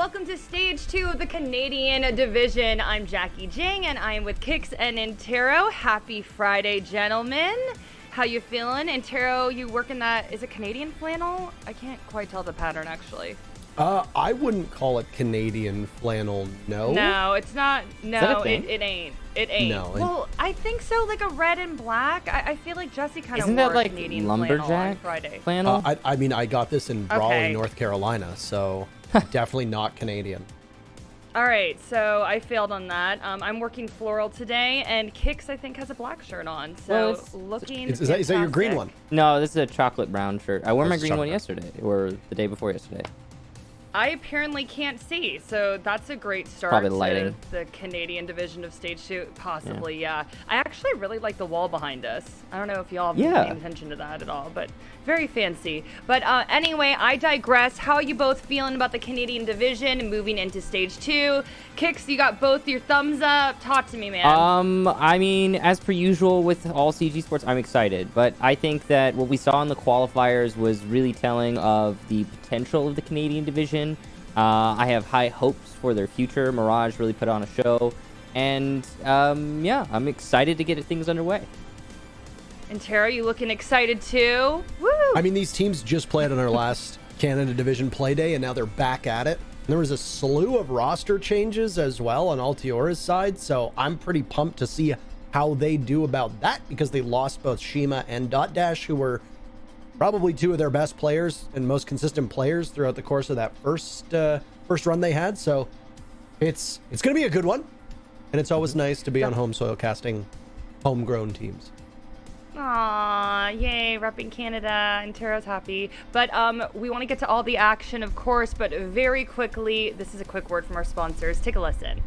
welcome to stage 2 of the Canadian division. I'm Jackie Jing, and I'm with Kix and Intero. Happy Friday, gentlemen. How you feeling? Intero, you working that, is it Canadian flannel? I can't quite tell the pattern, actually. I wouldn't call it Canadian flannel, no. No, it's not. No, it ain't. It ain't. No, well, I think so, like a red and black. I feel like Jesse kind of Isn't wore that like Canadian lumberjack flannel on Friday. flannel? I mean, I got this in Raleigh, Okay. North Carolina, so definitely not Canadian. All right, so I failed on that. I'm working floral today, and Kix, I think, has a black shirt on. So looking Is that your green fantastic. one? No, this is a chocolate brown shirt. I wore my That's green one chocolate. yesterday, or the day before yesterday. I apparently can't see, so that's a great start Probably to lighting. the Canadian division of stage 2. Possibly, yeah. I actually really like the wall behind us. I don't know if y'all have been Yeah. paying attention to that at all, but very fancy. But anyway, I digress. How are you both feeling about the Canadian division moving into stage 2? Kix, you got both your thumbs up. Talk to me, man. I mean, as per usual with all CG sports, I'm excited, but I think that what we saw in the qualifiers was really telling of the potential of the Canadian division. I have high hopes for their future. Mirage really put on a show, and yeah, I'm excited to get things underway. And Tara, you looking excited too? Woo! I mean, these teams just played on our last Canada Division play day, and now they're back at it. There was a slew of roster changes as well on Altiora's side, so I'm pretty pumped to see how they do about that, because they lost both Shima and Dot Dash, who were probably two of their best players and most consistent players throughout the course of that first run they had. So it's going to be a good one, and it's always nice to be on home soil casting homegrown teams. Aw, yay, repping Canada, and Tara's happy. But we want to get to all the action, of course, but very quickly, this is a quick word from our sponsors. Take a listen.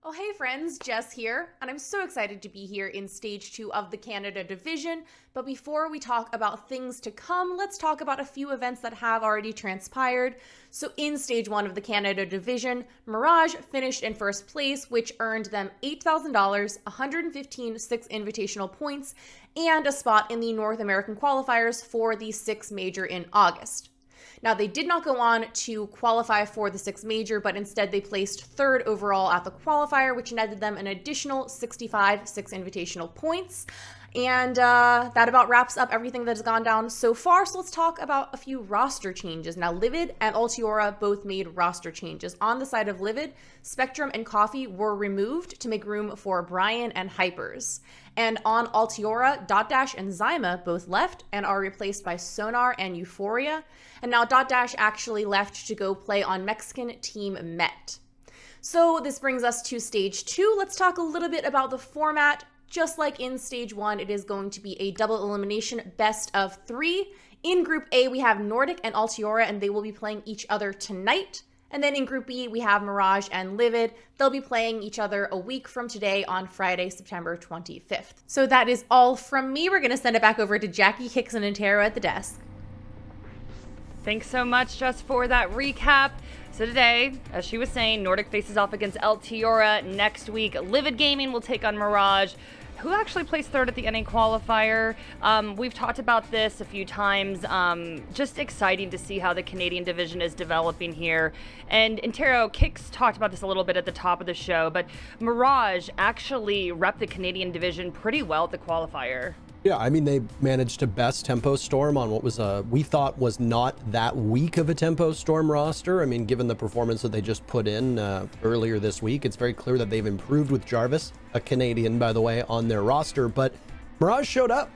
Oh, hey friends, Jess here, and I'm so excited to be here in stage 2 of the Canada division. But before we talk about things to come, let's talk about a few events that have already transpired. So in stage 1 of the Canada division, Mirage finished in first place, which earned them $8,000, 115 Six Invitational points, and a spot in the North American qualifiers for the Six Major in August. Now, they did not go on to qualify for the Six Major, but instead they placed third overall at the qualifier, which netted them an additional 65 Six Invitational points. And that about wraps up everything that has gone down so far. So let's talk about a few roster changes. Now, Livid and Altiora both made roster changes. On the side of Livid, Spectrum and Coffee were removed to make room for Brian and Hypers. And on Altiora, Dot Dash and Zyma both left and are replaced by Sonar and Euphoria. And now Dot Dash actually left to go play on Mexican Team Met. So this brings us to stage 2. Let's talk a little bit about the format. Just like in stage 1, it is going to be a double elimination best of 3. In Group A, we have Nordic and Altiora, and they will be playing each other tonight. And then in Group B, we have Mirage and Livid. They'll be playing each other a week from today on Friday, September 25th. So that is all from me. We're going to send it back over to Jackie, Kix, and Intero at the desk. Thanks so much, Jess, for that recap. So today, as she was saying, Nordic faces off against Altiora. Next week, Livid Gaming will take on Mirage, who actually placed third at the NA qualifier. We've talked about this a few times. Just exciting to see how the Canadian division is developing here. And Intero, Kix talked about this a little bit at the top of the show, but Mirage actually repped the Canadian division pretty well at the qualifier. Yeah, I mean, they managed to best Tempo Storm on what was we thought was not that weak of a Tempo Storm roster. I mean, given the performance that they just put in earlier this week, it's very clear that they've improved with Jarvis, a Canadian, by the way, on their roster. But Mirage showed up,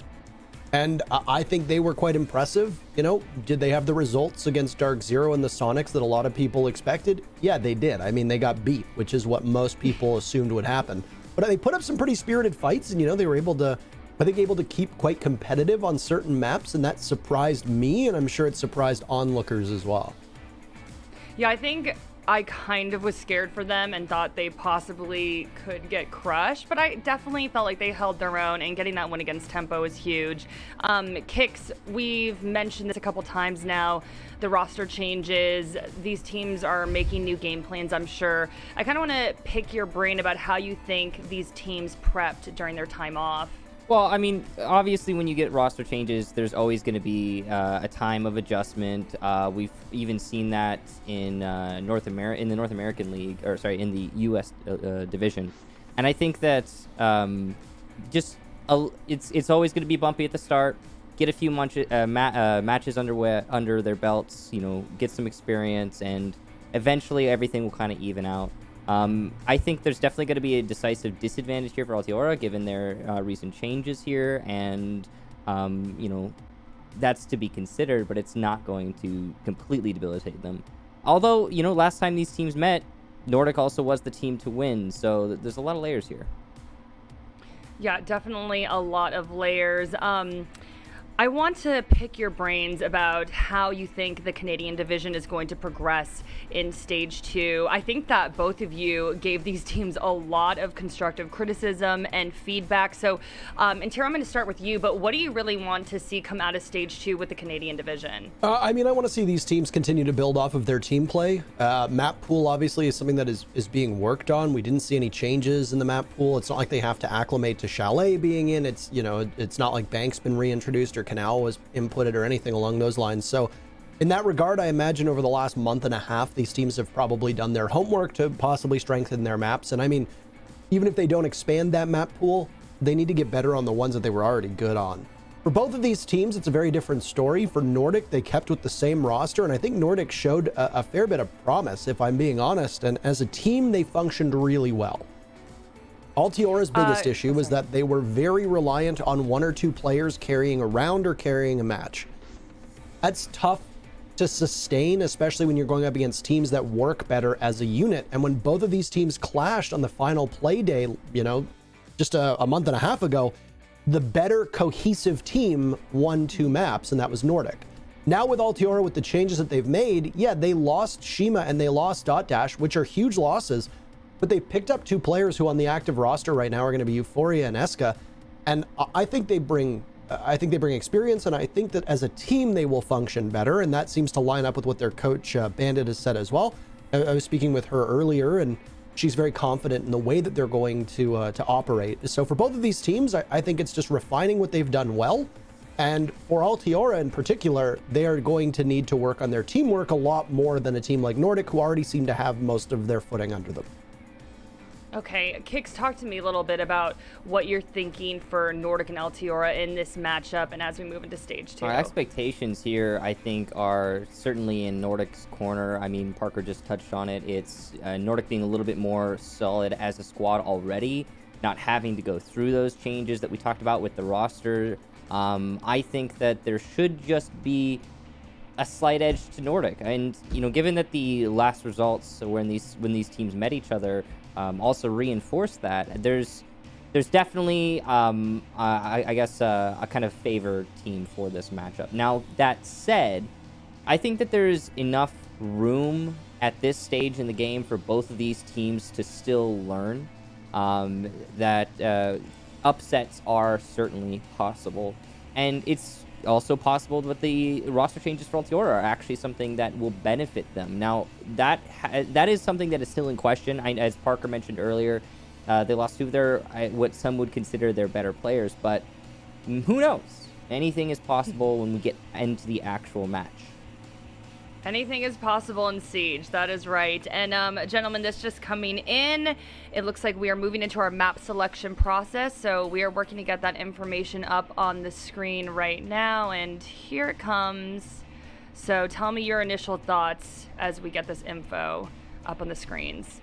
And I think they were quite impressive. You know, did they have the results against Dark Zero and the Sonics that a lot of people expected? Yeah, they did. I mean, they got beat, which is what most people assumed would happen. But they put up some pretty spirited fights, and, you know, they were able to, I think, able to keep quite competitive on certain maps, and that surprised me, and I'm sure it surprised onlookers as well. Yeah, I think I kind of was scared for them and thought they possibly could get crushed, but I definitely felt like they held their own, and getting that win against Tempo is huge. Kicks, we've mentioned this a couple times now, the roster changes, these teams are making new game plans, I'm sure. I kind of want to pick your brain about how you think these teams prepped during their time off. Well, I mean, obviously, when you get roster changes, there's always going to be a time of adjustment. We've even seen that in the North American League, or sorry, in the U.S. Division. And I think that it's always going to be bumpy at the start. Get a few matches under their belts, you know, get some experience, and eventually everything will kind of even out. I think there's definitely going to be a decisive disadvantage here for Altiora, given their recent changes here, and you know, that's to be considered, but it's not going to completely debilitate them. Although, you know, last time these teams met, Nordic also was the team to win, so there's a lot of layers here. Yeah, definitely a lot of layers. I want to pick your brains about how you think the Canadian division is going to progress in Stage 2. I think that both of you gave these teams a lot of constructive criticism and feedback. So, and Tara, I'm going to start with you, but what do you really want to see come out of Stage 2 with the Canadian division? I mean, I want to see these teams continue to build off of their team play. Map pool, obviously, is something that is being worked on. We didn't see any changes in the map pool. It's not like they have to acclimate to Chalet being in. It's, you know, it's not like Bank's been reintroduced or Canal was inputted or anything along those lines. So in that regard, I imagine over the last month and a half, these teams have probably done their homework to possibly strengthen their maps. And I mean, even if they don't expand that map pool, they need to get better on the ones that they were already good on. For both of these teams, it's a very different story. For Nordic, they kept with the same roster, and I think Nordic showed a fair bit of promise, if I'm being honest. And as a team, they functioned really well. Altiora's biggest issue was that they were very reliant on one or two players carrying a round or carrying a match. That's tough to sustain, especially when you're going up against teams that work better as a unit. And when both of these teams clashed on the final play day, you know, just a month and a half ago, the better cohesive team won 2 maps, and that was Nordic. Now with Altiora, with the changes that they've made, yeah, they lost Shima and they lost Dot Dash, which are huge losses. But they picked up 2 players who on the active roster right now are going to be Euphoria and Eska. And I think they bring experience, and I think that as a team they will function better, and that seems to line up with what their coach Bandit has said as well. I was speaking with her earlier, and she's very confident in the way that they're going to operate. So for both of these teams, I think it's just refining what they've done well. And for Altiora in particular, they are going to need to work on their teamwork a lot more than a team like Nordic, who already seem to have most of their footing under them. Okay, Kix, talk to me a little bit about what you're thinking for Nordic and Altiora in this matchup and as we move into Stage 2. Our expectations here, I think, are certainly in Nordic's corner. I mean, Parker just touched on it. It's Nordic being a little bit more solid as a squad already, not having to go through those changes that we talked about with the roster. I think that there should just be a slight edge to Nordic. And, you know, given that the last results when these teams met each other also reinforce that, there's definitely I guess a kind of favored team for this matchup. Now that said, I think that there's enough room at this stage in the game for both of these teams to still learn, that upsets are certainly possible, and it's also possible that the roster changes for Altiora are actually something that will benefit them. Now, that is something that is still in question. As Parker mentioned earlier, they lost 2 of their, what some would consider their better players, but who knows? Anything is possible when we get into the actual match. Anything is possible in Siege, that is right. And gentlemen, this just coming in, it looks like we are moving into our map selection process, so we are working to get that information up on the screen right now, and here it comes. So tell me your initial thoughts as we get this info up on the screens.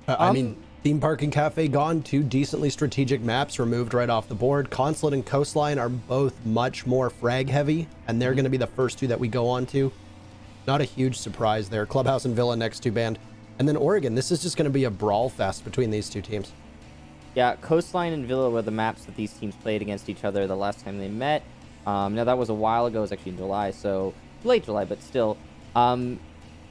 I mean, Theme Park and Cafe gone, 2 decently strategic maps removed right off the board. Consulate and Coastline are both much more frag heavy, and they're going to be the first 2 that we go on to. Not a huge surprise there. Clubhouse and Villa next 2 banned. And then Oregon, this is just going to be a brawl fest between these 2 teams. Yeah, Coastline and Villa were the maps that these teams played against each other the last time they met. Now, that was a while ago. It was actually in July, so late July, but still. And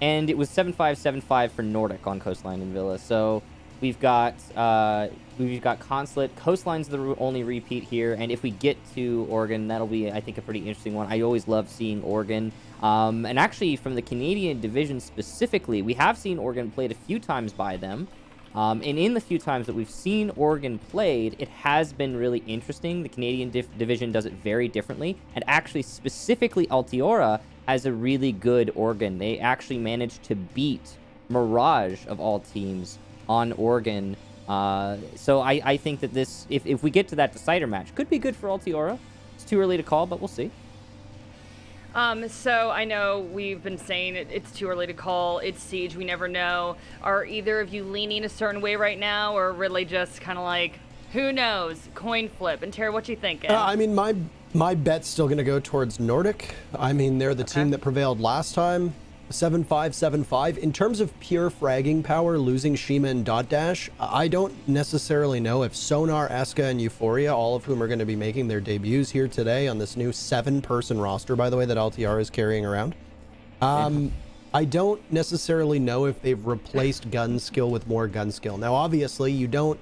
it was 7-5, 7-5 for Nordic on Coastline and Villa. So we've got Consulate. Coastline's the only repeat here, and if we get to Oregon, that'll be, I think, a pretty interesting one. I always love seeing Oregon. And actually, from the Canadian division specifically, we have seen Oregon played a few times by them. And in the few times that we've seen Oregon played, it has been really interesting. The Canadian division does it very differently. And actually, specifically, Altiora has a really good Oregon. They actually managed to beat Mirage, of all teams, on Oregon. So I think that this, if we get to that decider match, could be good for Altiora. It's too early to call, but we'll see. So I know we've been saying it's too early to call. It's Siege. We never know. Are either of you leaning a certain way right now, or really just kind of like, who knows? Coin flip. And Tara, what you thinking? I mean, my bet's still going to go towards Nordic. I mean, they're the team that prevailed last time. 7-5, 7-5. In terms of pure fragging power, losing Shima and Dot Dash, I don't necessarily know if Sonar, Eska, and Euphoria, all of whom are going to be making their debuts here today on this new 7-person roster, by the way, that LTR is carrying around. I don't necessarily know if they've replaced gun skill with more gun skill. Now, obviously, you don't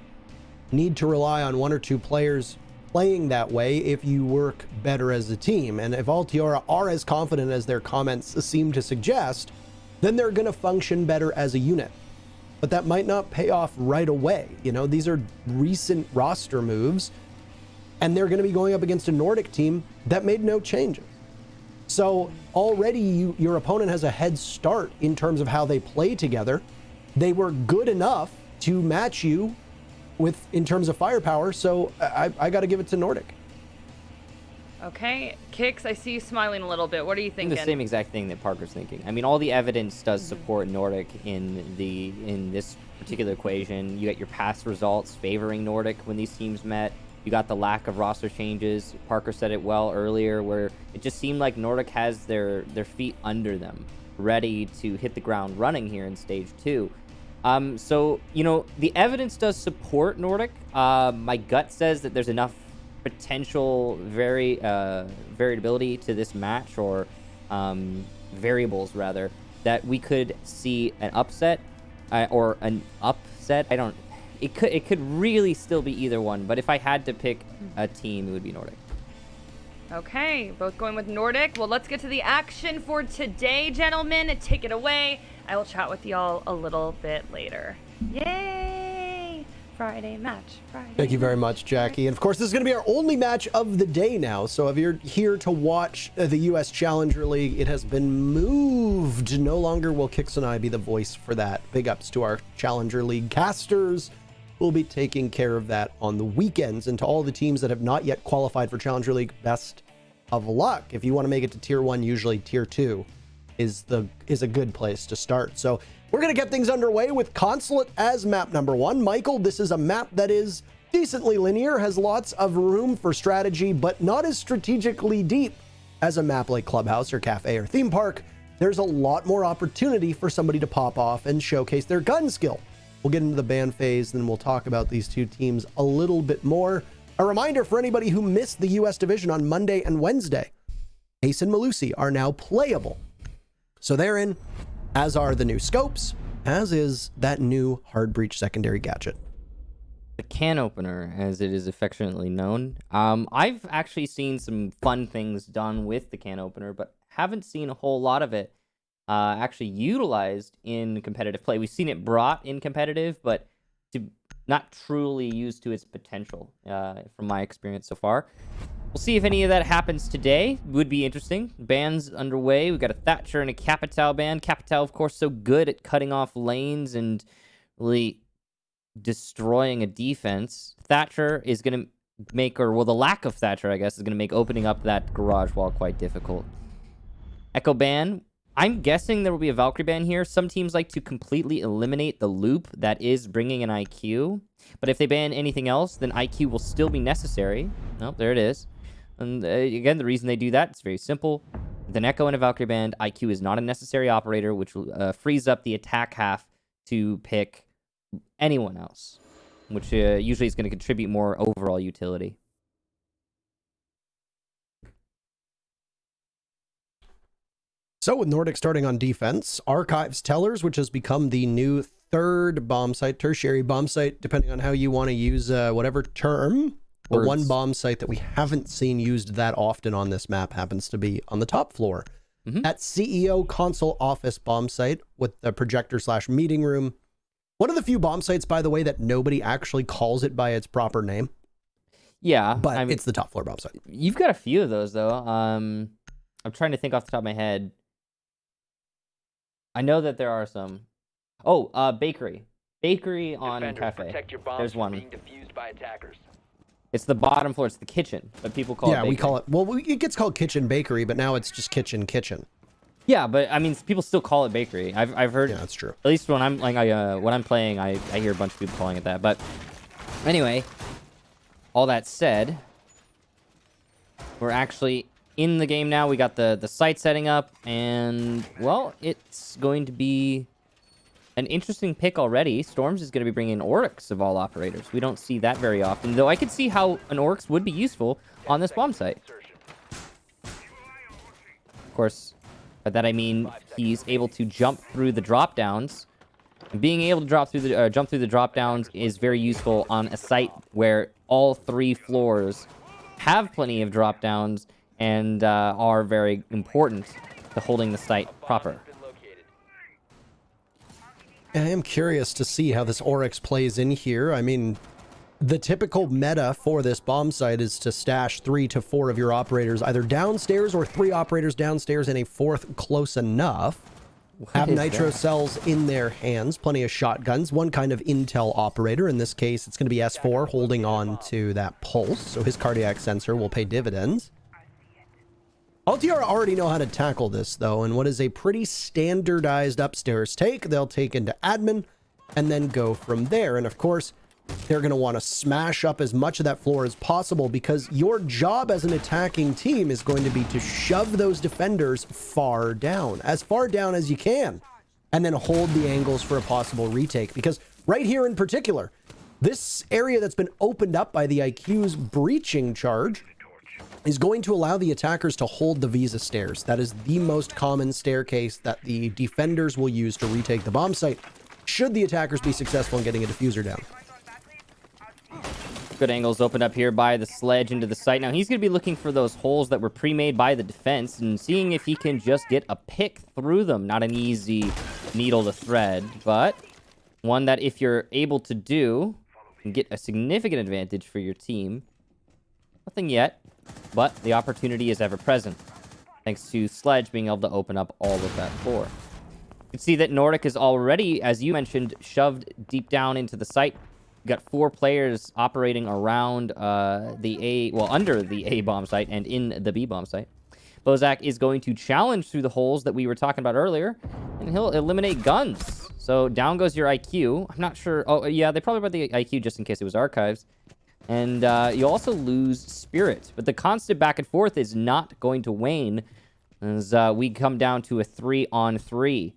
need to rely on 1 or 2 players playing that way if you work better as a team. And if Altiora are as confident as their comments seem to suggest, then they're going to function better as a unit. But that might not pay off right away. You know, these are recent roster moves, and they're going to be going up against a Nordic team that made no changes. So already your opponent has a head start in terms of how they play together. They were good enough to match you in terms of firepower, so I got to give it to Nordic. Okay, Kix, I see you smiling a little bit. What are you thinking? The same exact thing that Parker's thinking. I mean, all the evidence does support Nordic in this particular equation. You got your past results favoring Nordic when these teams met. You got the lack of roster changes. Parker said it well earlier, where it just seemed like Nordic has their feet under them, ready to hit the ground running here in stage 2. So, you know, the evidence does support Nordic. My gut says that there's enough potential variability to this match, or variables rather, that we could see an upset or an upset. It could really still be either one, but if I had to pick a team, it would be Nordic. Okay, both going with Nordic. Well, let's get to the action for today, gentlemen. Take it away. I will chat with y'all a little bit later. Yay! Friday match. Friday. Thank you very much, Jackie. And of course, this is going to be our only match of the day now. So if you're here to watch the U.S. Challenger League, it has been moved. No longer will Kix and I be the voice for that. Big ups to our Challenger League casters. We'll be taking care of that on the weekends. And to all the teams that have not yet qualified for Challenger League, best of luck. If you want to make it to Tier 1, usually Tier 2 is a good place to start. So we're going to get things underway with Consulate as map number 1. Michael, this is a map that is decently linear, has lots of room for strategy, but not as strategically deep as a map like Clubhouse or Cafe or Theme Park. There's a lot more opportunity for somebody to pop off and showcase their gun skill. We'll get into the ban phase, then we'll talk about these 2 teams a little bit more. A reminder for anybody who missed the US division on Monday and Wednesday, Ace and Malusi are now playable. So they're in, as are the new scopes, as is that new hard breach secondary gadget. The can opener, as it is affectionately known. I've actually seen some fun things done with the can opener, but haven't seen a whole lot of it actually utilized in competitive play. We've seen it brought in competitive, but not truly used to its potential from my experience so far. We'll see if any of that happens today. Would be interesting. Bans underway. We've got a Thatcher and a Capital ban. Capital, of course, so good at cutting off lanes and really destroying a defense. Thatcher is going to make, the lack of Thatcher, I guess, is going to make opening up that garage wall quite difficult. Echo ban. I'm guessing there will be a Valkyrie ban here. Some teams like to completely eliminate the loop that is bringing an IQ. But if they ban anything else, then IQ will still be necessary. Nope, there it is. And again, the reason they do that, it's very simple. With an Echo and a Valkyrie band, IQ is not a necessary operator, which frees up the attack half to pick anyone else, which usually is going to contribute more overall utility. So with Nordic starting on defense, Archives Tellers, which has become the new third bomb site, tertiary bomb site, depending on how you want to use whatever term. But one bomb site that we haven't seen used that often on this map happens to be on the top floor. At CEO console office bomb site with the projector / meeting room. One of the few bomb sites, by the way, that nobody actually calls it by its proper name. Yeah. But I mean, it's the top floor bomb site. You've got a few of those, though. I'm trying to think off the top of my head. I know that there are some. Oh, bakery. Bakery on cafe. There's one. It's the bottom floor. It's the kitchen, but people call it bakery. Yeah, we call it. Well, it gets called kitchen bakery, but now it's just kitchen. Yeah, but I mean, people still call it bakery. I've heard. Yeah, that's true. At least when I'm like when I'm playing, I hear a bunch of people calling it that. But anyway, all that said, we're actually in the game now. We got the site setting up, and well, it's going to be an interesting pick already. Storms is going to be bringing Oryx of all operators. We don't see that very often, though I could see how an Oryx would be useful on this bomb site. Of course, by that I mean he's able to jump through the drop downs. Being able to jump through the drop downs is very useful on a site where all 3 floors have plenty of drop downs and are very important to holding the site proper. I am curious to see how this Oryx plays in here. I mean, the typical meta for this bomb site is to stash 3 to 4 of your operators either downstairs or 3 operators downstairs and a 4th close enough. Have nitro cells in their hands, plenty of shotguns, one kind of intel operator. In this case, it's going to be S4 holding on to that pulse, so his cardiac sensor will pay dividends. LTR already know how to tackle this, though, and what is a pretty standardized upstairs take, they'll take into admin and then go from there. And of course, they're going to want to smash up as much of that floor as possible because your job as an attacking team is going to be to shove those defenders far down as you can, and then hold the angles for a possible retake. Because right here in particular, this area that's been opened up by the IQ's breaching charge is going to allow the attackers to hold the Visa stairs. That is the most common staircase that the defenders will use to retake the bomb site, should the attackers be successful in getting a diffuser down. Good angles opened up here by the sledge into the site. Now he's going to be looking for those holes that were pre-made by the defense and seeing if he can just get a pick through them. Not an easy needle to thread, but one that if you're able to do, can get a significant advantage for your team. Nothing yet, but the opportunity is ever present, thanks to Sledge being able to open up all of that floor. You can see that Nordic is already, as you mentioned, shoved deep down into the site. We've got 4 players operating around under the A bomb site and in the B bomb site. Bozak is going to challenge through the holes that we were talking about earlier, and he'll eliminate guns. So down goes your IQ. I'm not sure. Oh, yeah, they probably brought the IQ just in case it was archives. And you also lose spirit. But the constant back and forth is not going to wane as we come down to a 3-on-3.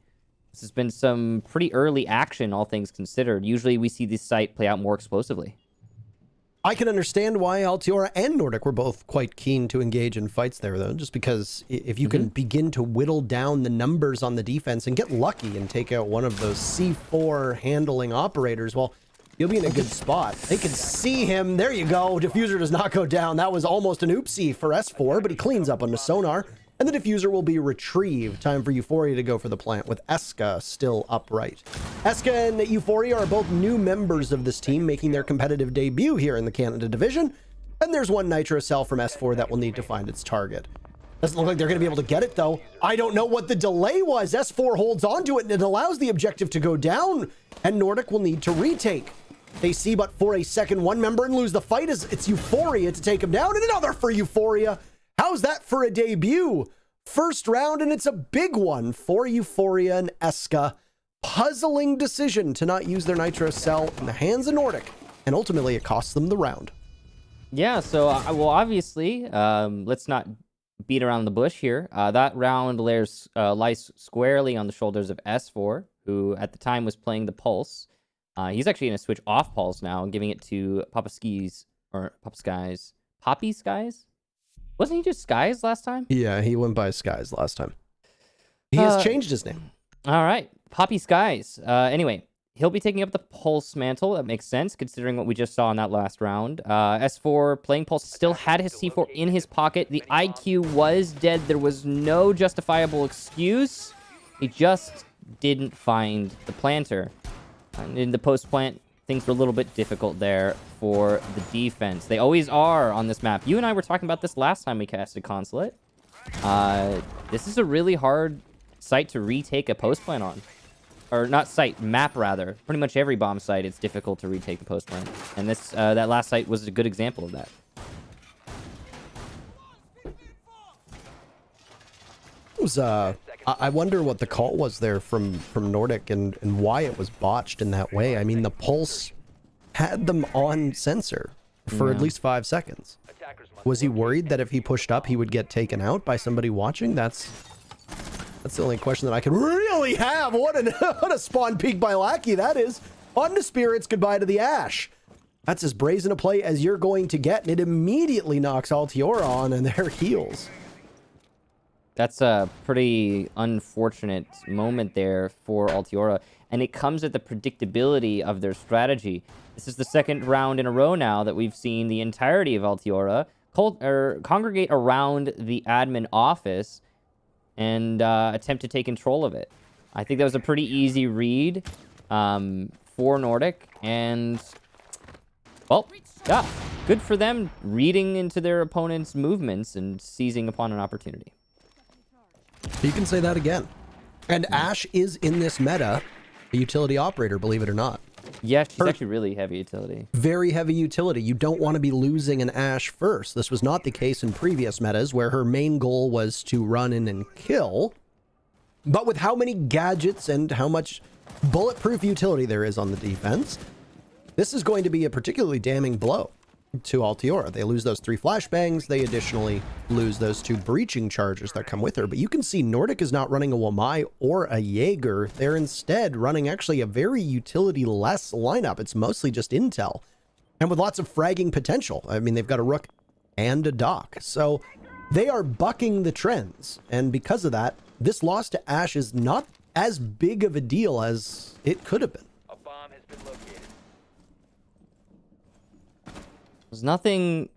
This has been some pretty early action, all things considered. Usually we see this site play out more explosively. I can understand why Altiora and Nordic were both quite keen to engage in fights there, though, just because if you can begin to whittle down the numbers on the defense and get lucky and take out one of those C4 handling operators, well, you'll be in a good spot. They can see him. There you go. Diffuser does not go down. That was almost an oopsie for S4, but he cleans up on the sonar. And the diffuser will be retrieved. Time for Euphoria to go for the plant with Eska still upright. Eska and Euphoria are both new members of this team making their competitive debut here in the Canada division. And there's one nitro cell from S4 that will need to find its target. Doesn't look like they're going to be able to get it, though. I don't know what the delay was. S4 holds onto it and it allows the objective to go down. And Nordic will need to retake. They see but for a second one member and lose the fight as it's Euphoria to take him down. And another for Euphoria. How's that for a debut First round, and it's a big one for Euphoria and Eska. Puzzling decision to not use their Nitro Cell in the hands of Nordic, and ultimately it costs them the round. Yeah, so, well, obviously, let's not beat around the bush here. That round lies squarely on the shoulders of S4, who at the time was playing the Pulse. He's actually going to switch off Pulse now and giving it to Poppy Skies. Wasn't he just Skies last time? Yeah, he went by Skies last time. He has changed his name. All right, Poppy Skies. Anyway, he'll be taking up the Pulse mantle. That makes sense, considering what we just saw in that last round. S4 playing Pulse still had his C4 in his pocket. The IQ was dead. There was no justifiable excuse. He just didn't find the planter. And in the post-plant, things were a little bit difficult there for the defense. They always are on this map. You and I were talking about this last time we casted Consulate. This is a really hard site to retake a post-plant on. Or not site, map rather. Pretty much every bomb site, it's difficult to retake the post-plant. And this that last site was a good example of that. It was, I wonder what the call was there from Nordic and why it was botched in that way. I mean, the Pulse had them on sensor for at least 5 seconds. Was he worried that if he pushed up, he would get taken out by somebody watching? That's the only question that I can really have. What a spawn peek by Lackey that is. On to Spirits, goodbye to the Ash. That's as brazen a play as you're going to get, and it immediately knocks Altiora on and their heels. That's a pretty unfortunate moment there for Altiora, and it comes at the predictability of their strategy. This is the second round in a row now that we've seen the entirety of Altiora congregate around the admin office and attempt to take control of it. I think that was a pretty easy read for Nordic, and, well, yeah, good for them reading into their opponent's movements and seizing upon an opportunity. You can say that again. And Ash is in this meta a utility operator, believe it or not. Yeah, she's actually really heavy utility. Very heavy utility. You don't want to be losing an Ash first. This was not the case in previous metas where her main goal was to run in and kill. But with how many gadgets and how much bulletproof utility there is on the defense, this is going to be a particularly damning blow to Altiora. They lose those 3 flashbangs. They additionally lose those 2 breaching charges that come with her. But you can see Nordic is not running a Wamai or a Jaeger. They're instead running actually a very utility-less lineup. It's mostly just intel. And with lots of fragging potential. I mean, they've got a Rook and a Doc. So they are bucking the trends. And because of that, this loss to Ash is not as big of a deal as it could have been. A bomb has been located. There's nothing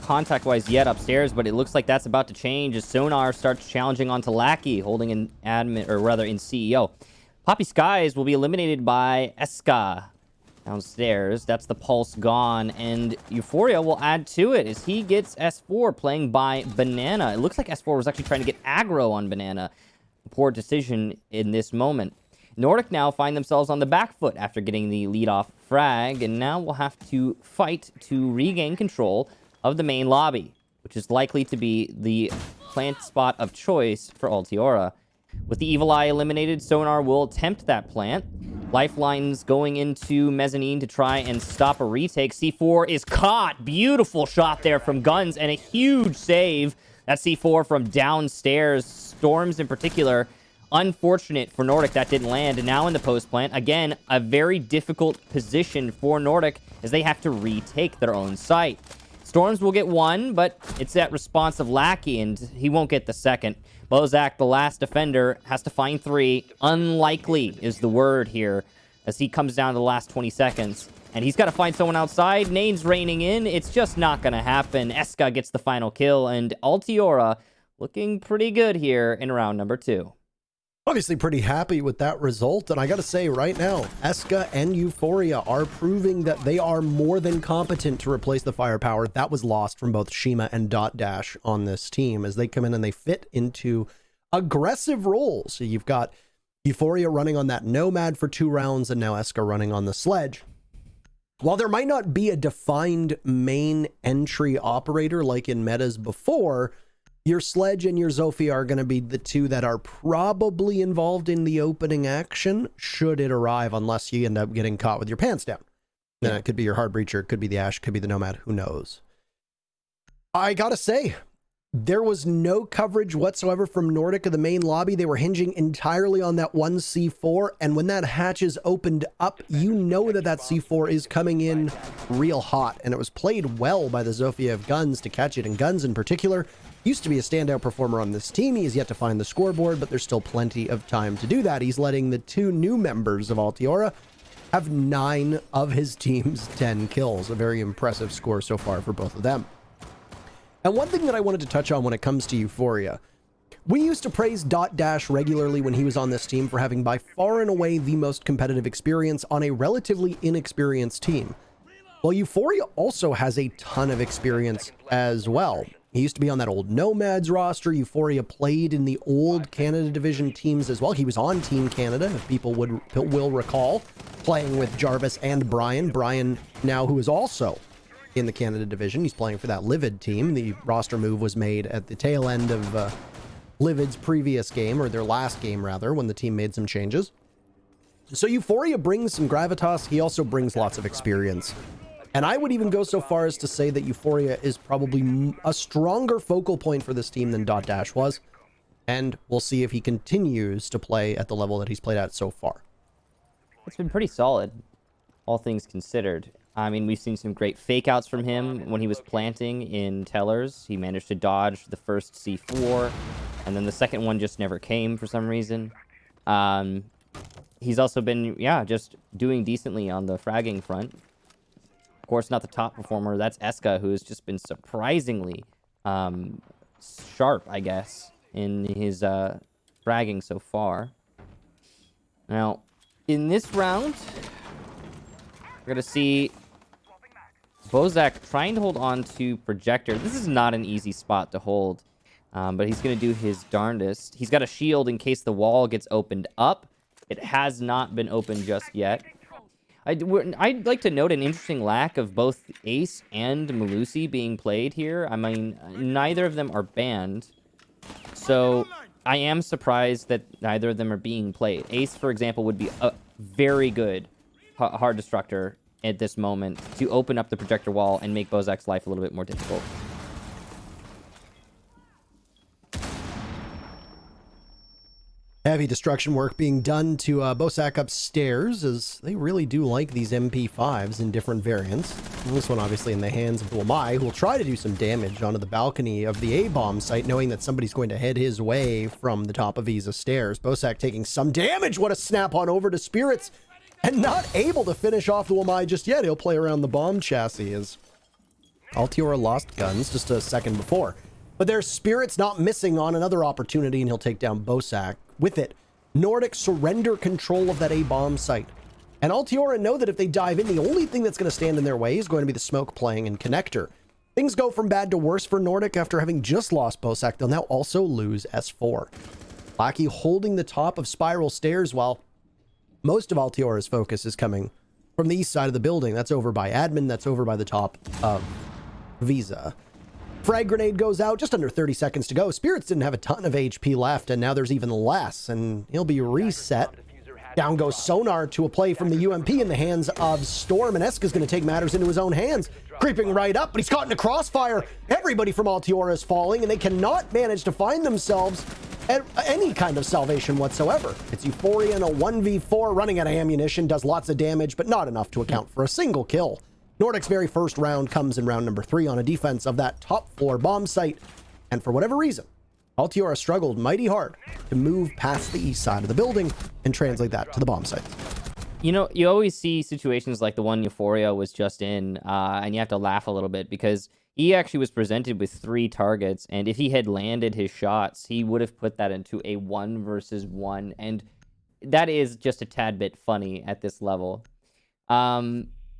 contact-wise yet upstairs, but it looks like that's about to change as Sonar starts challenging onto Lackey, holding an admin, or rather in CEO. Poppy Skies will be eliminated by Eska downstairs. That's the Pulse gone, and Euphoria will add to it as he gets S4 playing by Banana. It looks like S4 was actually trying to get aggro on Banana. A poor decision in this moment. Nordic now find themselves on the back foot after getting the lead-off frag, and now will have to fight to regain control of the main lobby, which is likely to be the plant spot of choice for Altiora. With the Evil Eye eliminated, Sonar will attempt that plant. Lifelines going into Mezzanine to try and stop a retake. C4 is caught. Beautiful shot there from Guns, and a huge save. That C4 from downstairs. Storms in particular. Unfortunate for Nordic that didn't land. And now in the post plant, again, a very difficult position for Nordic as they have to retake their own site. Storms will get 1, but it's that response of Lackey, and he won't get the second. Bozak, the last defender, has to find 3. Unlikely is the word here as he comes down to the last 20 seconds. And he's got to find someone outside. Nades raining in. It's just not going to happen. Eska gets the final kill, and Altiora looking pretty good here in round number 2. Obviously pretty happy with that result, and I gotta say right now, Eska and Euphoria are proving that they are more than competent to replace the firepower that was lost from both Shima and Dot Dash on this team as they come in and they fit into aggressive roles. So you've got Euphoria running on that Nomad for 2 rounds, and now Eska running on the Sledge. While there might not be a defined main entry operator like in metas before, Your Sledge and your Zofia are going to be the two that are probably involved in the opening action, should it arrive, unless you end up getting caught with your pants down. Then it could be your Hard Breacher, it could be the Ash, it could be the Nomad, who knows. I gotta say, there was no coverage whatsoever from Nordic of the main lobby. They were hinging entirely on that one C4, and when that hatch is opened up, you know that that C4 is coming in real hot, and it was played well by the Zofia of Guns to catch it, and Guns in particular used to be a standout performer on this team. He has yet to find the scoreboard, but there's still plenty of time to do that. He's letting the two new members of Altiora have 9 of his team's 10 kills. A very impressive score so far for both of them. And one thing that I wanted to touch on when it comes to Euphoria, we used to praise Dash regularly when he was on this team for having by far and away the most competitive experience on a relatively inexperienced team. Well, Euphoria also has a ton of experience as well. He used to be on that old Nomads roster. Euphoria played in the old Canada Division teams as well. He was on Team Canada, if people will recall, playing with Jarvis and Brian. Brian now, who is also in the Canada Division. He's playing for that Livid team. The roster move was made at the tail end of Livid's previous game, or their last game rather, when the team made some changes. So Euphoria brings some gravitas. He also brings lots of experience. And I would even go so far as to say that Euphoria is probably a stronger focal point for this team than Dash was. And we'll see if he continues to play at the level that he's played at so far. It's been pretty solid, all things considered. I mean, we've seen some great fake outs from him when he was planting in Tellers. He managed to dodge the first C4, and then the second one just never came for some reason. He's also been, just doing decently on the fragging front. Of course, not the top performer. That's Eska, who has just been surprisingly sharp, I guess, in his fragging so far. Now, in this round, we're going to see Bozak trying to hold on to Projector. This is not an easy spot to hold, but he's going to do his darndest. He's got a shield in case the wall gets opened up. It has not been opened just yet. I'd like to note an interesting lack of both Ace and Malusi being played here. I mean, neither of them are banned, so I am surprised that neither of them are being played. Ace, for example, would be a very good hard destructor at this moment to open up the projector wall and make Bozak's life a little bit more difficult. Heavy destruction work being done to Bozak upstairs, as they really do like these MP5s in different variants. And this one obviously in the hands of Wamai, who will try to do some damage onto the balcony of the A-bomb site, knowing that somebody's going to head his way from the top of Visa stairs. Bozak taking some damage. What a snap on over to Spirits, and not able to finish off the Wamai just yet. He'll play around the bomb chassis as Altiora lost Guns just a second before. But there's Spirits not missing on another opportunity, and he'll take down Bozak. With it, Nordic surrender control of that A-bomb site. And Altiora know that if they dive in, the only thing that's going to stand in their way is going to be the smoke playing in Connector. Things go from bad to worse for Nordic after having just lost Bozak. They'll now also lose S4. Lackey holding the top of Spiral Stairs while most of Altiora's focus is coming from the east side of the building. That's over by Admin. That's over by the top of Visa. Frag grenade goes out, just under 30 seconds to go. Spirits didn't have a ton of HP left, and now there's even less, and he'll be reset. Down goes Sonar to a play from the UMP in the hands of Storm, and Eska's going to take matters into his own hands. Creeping right up, but he's caught in a crossfire. Everybody from Altiora is falling, and they cannot manage to find themselves any kind of salvation whatsoever. It's Euphoria in a 1v4, running out of ammunition, does lots of damage, but not enough to account for a single kill. Nordic's very first round comes in round number 3 on a defense of that top floor bomb site, and for whatever reason, Altiora struggled mighty hard to move past the east side of the building and translate that to the bomb site. You know, you always see situations like the one Euphoria was just in, and you have to laugh a little bit because he actually was presented with 3 targets, and if he had landed his shots, he would have put that into a 1 versus 1, and that is just a tad bit funny at this level.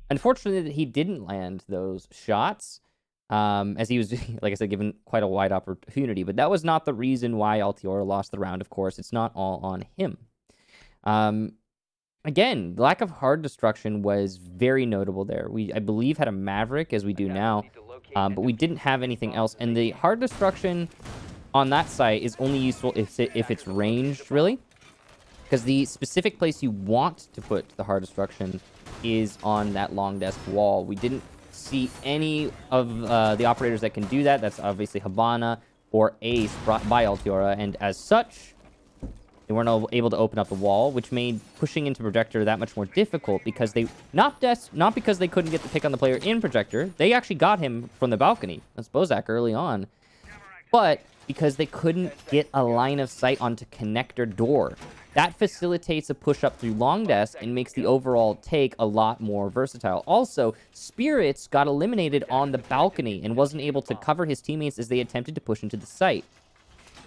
Unfortunately, he didn't land those shots, as he was, like I said, given quite a wide opportunity. But that was not the reason why Altiora lost the round, of course. It's not all on him. Again, lack of hard destruction was very notable there. We, I believe, had a Maverick, as we do now, but we didn't have anything else. And the hard destruction on that site is only useful if it's ranged, really. Because the specific place you want to put the Heart Destruction is on that long desk wall. We didn't see any of the operators that can do that. That's obviously Habana or Ace brought by Altiora, and as such, they weren't able to open up the wall, which made pushing into Projector that much more difficult because they not because they couldn't get the pick on the player in Projector. They actually got him from the balcony. That's Bozak early on. But because they couldn't get a line of sight onto connector door. That facilitates a push up through long desk and makes the overall take a lot more versatile. Also, Spirits got eliminated on the balcony and wasn't able to cover his teammates as they attempted to push into the site.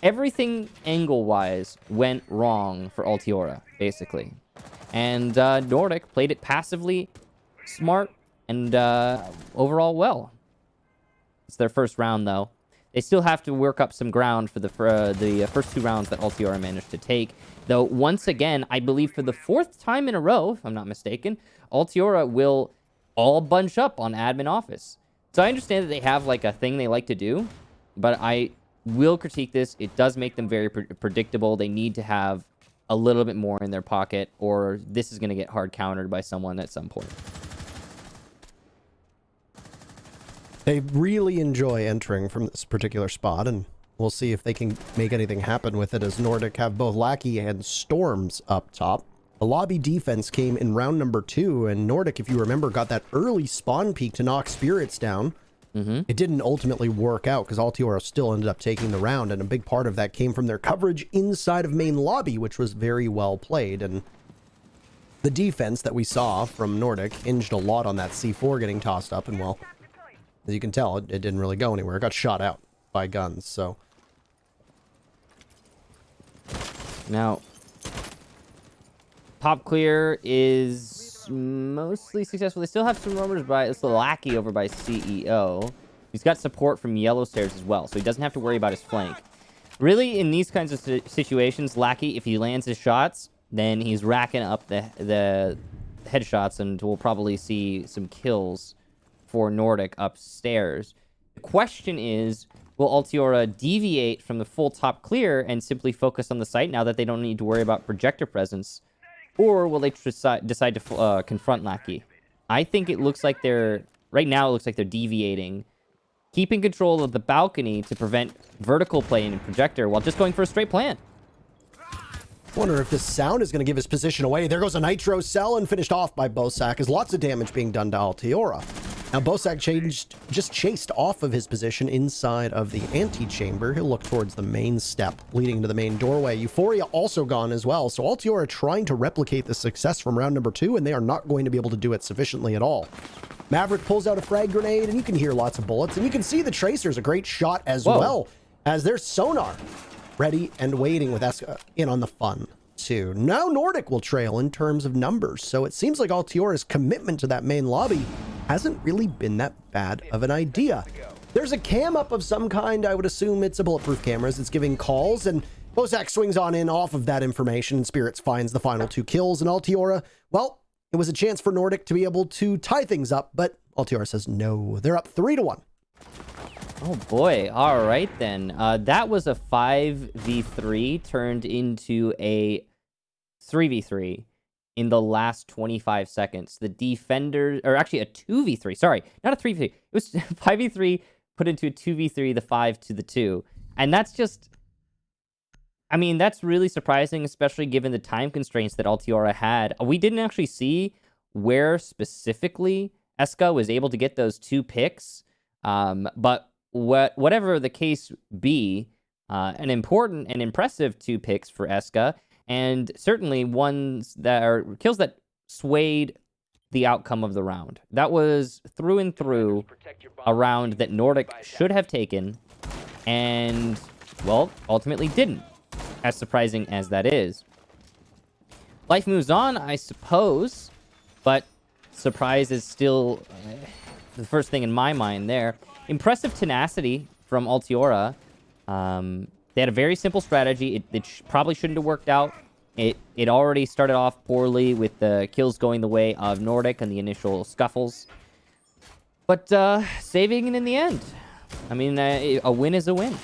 Everything angle-wise went wrong for Altiora, basically. And Nordic played it passively, smart, and overall well. It's their first round, though. They still have to work up some ground for the first 2 rounds that Altiora managed to take. Though, once again, I believe for the 4th time in a row, if I'm not mistaken, Altiora will all bunch up on admin office. So I understand that they have, like, a thing they like to do, but I will critique this. It does make them very predictable. They need to have a little bit more in their pocket, or this is going to get hard countered by someone at some point. They really enjoy entering from this particular spot, and we'll see if they can make anything happen with it, as Nordic have both Lackey and Storms up top. The lobby defense came in round number 2, and Nordic, if you remember, got that early spawn peak to knock Spirits down. It didn't ultimately work out because Altiora still ended up taking the round, and a big part of that came from their coverage inside of main lobby, which was very well played. And the defense that we saw from Nordic hinged a lot on that C4 getting tossed up, and well, as you can tell, it didn't really go anywhere. It got shot out by guns, so. Now, top clear is mostly successful. They still have some rumors by it's the Lackey over by CEO. He's got support from Yellow Stairs as well, so he doesn't have to worry about his flank. Really, in these kinds of situations, Lackey, if he lands his shots, then he's racking up the headshots, and we'll probably see some kills for Nordic upstairs. The question is, will Altiora deviate from the full top clear and simply focus on the site now that they don't need to worry about projector presence? Or will they decide to confront Lackey? I think it looks like right now it looks like they're deviating, keeping control of the balcony to prevent vertical play in projector while just going for a straight plant. Wonder if this sound is going to give his position away. There goes a Nitro cell and finished off by Bosak, as lots of damage being done to Altiora. Now, Bosak just chased off of his position inside of the antechamber. He'll look towards the main step leading to the main doorway. Euphoria also gone as well. So Altiora trying to replicate the success from round number 2, and they are not going to be able to do it sufficiently at all. Maverick pulls out a frag grenade, and you can hear lots of bullets. And you can see the Tracer's a great shot as well, as there's sonar ready and waiting with Eska in on the fun too. Now Nordic will trail in terms of numbers. So it seems like Altiora's commitment to that main lobby hasn't really been that bad of an idea. There's a cam up of some kind. I would assume it's a bulletproof cameras. It's giving calls, and Bozak swings on in off of that information, and Spirits finds the final 2 kills. And Altiora, well, it was a chance for Nordic to be able to tie things up, but Altiora says no. They're up 3-1. Oh boy. All right then. That was a 5v3 turned into a 3v3 in the last 25 seconds. The defenders, or actually a 2v3, sorry, not a 3v3. It was 5v3 put into a 2v3, the 5 to the 2. And that's just, I mean, that's really surprising, especially given the time constraints that Altiora had. We didn't actually see where specifically Eska was able to get those 2 picks. But whatever the case be, an important and impressive 2 picks for Eska, and certainly ones that are kills that swayed the outcome of the round. That was through and through a round that Nordic should have taken, and, well, ultimately didn't, as surprising as that is. Life moves on, I suppose, but surprise is still the first thing in my mind there. Impressive tenacity from Altiora. They had a very simple strategy. It probably shouldn't have worked out. It already started off poorly with the kills going the way of Nordic and the initial scuffles. But saving it in the end. I mean, a win is a win.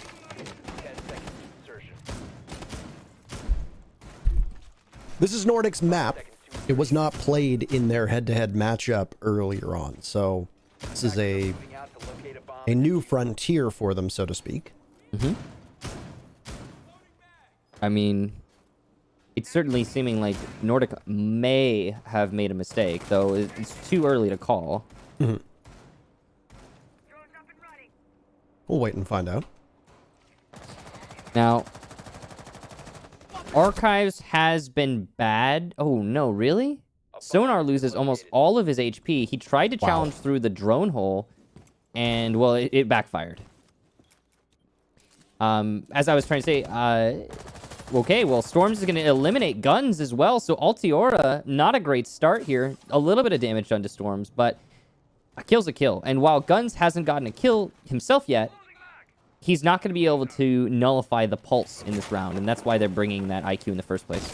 This is Nordic's map. It was not played in their head-to-head matchup earlier on, so this is a new frontier for them, so to speak. I mean, it's certainly seeming like Nordic may have made a mistake, though it's too early to call. We'll wait and find out. Now, Archives has been bad. Oh, no, really? Sonar loses almost all of his HP. He tried to challenge through the drone hole, and, well, it backfired. As I was trying to say, okay, well, Storms is going to eliminate Guns as well, so Altiora, not a great start here. A little bit of damage done to Storms, but a kill's a kill. And while Guns hasn't gotten a kill himself yet, he's not going to be able to nullify the pulse in this round, and that's why they're bringing that IQ in the first place.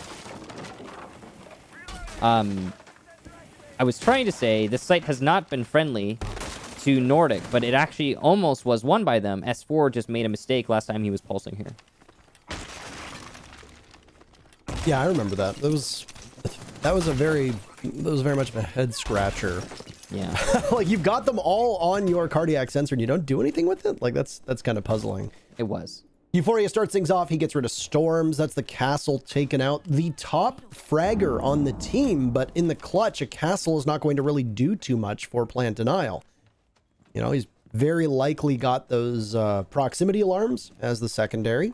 I was trying to say this site has not been friendly to Nordic, but it actually almost was won by them. S4 just made a mistake last time he was pulsing here. Yeah, I remember that. That was very much of a head scratcher. Yeah. Like, you've got them all on your cardiac sensor and you don't do anything with it? Like, that's kind of puzzling. It was. Euphoria starts things off. He gets rid of Storms. That's the castle taken out. The top fragger on the team, but in the clutch, a castle is not going to really do too much for Plant Denial. You know, he's very likely got those proximity alarms as the secondary.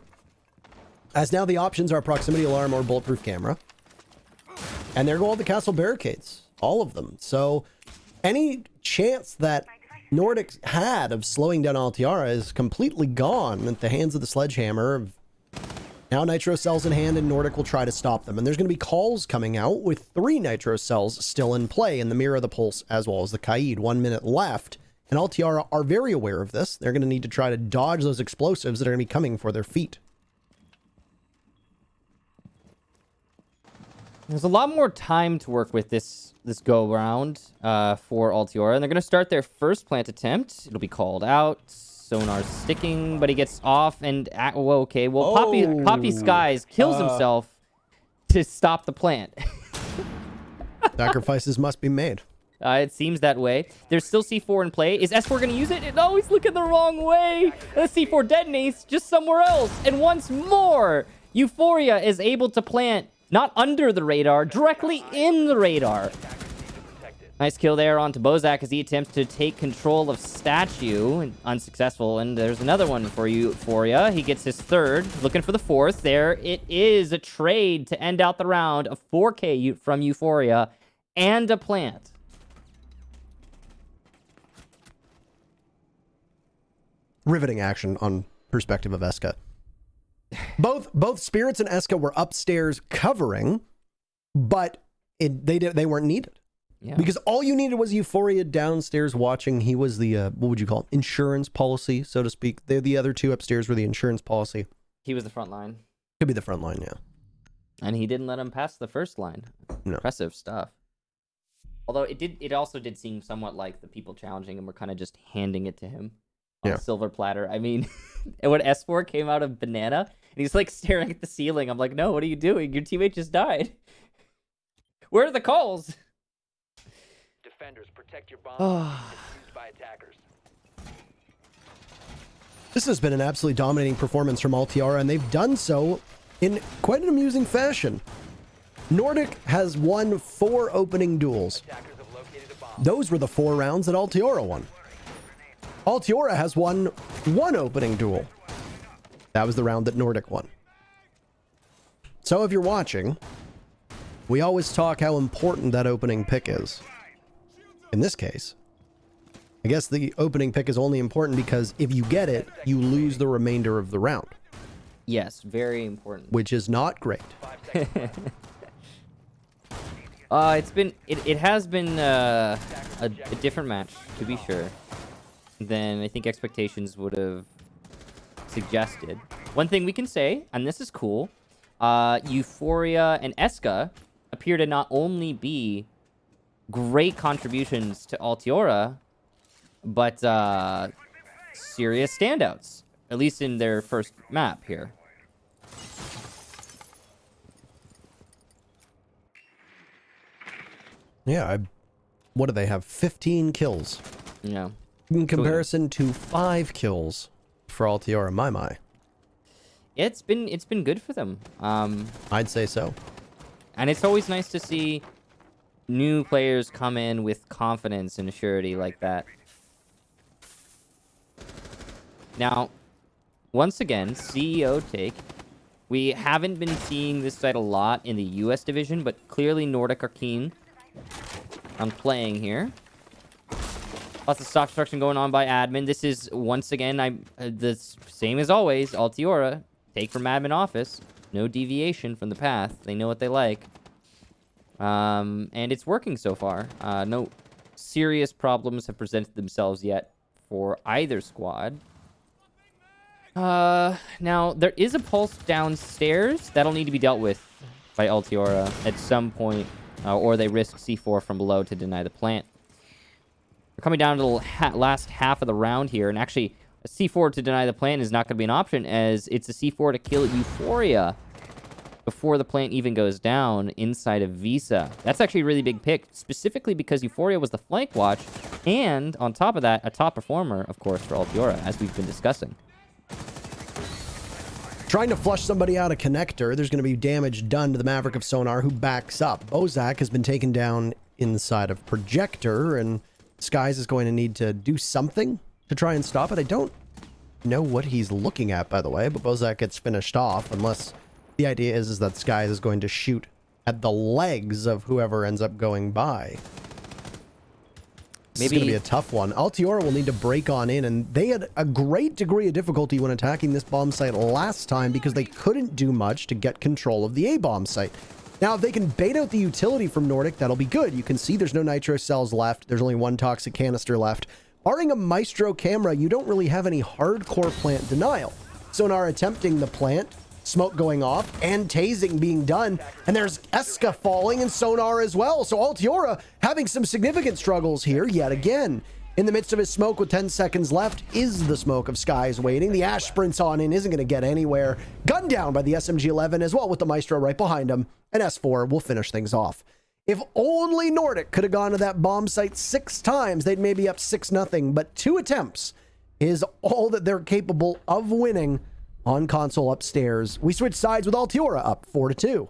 As now the options are proximity alarm or bulletproof camera. And there go all the castle barricades. All of them. So any chance that Nordic had of slowing down Altiara is completely gone at the hands of the sledgehammer. Now Nitro Cells in hand, and Nordic will try to stop them. And there's going to be calls coming out with 3 Nitro Cells still in play in the Mirror of the Pulse as well as the Kaid. 1 minute left. And Altiara are very aware of this. They're going to need to try to dodge those explosives that are going to be coming for their feet. There's a lot more time to work with this go round for Altiora, and they're going to start their first plant attempt. It'll be called out. Sonar's sticking, but he gets off, and well, okay. Well, Poppy Skies kills himself to stop the plant. Sacrifices must be made. It seems that way. There's still C4 in play. Is S4 going to use it? No, he's looking the wrong way. The C4 detonates just somewhere else. And once more, Euphoria is able to plant not under the radar, directly in the radar. Nice kill there onto Bozak as he attempts to take control of Statue. And unsuccessful. And there's another one for Euphoria. He gets his third. Looking for the fourth. There it is. A trade to end out the round. A 4K from Euphoria and a plant. Riveting action on perspective of Eska. Both Spirits and Eska were upstairs covering, but they weren't needed. Yeah. Because all you needed was Euphoria downstairs watching. He was the, what would you call it? Insurance policy, so to speak. The other two upstairs were the insurance policy. He was the front line. Could be the front line, yeah. And he didn't let him pass the first line. No. Impressive stuff. Although it also did seem somewhat like the people challenging him were kind of just handing it to him on a silver platter. I mean, when S4 came out of Banana, and he's like staring at the ceiling, I'm like, no, what are you doing? Your teammate just died. Where are the calls? Defenders, protect your bombs by attackers. This has been an absolutely dominating performance from Altiara, and they've done so in quite an amusing fashion. Nordic has won 4 opening duels. Those were the 4 rounds that Altiora won. Altiora has won 1 opening duel. That was the round that Nordic won. So if you're watching, we always talk how important that opening pick is. In this case, I guess the opening pick is only important because if you get it, you lose the remainder of the round. Yes, very important. Which is not great. It has been a different match, to be sure, than I think expectations would have suggested. One thing we can say, and this is cool, Euphoria and Eska appear to not only be great contributions to Altiora, but serious standouts, at least in their first map here. Yeah, what do they have? 15 kills. Yeah. In comparison to 5 kills for Altiora, my. It's been good for them. I'd say so. And it's always nice to see new players come in with confidence and surety like that. Now, once again, CEO take. We haven't been seeing this site a lot in the US division, but clearly Nordic are keen on playing here. Lots of soft destruction going on by admin. This is, once again, the same as always, Altiora. Take from admin office. No deviation from the path. They know what they like. And it's working so far. No serious problems have presented themselves yet for either squad. Now, there is a pulse downstairs. That'll need to be dealt with by Altiora at some point. Or they risk C4 from below to deny the plant. We're coming down to the last half of the round here. And actually, a C4 to deny the plant is not going to be an option, as it's a C4 to kill Euphoria before the plant even goes down inside of Visa. That's actually a really big pick, specifically because Euphoria was the flank watch. And on top of that, a top performer, of course, for Altiora, as we've been discussing. Trying to flush somebody out of connector, there's going to be damage done to the Maverick of Sonar, who backs up. Bozak has been taken down inside of Projector, and Skies is going to need to do something to try and stop it. I don't know what he's looking at, by the way, but Bozak gets finished off, unless the idea is that Skies is going to shoot at the legs of whoever ends up going by. This is going to be a tough one. Altiora will need to break on in, and they had a great degree of difficulty when attacking this bomb site last time because they couldn't do much to get control of the A-bomb site. Now, if they can bait out the utility from Nordic, that'll be good. You can see there's no nitro cells left. There's only one toxic canister left. Barring a Maestro camera, you don't really have any hardcore plant denial. Sonar attempting the plant, smoke going off, and tasing being done, and there's Eska falling and Sonar as well. So Altiora having some significant struggles here yet again. In the midst of his smoke with 10 seconds left is the smoke of Skies waiting. The Ash sprints on in, isn't going to get anywhere. Gunned down by the SMG-11 as well with the Maestro right behind him, and S4 will finish things off. If only Nordic could have gone to that bomb site 6 times, they'd maybe up 6-0, but 2 attempts is all that they're capable of winning on console upstairs. We switch sides with Altiora up 4-2.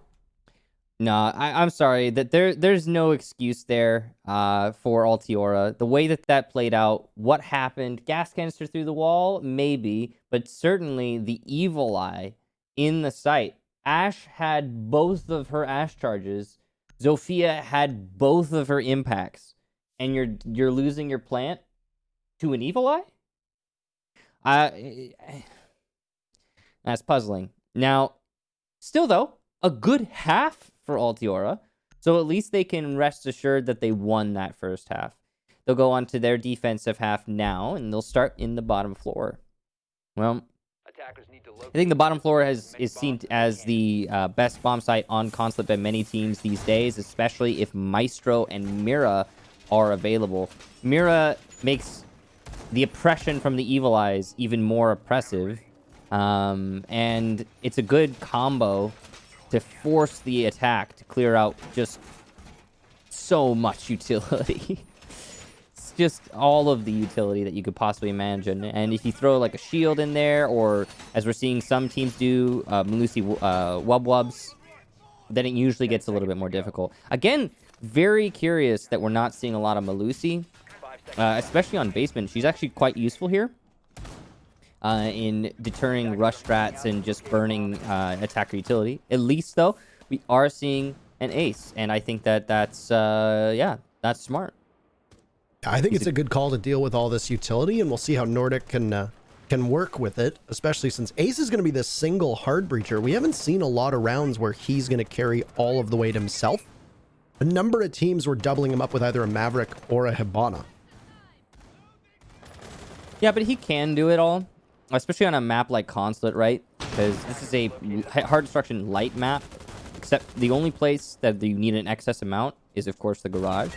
No, I'm sorry that there's no excuse there for Altiora. The way that played out, what happened, gas canister through the wall, maybe, but certainly the evil eye in the site. Ash had both of her Ash charges. Zofia had both of her impacts, and you're losing your plant to an evil eye. That's puzzling. Now, still though, a good half for Altiora, so at least they can rest assured that they won that first half. They'll go on to their defensive half now, and they'll start in the bottom floor. Well, I think the bottom floor is seen as the best bomb site on Consulate by many teams these days, especially if Maestro and Mira are available. Mira makes the oppression from the Evil Eyes even more oppressive, and it's a good combo to force the attack to clear out just so much utility. It's just all of the utility that you could possibly imagine. And if you throw like a shield in there, or as we're seeing some teams do, Malusi Wubwubs, then it usually gets a little bit more difficult. Again, very curious that we're not seeing a lot of Malusi, especially on basement. She's actually quite useful here in deterring rush strats and just burning attacker utility. At least, though, we are seeing an ace, and I think that's smart. I think it's a good call to deal with all this utility, and we'll see how Nordic can work with it, especially since Ace is going to be the single hard breacher. We haven't seen a lot of rounds where he's going to carry all of the weight himself. A number of teams were doubling him up with either a Maverick or a Hibana. Yeah, but he can do it all, especially on a map like Consulate, right? Because this is a hard destruction light map, except the only place that you need an excess amount is, of course, the garage,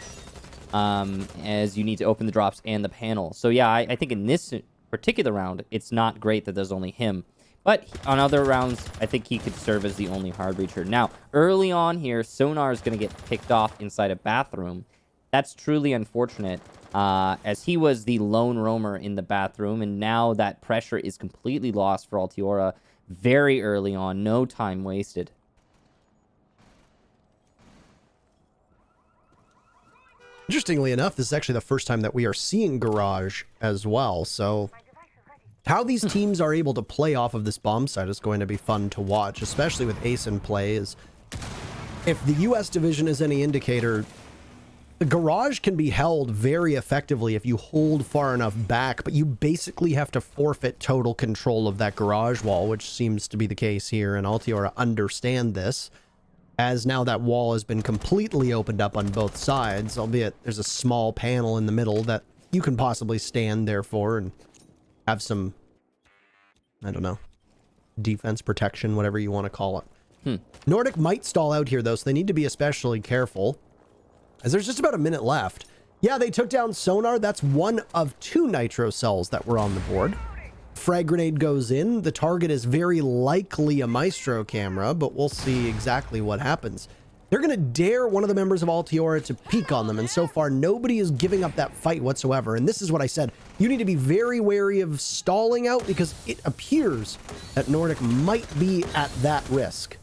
as you need to open the drops and the panel. So yeah, I think in this particular round, it's not great that there's only him. But on other rounds, I think he could serve as the only hard breacher. Now, early on here, Sonar is going to get picked off inside a bathroom. That's truly unfortunate, as he was the lone roamer in the bathroom, and now that pressure is completely lost for Altiora very early on. No time wasted. Interestingly enough, this is actually the first time that we are seeing Garage as well, so how these teams are able to play off of this bomb site is going to be fun to watch, especially with Ace in play. Is if the US division is any indicator, the Garage can be held very effectively if you hold far enough back, but you basically have to forfeit total control of that garage wall, which seems to be the case here, and Altiora understand this, as now that wall has been completely opened up on both sides, albeit there's a small panel in the middle that you can possibly stand there for and have some, I don't know, defense, protection, whatever you want to call it. Nordic might stall out here, though, so they need to be especially careful, as there's just about a minute left. Yeah, they took down Sonar. That's one of 2 nitro cells that were on the board. Frag grenade goes in. The target is very likely a Maestro camera, but we'll see exactly what happens. They're going to dare one of the members of Altiora to peek on them, and so far nobody is giving up that fight whatsoever. And this is what I said. You need to be very wary of stalling out, because it appears that Nordic might be at that risk.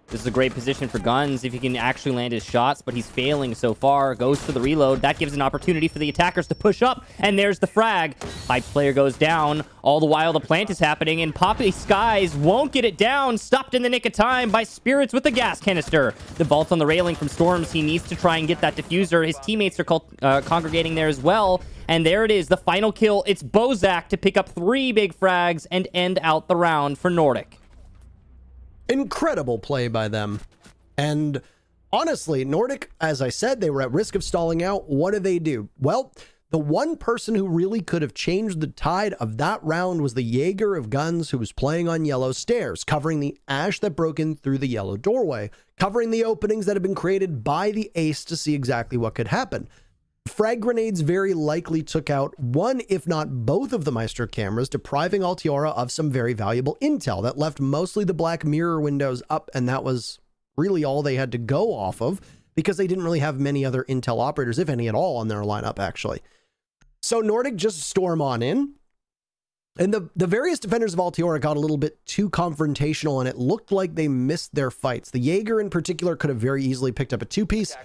This is a great position for Guns if he can actually land his shots, but he's failing so far. Goes for the reload. That gives an opportunity for the attackers to push up, and there's the frag. Pipes player goes down. All the while the plant is happening, and Poppy Skies won't get it down. Stopped in the nick of time by Spirits with the gas canister. The vault on the railing from Storms. He needs to try and get that diffuser. His teammates are congregating there as well. And there it is, the final kill. It's Bozak to pick up 3 big frags and end out the round for Nordic. Incredible play by them. And honestly, Nordic, as I said, they were at risk of stalling out. What do? Well, the one person who really could have changed the tide of that round was the Jaeger of Guns, who was playing on yellow stairs, covering the ash that broke in through the yellow doorway, covering the openings that had been created by the Ace to see exactly what could happen. Frag grenades very likely took out one, if not both, of the Maestro cameras, depriving Altiora of some very valuable intel that left mostly the black mirror windows up, and that was really all they had to go off of, because they didn't really have many other intel operators, if any at all, on their lineup, actually. So Nordic just storm on in, and the various defenders of Altiora got a little bit too confrontational, and it looked like they missed their fights. The Jaeger in particular could have very easily picked up a 2-piece,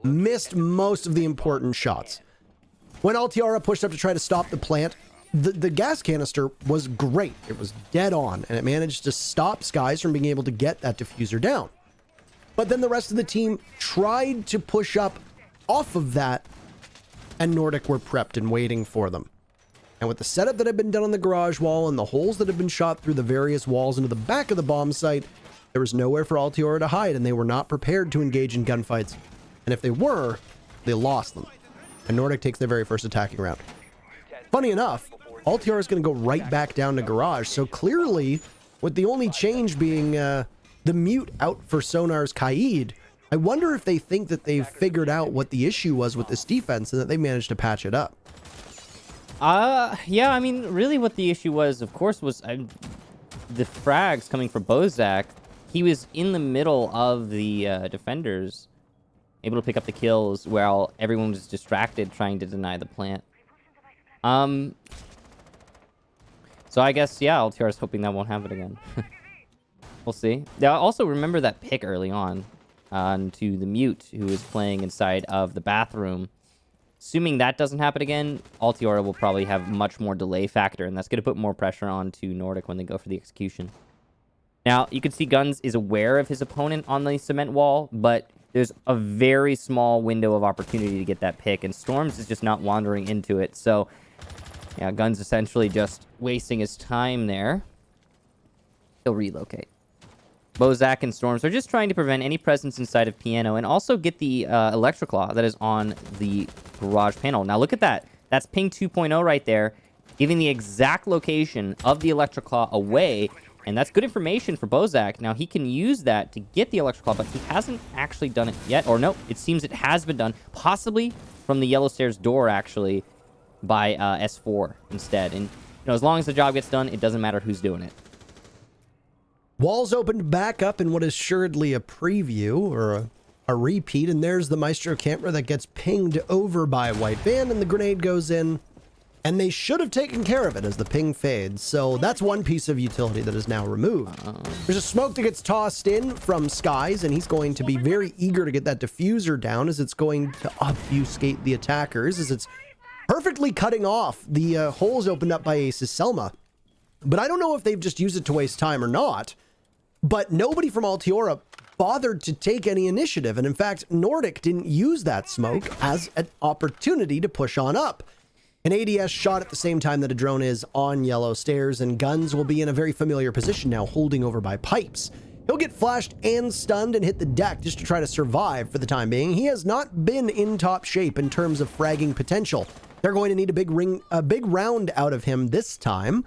missed most of the important shots. When Altiora pushed up to try to stop the plant, the gas canister was great. It was dead on, and it managed to stop Skies from being able to get that diffuser down. But then the rest of the team tried to push up off of that, and Nordic were prepped and waiting for them. And with the setup that had been done on the garage wall and the holes that had been shot through the various walls into the back of the bomb site, there was nowhere for Altiora to hide, and they were not prepared to engage in gunfights. And if they were, they lost them. And Nordic takes their very first attacking round. Funny enough, Altiora is going to go right back down to Garage. So clearly, with the only change being the mute out for Sonar's Kaid, I wonder if they think that they've figured out what the issue was with this defense and that they managed to patch it up. Yeah, I mean, really what the issue was, of course, was the frags coming from Bozak. He was in the middle of the defenders, able to pick up the kills while everyone was distracted trying to deny the plant. So I guess, yeah, Altiora's hoping that won't happen again. We'll see. Now, also remember that pick early on to the mute who is playing inside of the bathroom. Assuming that doesn't happen again, Altiora will probably have much more delay factor, and that's going to put more pressure on to Nordic when they go for the execution. Now, you can see Guns is aware of his opponent on the cement wall, but there's a very small window of opportunity to get that pick, and Storms is just not wandering into it. So, yeah, Guns essentially just wasting his time there. He'll relocate. Bozak and Storms are just trying to prevent any presence inside of Piano and also get the Electroclaw that is on the garage panel. Now, look at that. That's ping 2.0 right there, giving the exact location of the Electroclaw away. And that's good information for Bozak. Now, he can use that to get the Electroclaw, but he hasn't actually done it yet. Or no, it seems it has been done. Possibly from the Yellow Stairs door, actually, by S4 instead. And as long as the job gets done, it doesn't matter who's doing it. Walls opened back up in what is assuredly a preview or a repeat, and there's the Maestro camper that gets pinged over by White Van, and the grenade goes in, and they should have taken care of it as the ping fades. So that's one piece of utility that is now removed. There's a smoke that gets tossed in from Skies, and he's going to be very eager to get that diffuser down, as it's going to obfuscate the attackers, as it's perfectly cutting off the holes opened up by Ace's Selma. But I don't know if they've just used it to waste time or not, but nobody from Altiora bothered to take any initiative. And in fact, Nordic didn't use that smoke as an opportunity to push on up. An ADS shot at the same time that a drone is on yellow stairs, and Guns will be in a very familiar position now, holding over by pipes. He'll get flashed and stunned and hit the deck just to try to survive for the time being. He has not been in top shape in terms of fragging potential. They're going to need a big round out of him this time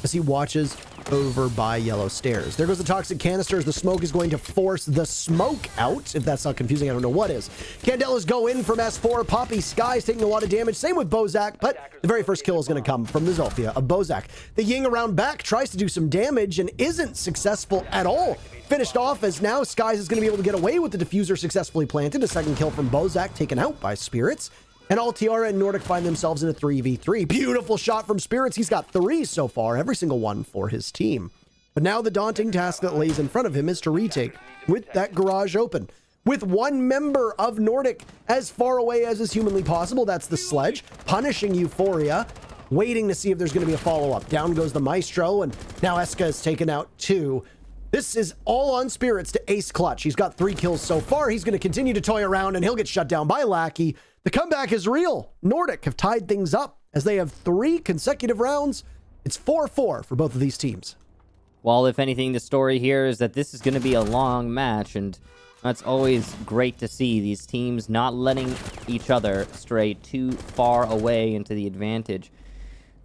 as he watches over by yellow stairs. There goes the toxic canisters. The smoke is going to force the smoke out. If that's not confusing, I don't know what is. Candelas go in from S4. Poppy Sky's taking a lot of damage. Same with Bozak, but the very first kill is going to come from the Zolfia of Bozak. The Ying around back tries to do some damage and isn't successful at all. Finished off as now Skies is going to be able to get away with the diffuser successfully planted. A second kill from Bozak taken out by Spirits. And Altiora and Nordic find themselves in a 3v3. Beautiful shot from Spirits. He's got 3 so far, every single one for his team. But now the daunting task that lays in front of him is to retake with that garage open. With one member of Nordic as far away as is humanly possible. That's the Sledge, punishing Euphoria, waiting to see if there's going to be a follow-up. Down goes the Maestro, and now Eska is taken out too. This is all on Spirits to ace clutch. He's got 3 kills so far. He's going to continue to toy around, and he'll get shut down by Lackey. The comeback is real. Nordic have tied things up as they have 3 consecutive rounds. It's 4-4 for both of these teams. Well, if anything, the story here is that this is going to be a long match, and that's always great to see. These teams not letting each other stray too far away into the advantage.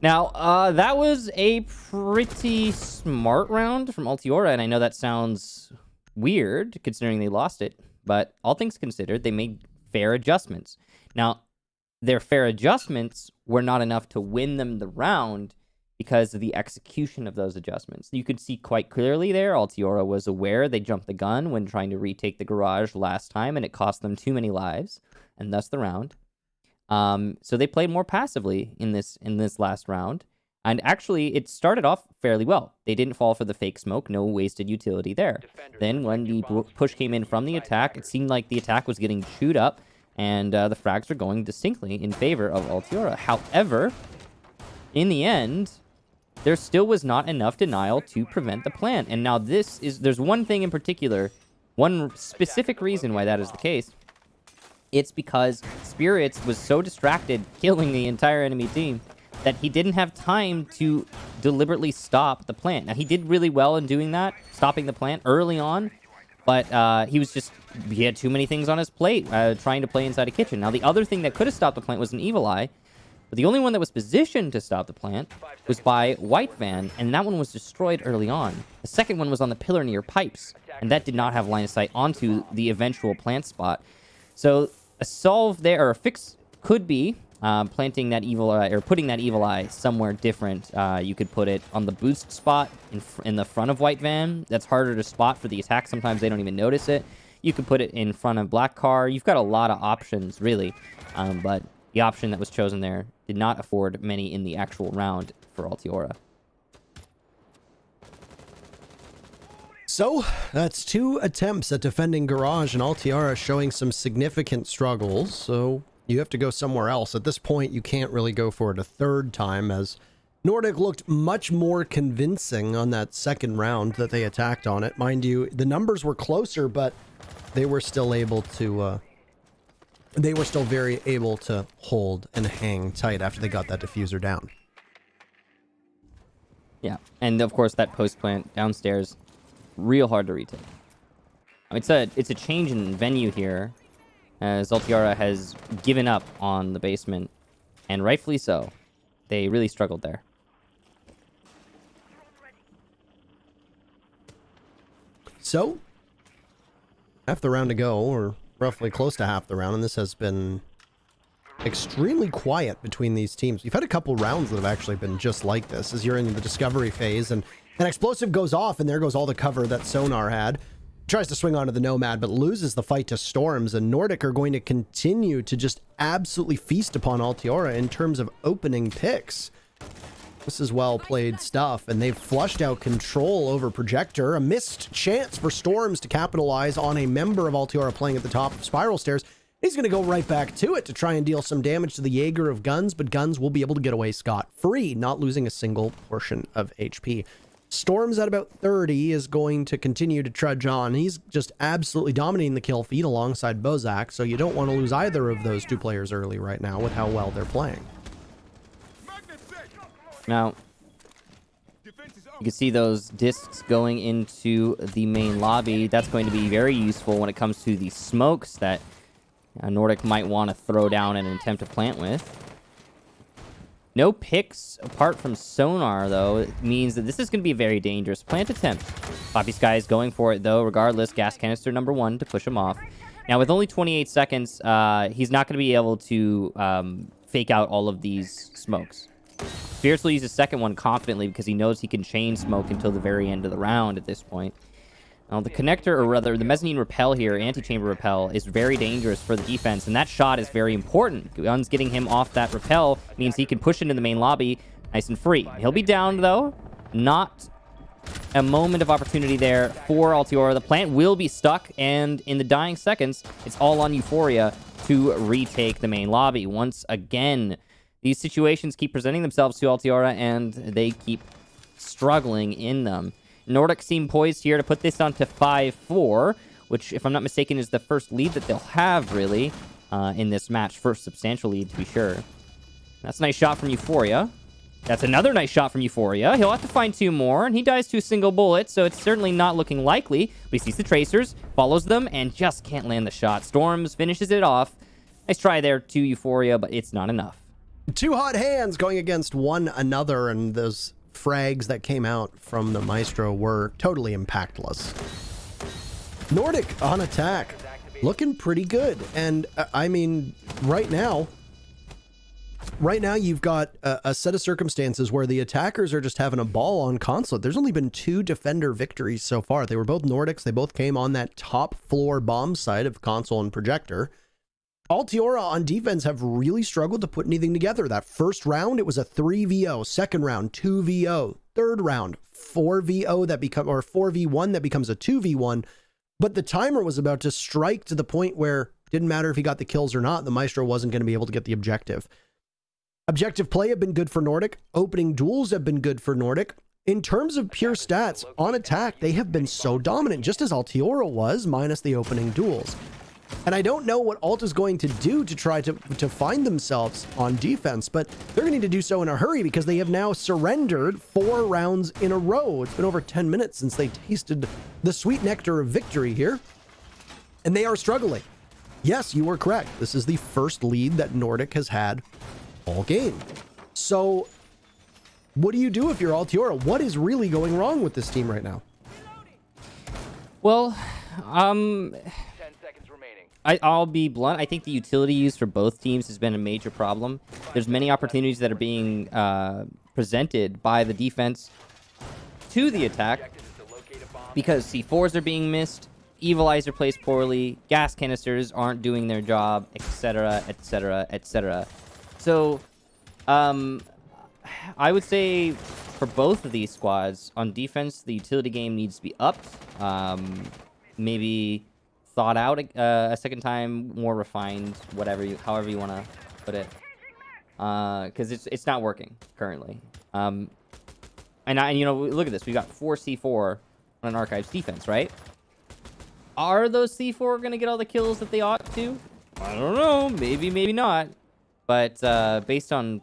Now, that was a pretty smart round from Altiora, and I know that sounds weird considering they lost it, but all things considered, they made fair adjustments. Now, their fair adjustments were not enough to win them the round because of the execution of those adjustments. You could see quite clearly there, Altiora was aware they jumped the gun when trying to retake the garage last time, and it cost them too many lives, and thus the round. So they played more passively in this last round, and actually it started off fairly well. They didn't fall for the fake smoke, no wasted utility there. Then when the push came in from the attack, it seemed like the attack was getting chewed up, and the frags are going distinctly in favor of Altiora. However, in the end, there still was not enough denial to prevent the plant. And now there's one thing in particular, one specific reason why that is the case. It's because Spirits was so distracted killing the entire enemy team that he didn't have time to deliberately stop the plant. Now, he did really well in doing that, stopping the plant early on, but he had too many things on his plate trying to play inside a kitchen. Now, the other thing that could have stopped the plant was an Evil Eye, but the only one that was positioned to stop the plant was by White Van, and that one was destroyed early on. The second one was on the pillar near pipes, and that did not have line of sight onto the eventual plant spot. So a solve there, or a fix, could be planting that Evil Eye, or putting that Evil Eye somewhere different. You could put it on the boost spot in the front of White Van. That's harder to spot for the attack. Sometimes they don't even notice it. You could put it in front of Black Car. You've got a lot of options, really. But the option that was chosen there did not afford many in the actual round for Altiora. So, that's 2 attempts at defending Garage, and Altiora showing some significant struggles, so you have to go somewhere else. At this point, you can't really go for it a third time, as Nordic looked much more convincing on that second round that they attacked on it. Mind you, the numbers were closer, but they were still able to, they were still very able to hold and hang tight after they got that diffuser down. Yeah, and of course that post plant downstairs, real hard to retake. I mean, it's a change in venue here, as Altiora has given up on the basement, and rightfully so. They really struggled there. So, half the round to go, or roughly close to half the round, and this has been extremely quiet between these teams. You've had a couple rounds that have actually been just like this as you're in the discovery phase and an explosive goes off and there goes all the cover that Sonar had. Tries to swing onto the Nomad, but loses the fight to Storms, and Nordic are going to continue to just absolutely feast upon Altiora in terms of opening picks. This is well played stuff, and they've flushed out control over Projector. A missed chance for Storms to capitalize on a member of Altiora playing at the top of Spiral Stairs. He's going to go right back to it to try and deal some damage to the Jaeger of Guns, but Guns will be able to get away scot-free, not losing a single portion of HP. Storms at about 30 is going to continue to trudge on. He's just absolutely dominating the kill feed alongside Bozak, so you don't want to lose either of those two players early right now with how well they're playing. Now, you can see those discs going into the main lobby. That's going to be very useful when it comes to the smokes that Nordic might want to throw down and attempt to plant with. No picks apart from Sonar, though. It means that this is going to be a very dangerous plant attempt. Poppy Sky is going for it, though, regardless. Gas canister number 1 to push him off. Now, with only 28 seconds, he's not going to be able to fake out all of these smokes. Fierce will use his second one confidently because he knows he can chain smoke until the very end of the round at this point. Now, the connector, or rather the mezzanine rappel here, anti-chamber rappel, is very dangerous for the defense, and that shot is very important. Guns getting him off that rappel means he can push into the main lobby nice and free. He'll be downed, though. Not a moment of opportunity there for Altiora. The plant will be stuck, and in the dying seconds, it's all on Euphoria to retake the main lobby. Once again, these situations keep presenting themselves to Altiora, and they keep struggling in them. Nordic seem poised here to put this on to 5-4, which, if I'm not mistaken, is the first lead that they'll have, really, in this match. First substantial lead, to be sure. That's a nice shot from Euphoria. That's another nice shot from Euphoria. He'll have to find 2 more, and he dies to a single bullet, so it's certainly not looking likely. But he sees the tracers, follows them, and just can't land the shot. Storms finishes it off. Nice try there to Euphoria, but it's not enough. 2 hot hands going against one another, and those frags that came out from the Maestro were totally impactless. Nordic on attack, looking pretty good. And I mean, right now you've got a set of circumstances where the attackers are just having a ball on Consulate. There's only been 2 defender victories so far. They were both Nordics. They both came on that top floor bomb site of Console and Projector. Altiora on defense have really struggled to put anything together. That first round, it was a 3v0. Second round, 2v0. Third round, 4v0 that become, or 4v1 that becomes a 2v1. But the timer was about to strike to the point where it didn't matter if he got the kills or not. The Maestro wasn't going to be able to get the objective. Objective play have been good for Nordic. Opening duels have been good for Nordic. In terms of pure stats, on attack, they have been so dominant, just as Altiora was, minus the opening duels. And I don't know what Alt is going to do to try to find themselves on defense, but they're going to need to do so in a hurry because they have now surrendered 4 rounds in a row. It's been over 10 minutes since they tasted the sweet nectar of victory here, and they are struggling. Yes, you were correct. This is the first lead that Nordic has had all game. So what do you do if you're Altiora? What is really going wrong with this team right now? Well, 10 seconds remaining. I'll be blunt. I think the utility used for both teams has been a major problem. There's many opportunities that are being presented by the defense to the attack because C4s are being missed, Evilizer plays poorly, gas canisters aren't doing their job, etc., etc., etc. So, I would say for both of these squads, on defense, the utility game needs to be upped. Maybe thought out a second time, more refined, however you want to put it, because it's not working currently. And look at this, we got 4 C4 on an Archives defense, right? Are those C4 gonna get all the kills that they ought to? I don't know, maybe not, but based on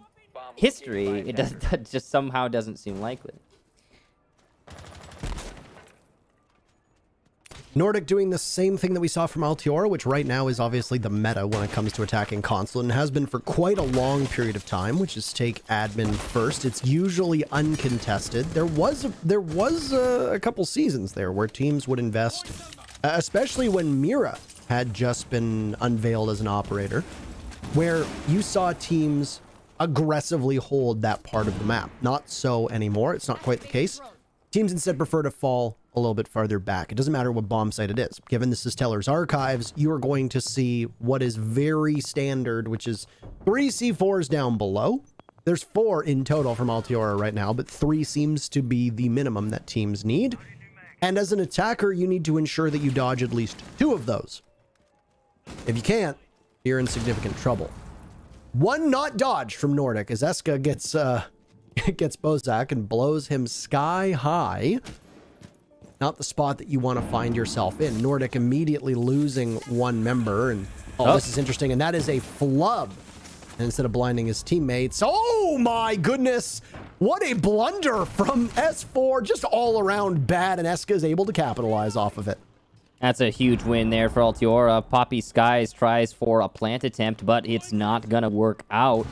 history, it just somehow doesn't seem likely. Nordic doing the same thing that we saw from Altiora, which right now is obviously the meta when it comes to attacking Consulate, and has been for quite a long period of time, which is take admin first. It's usually uncontested. There was a couple seasons there where teams would invest, especially when Mira had just been unveiled as an operator. where you saw teams aggressively hold that part of the map. Not so anymore. It's not quite the case. Teams instead prefer to fall a little bit farther back. It doesn't matter what bomb site it is. Given this is Teller's Archives, you are going to see what is very standard, which is 3 C4s down below. There's 4 in total from Altiora right now, but 3 seems to be the minimum that teams need. And as an attacker, you need to ensure that you dodge at least 2 of those. If you can't, you're in significant trouble. 1 not dodged from Nordic as Eska gets Bozak and blows him sky high. Not the spot that you want to find yourself in. Nordic immediately losing 1 member, and this is interesting, and that is a flub. And instead of blinding his teammates, oh my goodness, what a blunder from S4, just all around bad, and Eska is able to capitalize off of it. That's a huge win there for Altiora. Poppy Skies tries for a plant attempt, but it's not gonna work out.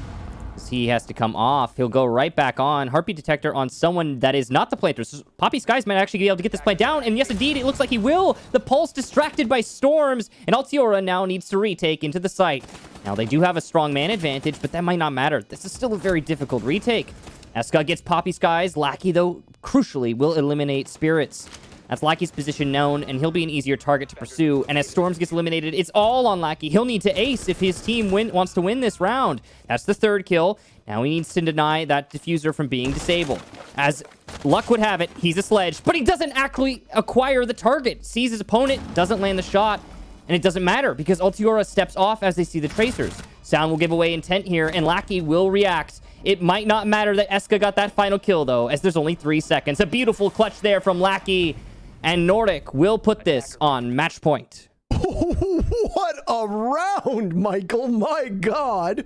He has to come off. He'll go right back on. Heartbeat detector on someone that is not the planter. So Poppy Skies might actually be able to get this plant down. And yes, indeed, it looks like he will. The pulse distracted by storms. And Altiora now needs to retake into the site. Now, they do have a strong man advantage, but that might not matter. This is still a very difficult retake. Eska gets Poppy Skies. Lackey, though, crucially, will eliminate Spirits. That's Lackey's position known, and he'll be an easier target to pursue. And as Storms gets eliminated, it's all on Lackey. He'll need to ace if his team wants to win this round. That's the 3rd kill. Now he needs to deny that diffuser from being disabled. As luck would have it, he's a sledge, but he doesn't actually acquire the target. Sees his opponent, doesn't land the shot, and it doesn't matter because Altiora steps off as they see the tracers. Sound will give away intent here, and Lackey will react. It might not matter that Eska got that final kill, though, as there's only 3 seconds. A beautiful clutch there from Lackey. And Nordic will put this on match point. What a round, Michael. My God.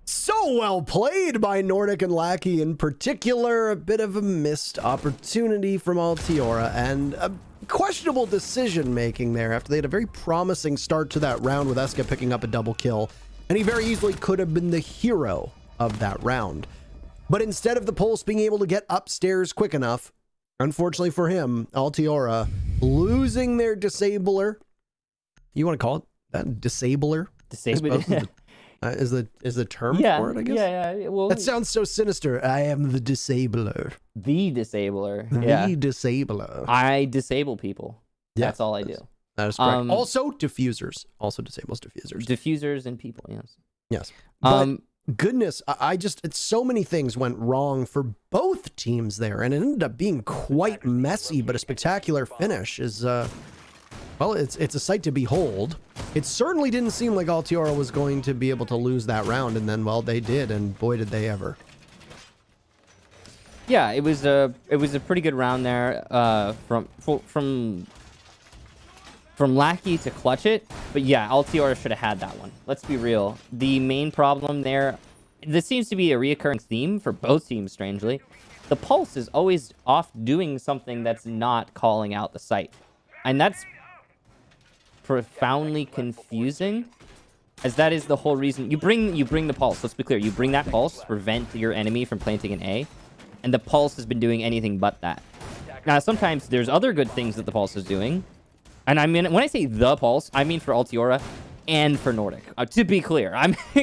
So well played by Nordic and Lackey in particular. A bit of a missed opportunity from Altiora and a questionable decision making there after they had a very promising start to that round with Eska picking up a double kill. And he very easily could have been the hero of that round. But instead of the Pulse being able to get upstairs quick enough, unfortunately for him, Altiora losing their disabler. You want to call it that? Disabler? Disabler. Is the term for it, I guess? Yeah. Well, that sounds so sinister. I am the disabler. The disabler. The disabler. I disable people. Yeah, that's all I do. That is correct. Also diffusers. Also disables diffusers. Diffusers and people, yes. Yes. But goodness, it's so many things went wrong for both teams there, and it ended up being quite messy, but a spectacular finish is, well, it's a sight to behold. It certainly didn't seem like Altiora was going to be able to lose that round, and then, well, they did, and boy, did they ever. Yeah, it was a pretty good round there, from Lackey to clutch it. But yeah, Altiora should have had that one. Let's be real. The main problem there, this seems to be a reoccurring theme for both teams, strangely. The Pulse is always off doing something that's not calling out the site. And that's profoundly confusing, as that is the whole reason. You bring the Pulse. Let's be clear. You bring that Pulse to prevent your enemy from planting an A. And the Pulse has been doing anything but that. Now, sometimes there's other good things that the Pulse is doing. And I mean, when I say the Pulse, I mean for Altiora and for Nordic. To be clear,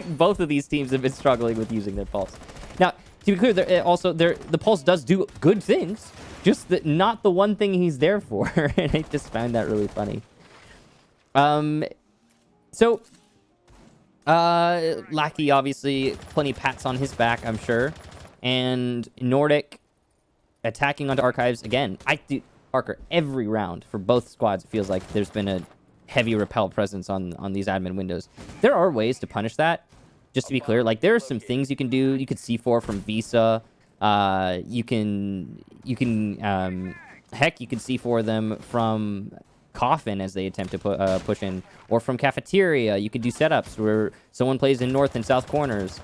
both of these teams have been struggling with using their Pulse. Now, to be clear, the Pulse does do good things, just not the one thing he's there for. And I just found that really funny. Lackey, obviously, plenty of pats on his back, I'm sure. And Nordic attacking onto Archives again. Parker, every round for both squads, it feels like there's been a heavy repel presence on these admin windows. There are ways to punish that, just to be clear. Like, there are some things you can do. You could C4 from Visa. You can C4 them from Coffin as they attempt to push in, or from Cafeteria. You could do setups where someone plays in north and south corners.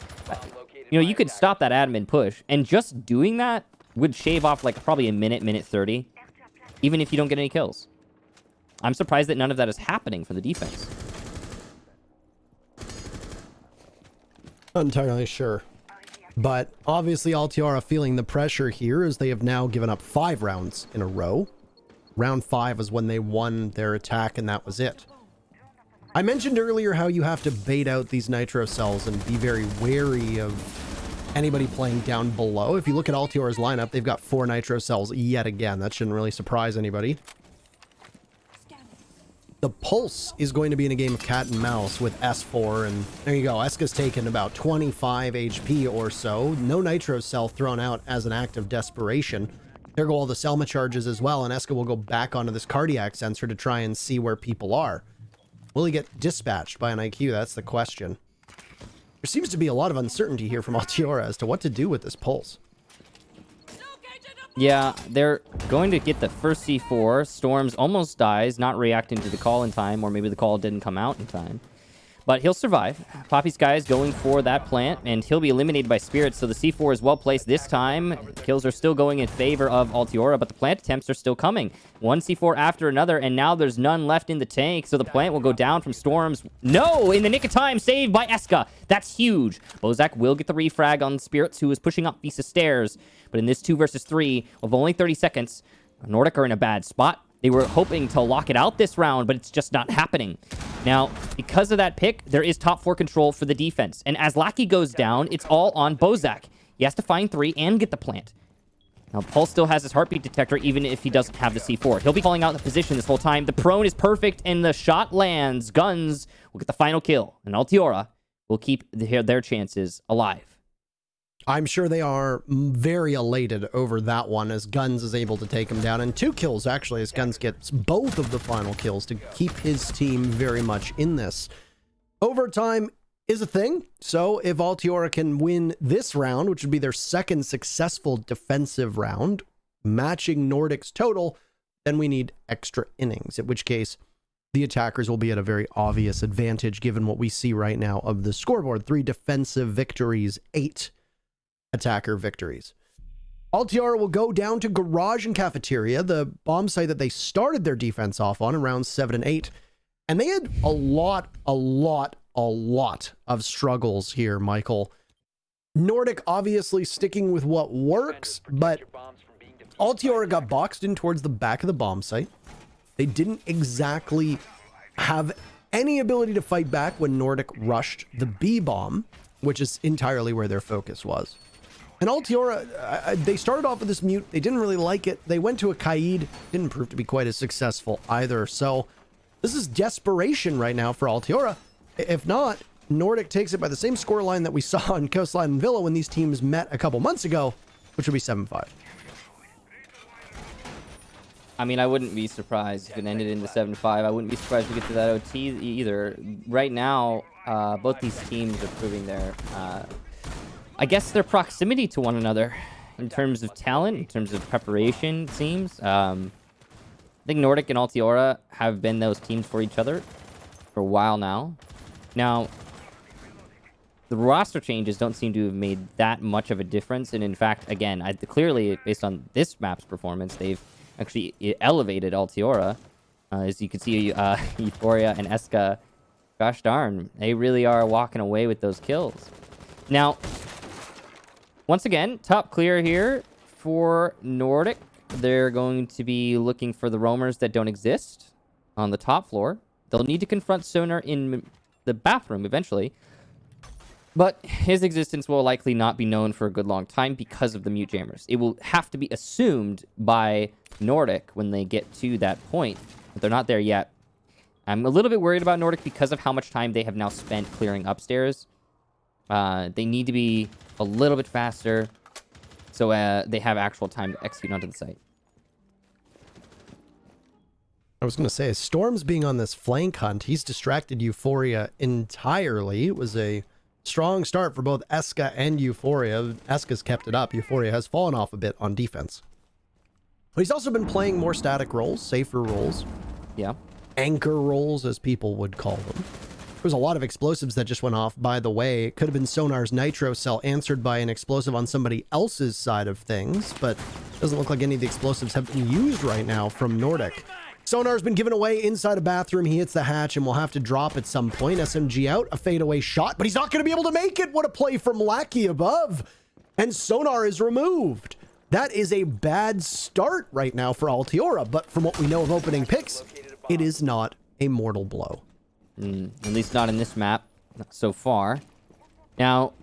You could stop that admin push, and just doing that would shave off like probably a minute 30. Even if you don't get any kills. I'm surprised that none of that is happening for the defense. Not entirely sure. But obviously Altiora feeling the pressure here as they have now given up 5 rounds in a row. Round 5 was when they won their attack, and that was it. I mentioned earlier how you have to bait out these nitro cells and be very wary of anybody playing down below. If you look at Altiora's lineup, they've got 4 nitro cells yet again. That shouldn't really surprise anybody. The Pulse is going to be in a game of cat and mouse with S4, and there you go. Eska's taken about 25 HP or so. No nitro cell thrown out as an act of desperation. There go all the Selma charges as well, and Eska will go back onto this cardiac sensor to try and see where people are. Will he get dispatched by an IQ? That's the question. There seems to be a lot of uncertainty here from Altiora as to what to do with this Pulse. Yeah, they're going to get the first C4. Storms almost dies, not reacting to the call in time, or maybe the call didn't come out in time. But he'll survive. Poppy Sky is going for that plant, and he'll be eliminated by Spirits, so the C4 is well placed this time. Kills are still going in favor of Altiora, but the plant attempts are still coming. One C4 after another, and now there's none left in the tank, so the plant will go down from Storms. No! In the nick of time, saved by Eska. That's huge. Bozak will get the refrag on Spirits, who is pushing up Visa Stairs. But in this 2 versus 3, with only 30 seconds, Nordic are in a bad spot. They were hoping to lock it out this round, but it's just not happening. Now, because of that pick, there is top 4 control for the defense. And as Lackey goes down, it's all on Bozak. He has to find 3 and get the plant. Now, Pulse still has his heartbeat detector, even if he doesn't have the C4. He'll be calling out the position this whole time. The prone is perfect, and the shot lands. Guns will get the final kill. And Altiora will keep their chances alive. I'm sure they are very elated over that one, as Guns is able to take him down. And 2 kills, actually, as Guns gets both of the final kills to keep his team very much in this. Overtime is a thing, so if Altiora can win this round, which would be their second successful defensive round, matching Nordic's total, then we need extra innings, in which case the attackers will be at a very obvious advantage given what we see right now of the scoreboard. 3 defensive victories, 8 attacker victories. Altiora will go down to Garage and Cafeteria, the bomb site that they started their defense off on in rounds 7 and 8. And they had a lot of struggles here, Michael. Nordic obviously sticking with what works, but Altiora got boxed in towards the back of the bomb site. They didn't exactly have any ability to fight back when Nordic rushed the B bomb, which is entirely where their focus was. And Altiora, they started off with this mute. They didn't really like it. They went to a Kaid. Didn't prove to be quite as successful either. So this is desperation right now for Altiora. If not, Nordic takes it by the same scoreline that we saw in Coastline and Villa when these teams met a couple months ago, which would be 7-5. I mean, I wouldn't be surprised if it ended in the 7-5. I wouldn't be surprised if we get to that OT either. Right now, both these teams are proving their... I guess their proximity to one another in terms of talent, in terms of preparation, it seems. I think Nordic and Altiora have been those teams for each other for a while now. Now, the roster changes don't seem to have made that much of a difference. And in fact, again, clearly, based on this map's performance, they've actually elevated Altiora. As you can see, Euphoria and Eska, gosh darn, they really are walking away with those kills. Now, once again, top clear here for Nordic. They're going to be looking for the roamers that don't exist on the top floor. They'll need to confront Sonar in the bathroom eventually. But his existence will likely not be known for a good long time because of the mute jammers. It will have to be assumed by Nordic when they get to that point. But they're not there yet. I'm a little bit worried about Nordic because of how much time they have now spent clearing upstairs. They need to be a little bit faster so they have actual time to execute onto the site. I was going to say, Storm's being on this flank hunt, he's distracted Euphoria entirely. It was a strong start for both Eska and Euphoria. Eska's kept it up. Euphoria has fallen off a bit on defense. But he's also been playing more static roles, safer roles. Yeah. Anchor roles, as people would call them. There was a lot of explosives that just went off, by the way. It could have been Sonar's nitro cell answered by an explosive on somebody else's side of things, but it doesn't look like any of the explosives have been used right now from Nordic. Sonar's been given away inside a bathroom. He hits the hatch and will have to drop at some point. SMG out, a fadeaway shot, but he's not going to be able to make it. What a play from Lackey above. And Sonar is removed. That is a bad start right now for Altiora, but from what we know of opening picks, it is not a mortal blow. At least not in this map, not so far. Now,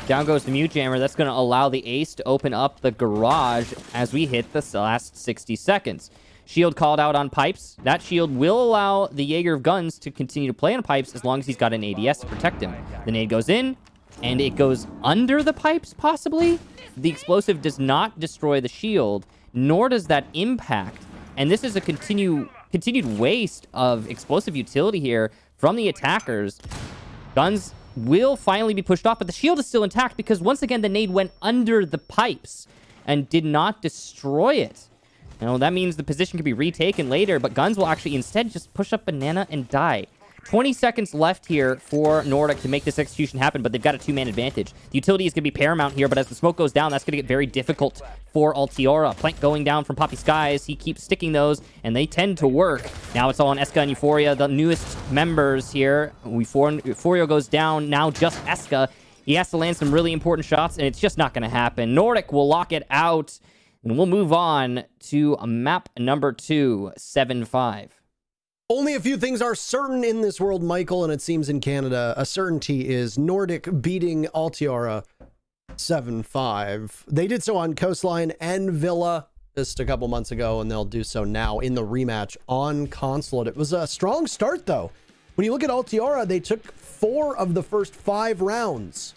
down goes the Mute Jammer. That's going to allow the Ace to open up the garage as we hit the last 60 seconds. Shield called out on pipes. That shield will allow the Jaeger of Guns to continue to play on pipes as long as he's got an ADS to protect him. The nade goes in, and it goes under the pipes, possibly. The explosive does not destroy the shield, nor does that impact. And this is a continued waste of explosive utility here from the attackers. Guns will finally be pushed off, but the shield is still intact because once again, the nade went under the pipes and did not destroy it. Now, that means the position can be retaken later, but Guns will actually instead just push up Banana and die. 20 seconds left here for Nordic to make this execution happen, but they've got a two-man advantage. The utility is going to be paramount here, but as the smoke goes down, that's going to get very difficult for Altiora. Plank going down from Poppy Skies. He keeps sticking those, and they tend to work. Now it's all on Eska and Euphoria, the newest members here. Euphoria goes down, now just Eska. He has to land some really important shots, and it's just not going to happen. Nordic will lock it out, and we'll move on to map number 2, 7-5. Only a few things are certain in this world, Michael, and it seems in Canada, a certainty is Nordic beating Altiora 7-5. They did so on Coastline and Villa just a couple months ago, and they'll do so now in the rematch on Consulate. It was a strong start, though. When you look at Altiora, they took 4 of the first 5 rounds,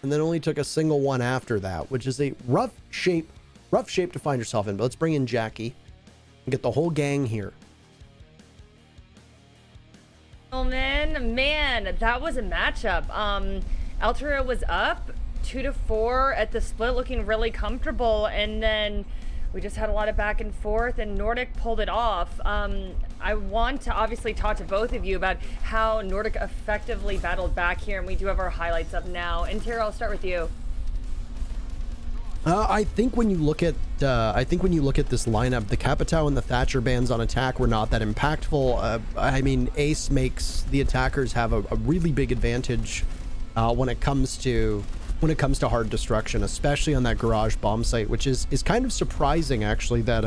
and then only took a single one after that, which is a rough shape to find yourself in. But let's bring in Jackie and get the whole gang here. Man, that was a matchup. Altera was up 2-4 at the split, looking really comfortable, and then we just had a lot of back and forth, and Nordic pulled it off. I want to obviously talk to both of you about how Nordic effectively battled back here, and we do have our highlights up now. And Tara, I'll start with you. I think when you look at this lineup, the Capitao and the Thatcher bands on attack were not that impactful. I mean, Ace makes the attackers have a really big advantage when it comes to hard destruction, especially on that garage bomb site, which is kind of surprising actually that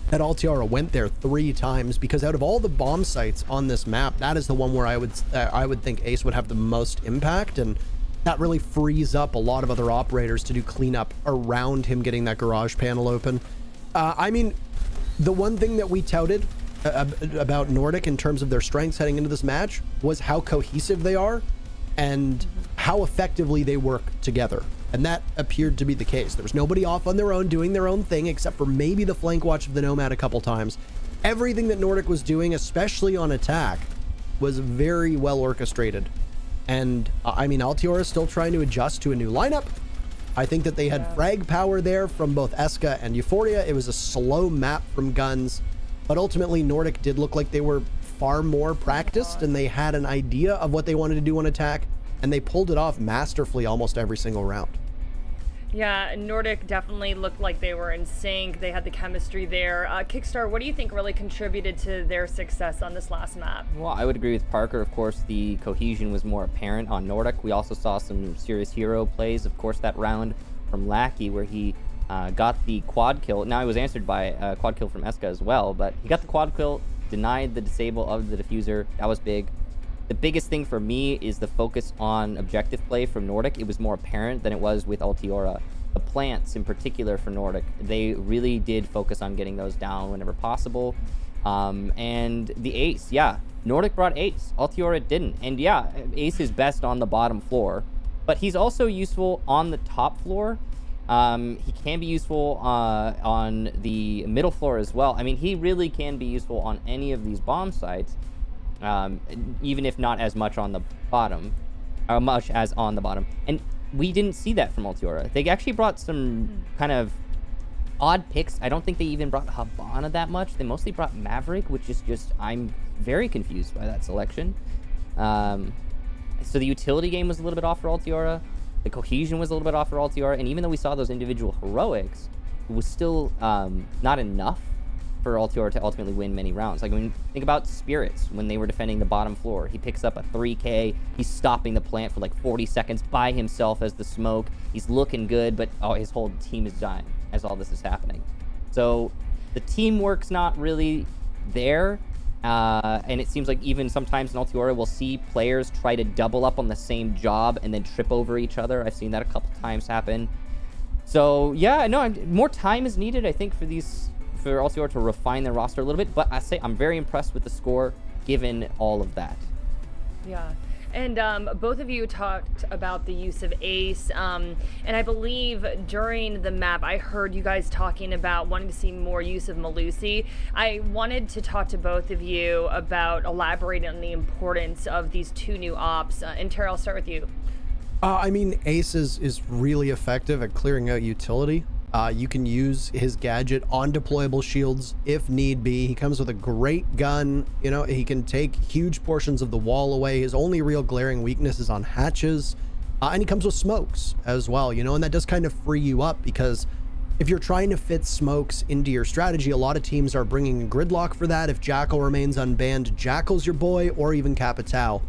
that Altiora went there 3 times, because out of all the bomb sites on this map, that is the one where I would think Ace would have the most impact, and that really frees up a lot of other operators to do cleanup around him getting that garage panel open. I mean, the one thing that we touted about Nordic in terms of their strengths heading into this match was how cohesive they are and how effectively they work together. And that appeared to be the case. There was nobody off on their own doing their own thing, except for maybe the flank watch of the Nomad a couple times. Everything that Nordic was doing, especially on attack, was very well orchestrated. And I mean, Altiora is still trying to adjust to a new lineup. I think that they had frag power there from both Eska and Euphoria. It was a slow map from Guns, but ultimately Nordic did look like they were far more practiced, and they had an idea of what they wanted to do on attack, and they pulled it off masterfully almost every single round. Yeah, Nordic definitely looked like they were in sync. They had the chemistry there. Kickstar, what do you think really contributed to their success on this last map? Well, I would agree with Parker. Of course, the cohesion was more apparent on Nordic. We also saw some serious hero plays. Of course, that round from Lackey where he got the quad kill. Now, he was answered by a quad kill from Eska as well, but he got the quad kill, denied the disable of the diffuser. That was big. The biggest thing for me is the focus on objective play from Nordic. It was more apparent than it was with Altiora. The plants in particular for Nordic, they really did focus on getting those down whenever possible. And the Ace, yeah, Nordic brought Ace. Altiora didn't. And yeah, Ace is best on the bottom floor, but he's also useful on the top floor. He can be useful on the middle floor as well. I mean, he really can be useful on any of these bomb sites. Even if not as much on the bottom, or much as on the bottom. And we didn't see that from Altiora. They actually brought some kind of odd picks. I don't think they even brought Habana that much. They mostly brought Maverick, which is just, I'm very confused by that selection. So the utility game was a little bit off for Altiora. The cohesion was a little bit off for Altiora. And even though we saw those individual heroics, it was still not enough for Altiora to ultimately win many rounds. Like, when you think about Spirits, when they were defending the bottom floor, he picks up a 3K, he's stopping the plant for like 40 seconds by himself as the smoke, he's looking good, but his whole team is dying as all this is happening. So the teamwork's not really there, And it seems like even sometimes in Altiora, we'll see players try to double up on the same job and then trip over each other. I've seen that a couple times happen. So yeah, no, more time is needed, I think, for Altiora to refine their roster a little bit. But I say I'm very impressed with the score given all of that. Yeah. And both of you talked about the use of Ace, and I believe during the map I heard you guys talking about wanting to see more use of Malusi. I wanted to talk to both of you about elaborating on the importance of these two new ops. And Tara, I'll start with you. I mean, Ace is really effective at clearing out utility. You can use his gadget on deployable shields if need be. He comes with a great gun. You know, he can take huge portions of the wall away. His only real glaring weakness is on hatches. And he comes with smokes as well, you know, and that does kind of free you up because if you're trying to fit smokes into your strategy, a lot of teams are bringing a gridlock for that. If Jackal remains unbanned, Jackal's your boy, or even Capitao.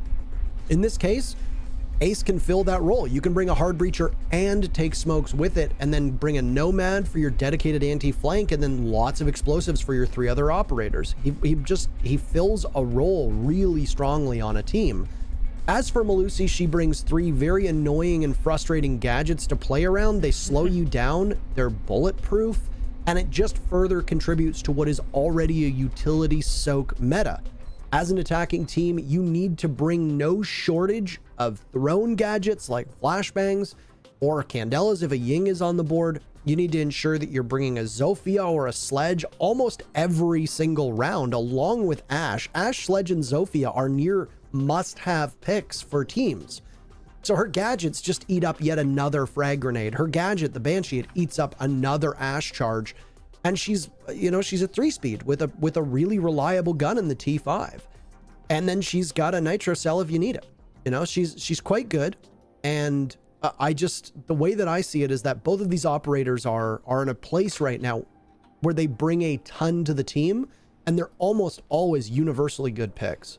In this case, Ace can fill that role. You can bring a hard breacher and take smokes with it, and then bring a nomad for your dedicated anti-flank, and then lots of explosives for your 3 other operators. He fills a role really strongly on a team. As for Malusi, she brings 3 very annoying and frustrating gadgets to play around. They slow you down, they're bulletproof, and it just further contributes to what is already a utility soak meta. As an attacking team, you need to bring no shortage of thrown gadgets like flashbangs or candelas if a Ying is on the board. You need to ensure that you're bringing a Zofia or a Sledge almost every single round, along with Ashe. Ashe, Sledge, and Zofia are near must-have picks for teams. So her gadgets just eat up yet another frag grenade. Her gadget, the Banshee, it eats up another Ashe charge. And she's, you know, she's a 3-speed with a really reliable gun in the T5. And then she's got a nitro cell if you need it. You know, she's quite good. And the way that I see it is that both of these operators are in a place right now where they bring a ton to the team, and they're almost always universally good picks.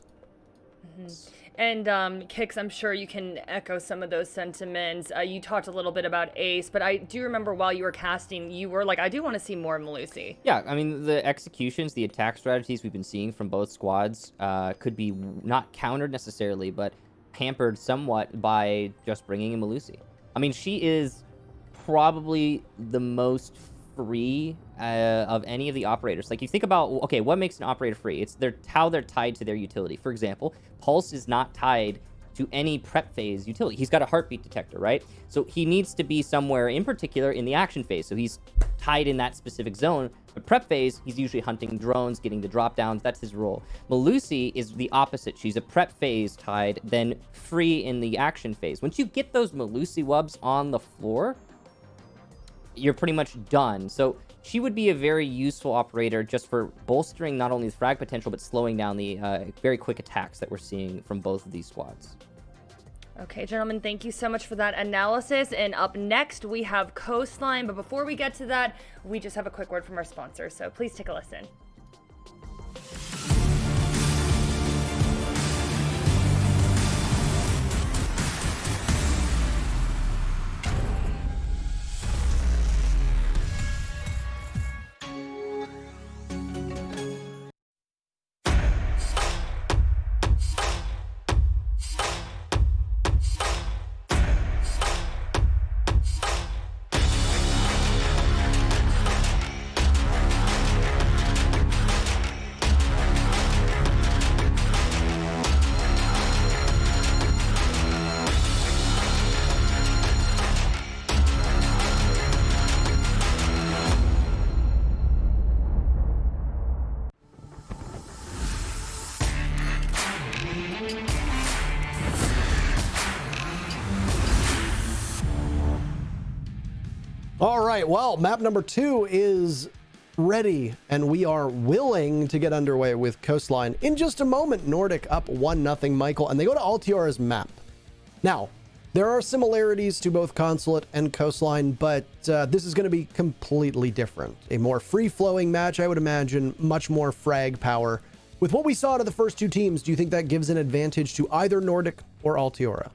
And Kix, I'm sure you can echo some of those sentiments. You talked a little bit about Ace, but I do remember while you were casting, you were like, I do want to see more Malusi. Yeah, I mean, the executions, the attack strategies we've been seeing from both squads could be not countered necessarily, but hampered somewhat by just bringing in Malusi. I mean, she is probably the most free of any of the operators. Like, you think about, okay, what makes an operator free? It's how they're tied to their utility. For example, Pulse is not tied to any prep phase utility. He's got a heartbeat detector, right? So he needs to be somewhere in particular in the action phase. So he's tied in that specific zone. But prep phase, he's usually hunting drones, getting the drop downs. That's his role. Malusi is the opposite. She's a prep phase tied, then free in the action phase. Once you get those Malusi wubs on the floor, you're pretty much done. So she would be a very useful operator just for bolstering not only the frag potential, but slowing down the very quick attacks that we're seeing from both of these squads. Okay, gentlemen, thank you so much for that analysis. And up next, we have Coastline. But before we get to that, we just have a quick word from our sponsor. So please take a listen. All right, well, map number 2 is ready, and we are willing to get underway with Coastline. In just a moment, Nordic up 1-0, Michael, and they go to Altiora's map. Now, there are similarities to both Consulate and Coastline, but this is going to be completely different. A more free-flowing match, I would imagine, much more frag power. With what we saw out of the first 2 teams, do you think that gives an advantage to either Nordic or Altiora?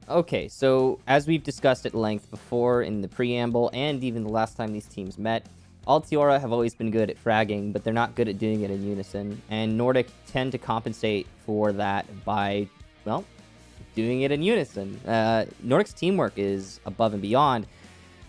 Okay, so as we've discussed at length before in the preamble and even the last time these teams met, Altiora have always been good at fragging, but they're not good at doing it in unison. And Nordic tend to compensate for that by, well, doing it in unison. Nordic's teamwork is above and beyond.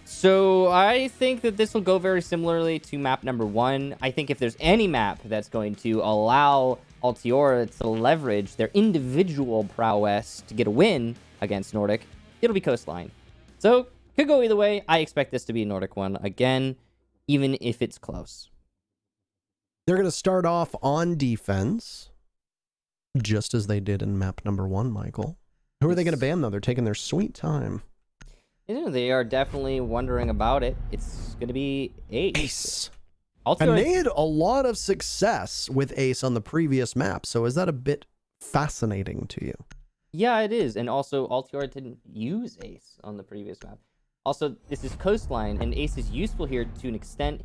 So I think that this will go very similarly to map number 1. I think if there's any map that's going to allow Altiora to leverage their individual prowess to get a win against Nordic, it'll be Coastline. So, could go either way. I expect this to be a Nordic one again, even if it's close. They're going to start off on defense, just as they did in map number 1, Michael. Who are they going to ban, though? They're taking their sweet time. They are definitely wondering about it. It's going to be Ace. And they had a lot of success with Ace on the previous map, so is that a bit fascinating to you? Yeah, it is. And also, Altiora didn't use Ace on the previous map. Also, this is Coastline, and Ace is useful here to an extent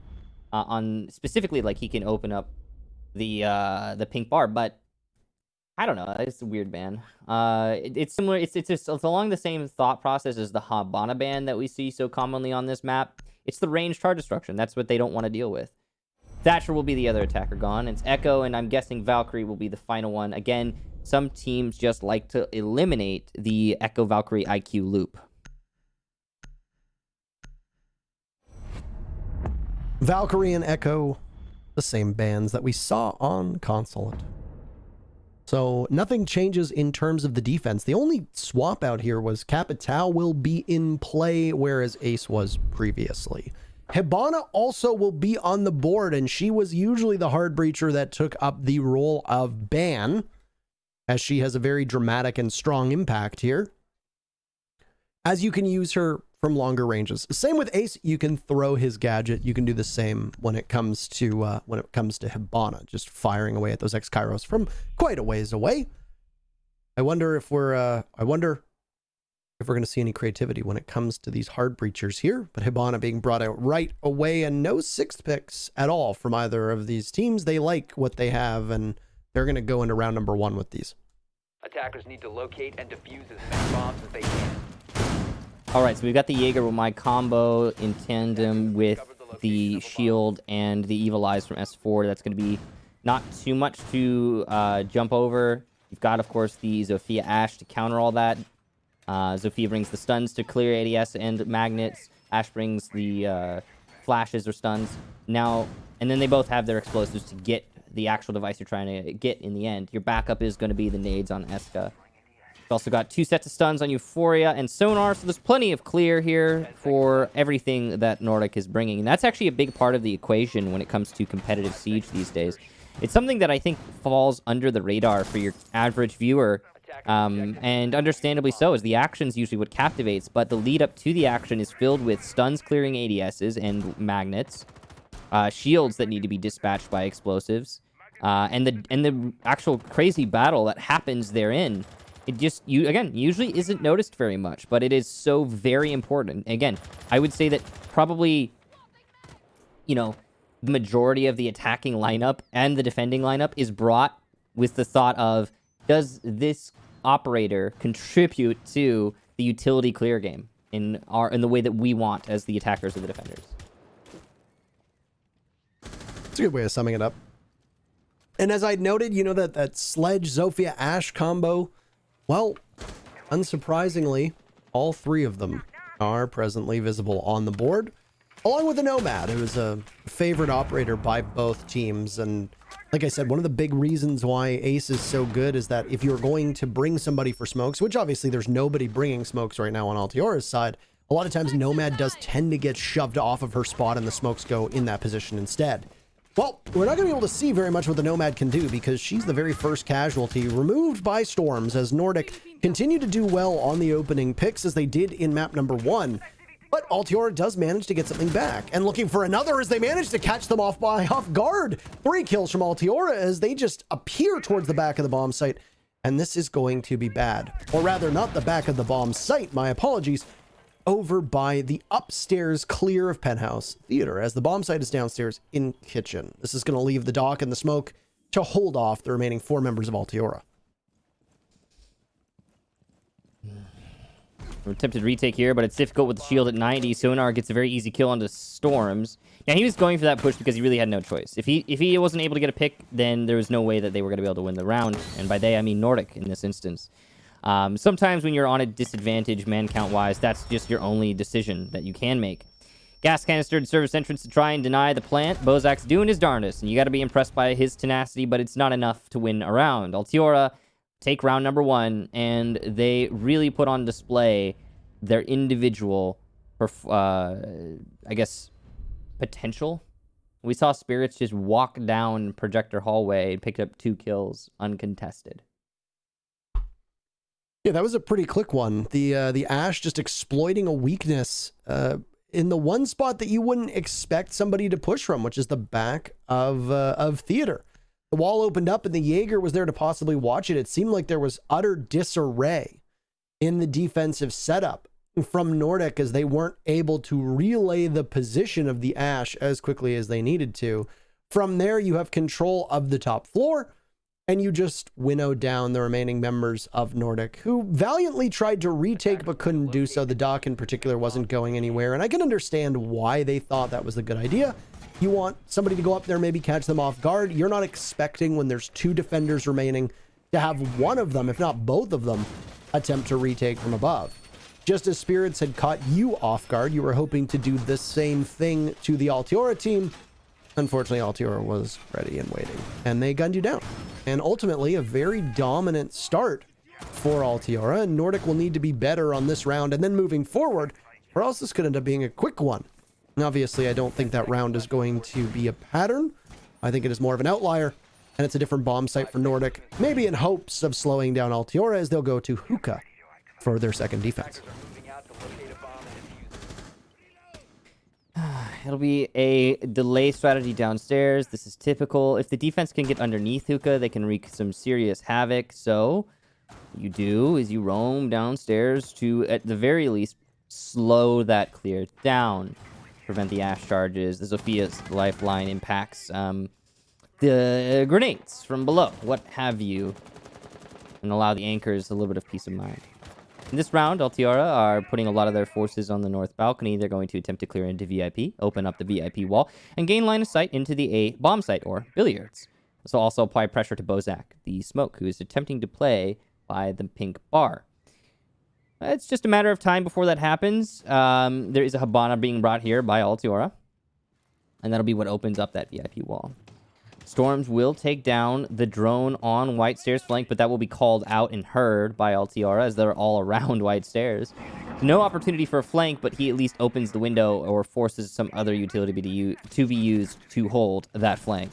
on specifically, like, he can open up the pink bar, but I don't know. It's a weird ban. It's similar. It's along the same thought process as the Habana ban that we see so commonly on this map. It's the range charge destruction. That's what they don't want to deal with. Thatcher will be the other attacker gone. It's Echo, and I'm guessing Valkyrie will be the final one. Again, some teams just like to eliminate the Echo Valkyrie IQ loop. Valkyrie and Echo, the same bans that we saw on Consulate. So nothing changes in terms of the defense. The only swap out here was Capital will be in play, whereas Ace was previously. Hibana also will be on the board, and she was usually the hard breacher that took up the role of ban, as she has a very dramatic and strong impact here, as you can use her from longer ranges. Same with Ace, you can throw his gadget. You can do the same when it comes to Hibana, just firing away at those X-Kairos from quite a ways away. I wonder if we're going to see any creativity when it comes to these hard breachers here, but Hibana being brought out right away, and no 6th picks at all from either of these teams. They like what they have, and they're going to go into round number 1 with these. Attackers need to locate and defuse as many bombs as they can. All right, so we've got the Jaeger with my combo in tandem with the shield and the Evil Eyes from S4. That's going to be not too much to jump over. You've got, of course, the Zofia Ash to counter all that. Zofia brings the stuns to clear ADS and magnets. Ash brings the flashes or stuns. Now, and then they both have their explosives to get the actual device you're trying to get in the end. Your backup is going to be the nades on Eska. You've also got 2 sets of stuns on Euphoria and Sonar, so there's plenty of clear here for everything that Nordic is bringing. And that's actually a big part of the equation when it comes to competitive Siege these days. It's something that I think falls under the radar for your average viewer, and understandably so, as the action's usually what captivates, but the lead up to the action is filled with stuns clearing ADSs and magnets, shields that need to be dispatched by explosives, and the actual crazy battle that happens therein. It just, usually isn't noticed very much, but it is so very important. Again, I would say that probably, the majority of the attacking lineup and the defending lineup is brought with the thought of, does this operator contribute to the utility clear game in the way that we want as the attackers or the defenders? It's a good way of summing it up. And as I noted, that Sledge Zofia Ash combo, well, unsurprisingly, all 3 of them are presently visible on the board, along with the Nomad, who is a favorite operator by both teams. And like I said, one of the big reasons why Ace is so good is that if you're going to bring somebody for smokes, which obviously there's nobody bringing smokes right now on Altiora's side, a lot of times Nomad does tend to get shoved off of her spot and the smokes go in that position instead. Well, we're not going to be able to see very much what the Nomad can do because she's the very first casualty removed by Storms, as Nordic continue to do well on the opening picks as they did in map number 1. But Altiora does manage to get something back, and looking for another as they manage to catch them off guard. 3 kills from Altiora as they just appear towards the back of the bomb site, and this is going to be bad. Or rather, not the back of the bomb site, my apologies, over by the upstairs clear of Penthouse Theater, as the bomb site is downstairs in kitchen. This is going to leave the dock and the smoke to hold off the remaining 4 members of Altiora. Attempted retake here, but it's difficult with the shield at 90. Sonar gets a very easy kill onto Storms. Now, he was going for that push because he really had no choice. If he wasn't able to get a pick, then there was no way that they were going to be able to win the round. And by they, I mean Nordic in this instance. Sometimes when you're on a disadvantage, man count-wise, that's just your only decision that you can make. Gas canister and service entrance to try and deny the plant. Bozak's doing his darndest, and you got to be impressed by his tenacity, but it's not enough to win a round. Altiora take round number 1, and they really put on display their individual, I guess, potential. We saw Spirits just walk down Projector Hallway and picked up 2 kills uncontested. Yeah, that was a pretty quick one. The Ashe just exploiting a weakness in the one spot that you wouldn't expect somebody to push from, which is the back of theater. The wall opened up and the Jaeger was there to possibly watch it. It seemed like there was utter disarray in the defensive setup from Nordic as they weren't able to relay the position of the Ashe as quickly as they needed to. From there, you have control of the top floor, and you just winnow down the remaining members of Nordic, who valiantly tried to retake but couldn't do so. The dock in particular wasn't going anywhere, and I can understand why they thought that was a good idea. You want somebody to go up there, maybe catch them off guard. You're not expecting, when there's 2 defenders remaining, to have one of them, if not both of them, attempt to retake from above. Just as Spirits had caught you off guard, you were hoping to do the same thing to the Altiora team. Unfortunately, Altiora was ready and waiting, and they gunned you down. And ultimately, a very dominant start for Altiora, and Nordic will need to be better on this round and then moving forward, or else this could end up being a quick one. And obviously, I don't think that round is going to be a pattern. I think it is more of an outlier, and it's a different bomb site for Nordic, maybe in hopes of slowing down Altiora as they'll go to Hookah for their second defense. It'll be a delay strategy downstairs. This is typical. If the defense can get underneath Hookah, they can wreak some serious havoc. So what you do is you roam downstairs to, at the very least, slow that clear down. Prevent the Ashe charges. The Zophia's lifeline impacts the grenades from below, what have you, and allow the anchors a little bit of peace of mind. In this round, Altiora are putting a lot of their forces on the north balcony. They're going to attempt to clear into VIP, open up the VIP wall, and gain line of sight into the A bomb site, or billiards. This will also apply pressure to Bozak, the smoke, who is attempting to play by the pink bar. It's just a matter of time before that happens. There is a Hibana being brought here by Altiora, and that'll be what opens up that VIP wall. Storms will take down the drone on White Stairs flank, but that will be called out and heard by Altiora as they're all around White Stairs. No opportunity for a flank, but he at least opens the window or forces some other utility to be used to hold that flank.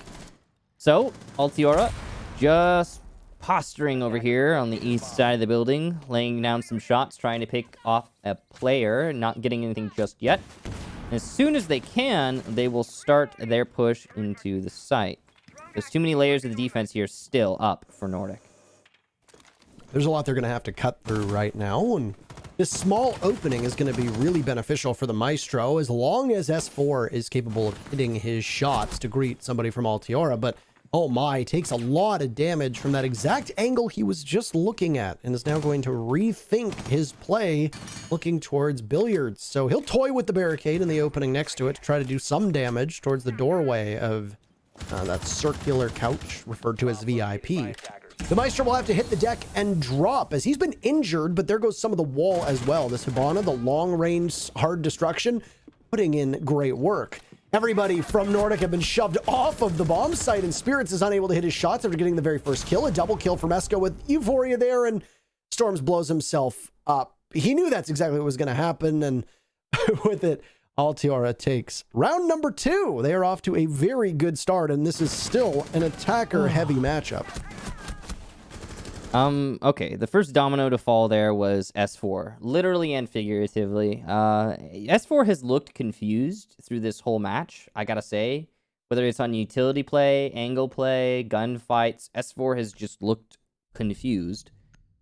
So, Altiora just posturing over here on the east side of the building, laying down some shots, trying to pick off a player, not getting anything just yet. As soon as they can, they will start their push into the site. There's too many layers of the defense here still up for Nordic. There's a lot they're going to have to cut through right now, and this small opening is going to be really beneficial for the Maestro as long as S4 is capable of hitting his shots to greet somebody from Altiora. But oh my, takes a lot of damage from that exact angle he was just looking at, and is now going to rethink his play looking towards billiards. So he'll toy with the barricade in the opening next to it to try to do some damage towards the doorway of that circular couch referred to as VIP. The Maestro will have to hit the deck and drop as he's been injured, but there goes some of the wall as well. This Hibana, the long-range hard destruction, putting in great work. Everybody from Nordic have been shoved off of the bomb site, and Spirits is unable to hit his shots after getting the very first kill. A double kill from Esco with Euphoria there, and Storms blows himself up. He knew that's exactly what was going to happen, and with it, Altiora takes round number 2. They are off to a very good start, and this is still an attacker-heavy matchup. Okay, the first domino to fall there was S4, literally and figuratively. S4 has looked confused through this whole match, I gotta say. Whether it's on utility play, angle play, gunfights, S4 has just looked confused.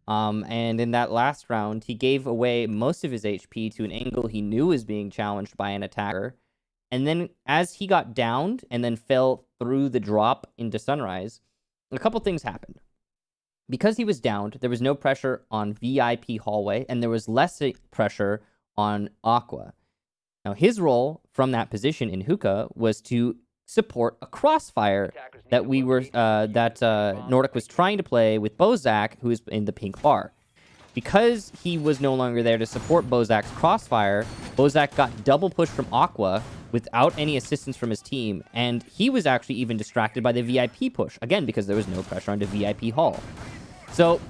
And in that last round, he gave away most of his HP to an angle he knew was being challenged by an attacker. And then as he got downed and then fell through the drop into Sunrise, a couple things happened. Because he was downed, there was no pressure on VIP hallway, and there was less pressure on Aqua. Now, his role from that position in Hookah was to support a crossfire that Nordic was trying to play with Bozak, who is in the pink bar. Because he was no longer there to support Bozak's crossfire, Bozak got double pushed from Aqua without any assistance from his team, and he was actually even distracted by the VIP push, again, because there was no pressure onto VIP hall. So,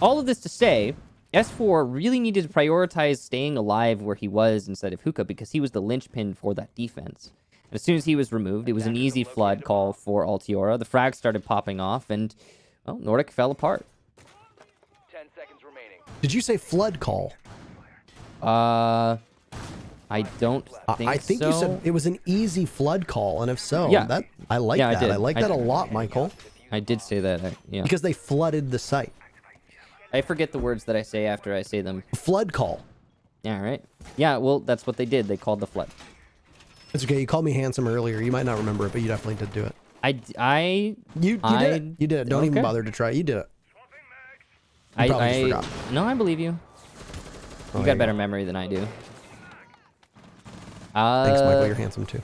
all of this to say, S4 really needed to prioritize staying alive where he was instead of Hookah, because he was the linchpin for that defense. And as soon as he was removed, it was an easy flood call for Altiora. The frags started popping off, and, well, Nordic fell apart. 10 seconds remaining. Did you say flood call? I don't think I think so. you said it was an easy flood call, and if so, Yeah. I like Yeah, I that. did. I like that a lot, Michael, I did say that, yeah. because they flooded the site. I forget the words that I say after I say them. Flood call. Yeah, right? Yeah, well, that's what they did. They called the flood. It's okay. You called me handsome earlier. You might not remember it, but you definitely did do it. You did it. You did it. Don't even okay. bother to try. You did it. You probably just forgot. No, I believe you. Oh, You there got better memory than I do. Thanks, Michael. You're handsome too.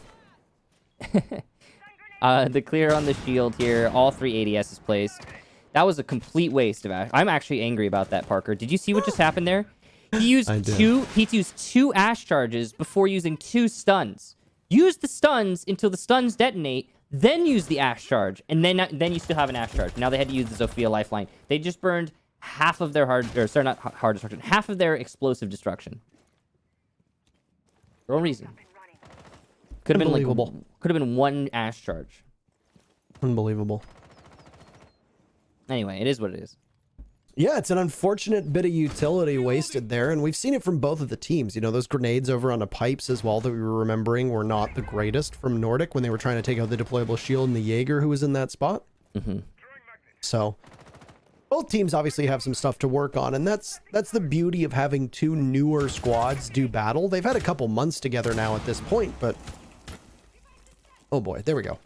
The clear on the shield here. All 3 ADS is placed. That was a complete waste of ash. I'm actually angry about that, Parker. Did you see what just happened there? He used two ash charges before using 2 stuns. Use the stuns until the stuns detonate, then use the ash charge, and then you still have an ash charge. Now they had to use the Zofia lifeline. They just burned half of their hard destruction, half of their explosive destruction. For no reason. Could have been 1 ash charge. Unbelievable. Anyway, it is what it is. Yeah, it's an unfortunate bit of utility wasted there, and we've seen it from both of the teams. You know, those grenades over on the pipes as well that we were remembering were not the greatest from Nordic when they were trying to take out the deployable shield and the Jaeger who was in that spot. So, both teams obviously have some stuff to work on, and that's the beauty of having 2 newer squads do battle. They've had a couple months together now at this point, but oh boy, there we go.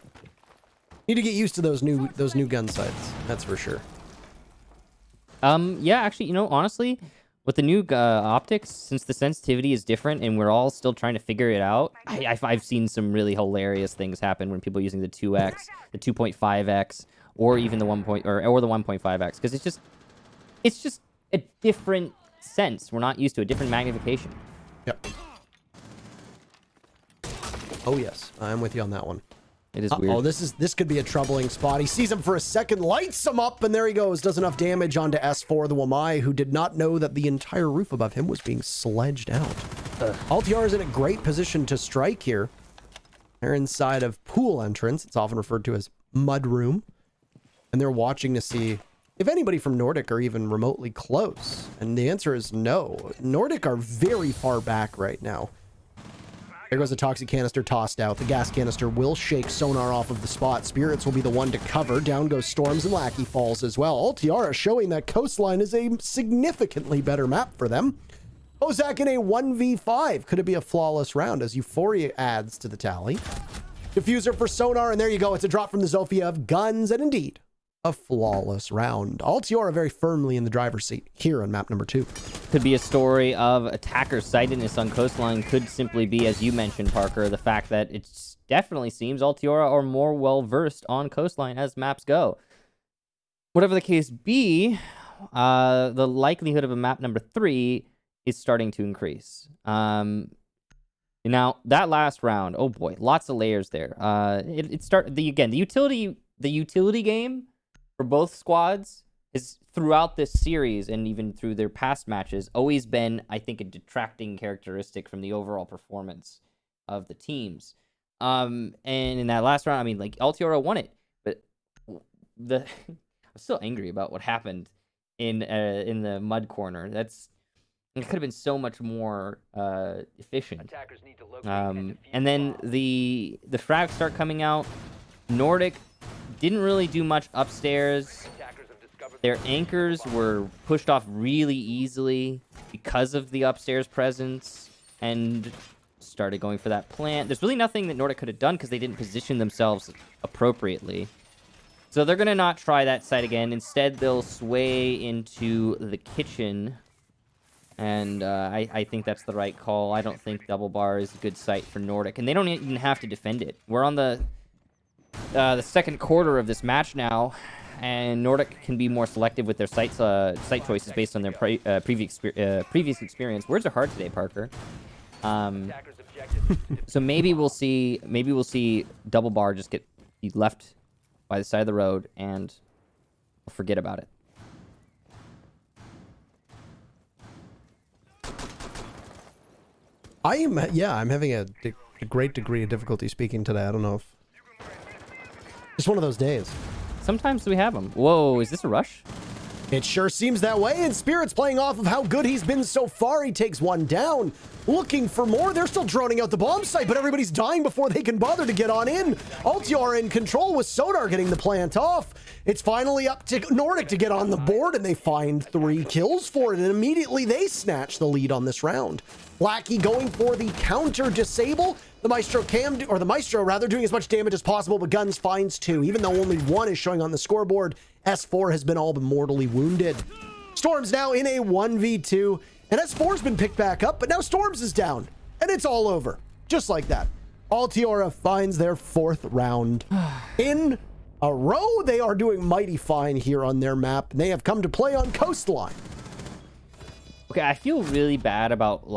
Need to get used to those new gun sights. That's for sure. Yeah, actually, you know, honestly, with the new optics, since the sensitivity is different and we're all still trying to figure it out, I've seen some really hilarious things happen when people are using the 2x, the 2.5x, or even the 1.5x, because it's just a different sense. We're not used to a different magnification. Yep. Oh yes, I'm with you on that one. It is weird. Oh, this could be a troubling spot. He sees him for a second, lights him up, and there he goes. Does enough damage onto S4, the Wamai, who did not know that the entire roof above him was being sledged out. Altiar is in a great position to strike here. They're inside of pool entrance. It's often referred to as mud room. And they're watching to see if anybody from Nordic are even remotely close. And the answer is no. Nordic are very far back right now. There goes a toxic canister tossed out. The gas canister will shake Sonar off of the spot. Spirits will be the one to cover. Down goes Storms and Lackey Falls as well. Altiara showing that Coastline is a significantly better map for them. Ozak in a 1v5. Could it be a flawless round as Euphoria adds to the tally? Diffuser for Sonar, and there you go. It's a drop from the Zofia of guns, and indeed, a flawless round. Altiora very firmly in the driver's seat here on map number 2. Could be a story of attacker sightedness on Coastline. Could simply be, as you mentioned, Parker, the fact that it definitely seems Altiora are more well-versed on Coastline as maps go. Whatever the case be, the likelihood of a map number 3 is starting to increase. Now, that last round, oh boy, lots of layers there. The utility game for both squads is throughout this series and even through their past matches always been, I think, a detracting characteristic from the overall performance of the teams. And in that last round, I mean, like, Altiora won it, but I'm still angry about what happened in the mud corner. It could have been so much more efficient. And then the frags start coming out. Nordic didn't really do much upstairs. Their anchors were pushed off really easily because of the upstairs presence and started going for that plant. There's really nothing that Nordic could have done because they didn't position themselves appropriately. So they're going to not try that site again. Instead, they'll sway into the kitchen. And I think that's the right call. I don't think double bar is a good site for Nordic. And they don't even have to defend it. We're on the second quarter of this match now. And Nordic can be more selective with their site choices based on their previous experience. Words are hard today, Parker. So maybe we'll see double bar just get left by the side of the road and forget about it. I'm having a great degree of difficulty speaking today. I don't know if just one of those days. Sometimes we have them. Whoa, is this a rush? It sure seems that way, and Spirit's playing off of how good he's been so far. He takes one down, looking for more. They're still droning out the bomb site, but everybody's dying before they can bother to get on in. Altiora in control with Sonar getting the plant off. It's finally up to Nordic to get on the board, and they find 3 kills for it, and immediately they snatch the lead on this round. Lackey going for the counter disable. The Maestro doing as much damage as possible, but Guns finds 2. Even though only 1 is showing on the scoreboard, S4 has been all but mortally wounded. Storm's now in a 1v2, and S4's been picked back up, but now Storms is down, and it's all over. Just like that. Altiora finds their 4th round in a row. They are doing mighty fine here on their map, and they have come to play on Coastline. Okay, I feel really bad about,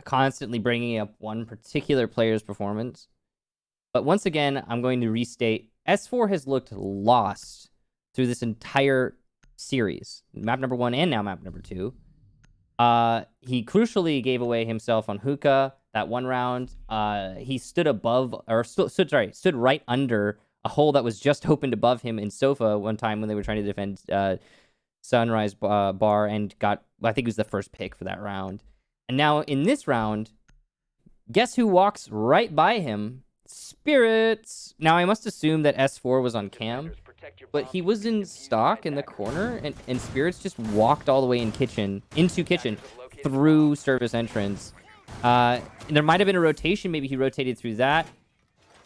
constantly bringing up one particular player's performance. But once again, I'm going to restate, S4 has looked lost through this entire series. Map number 1 and now map number 2. He crucially gave away himself on Hookah that one round. He stood right under a hole that was just opened above him in Sofa one time when they were trying to defend Sunrise Bar and got, I think it was the first pick for that round. And now in this round, guess who walks right by him? Spirits. Now I must assume that S4 was on cam, but he was in stock in the corner, and Spirits just walked all the way into kitchen through service entrance. There might have been a rotation. Maybe he rotated through that.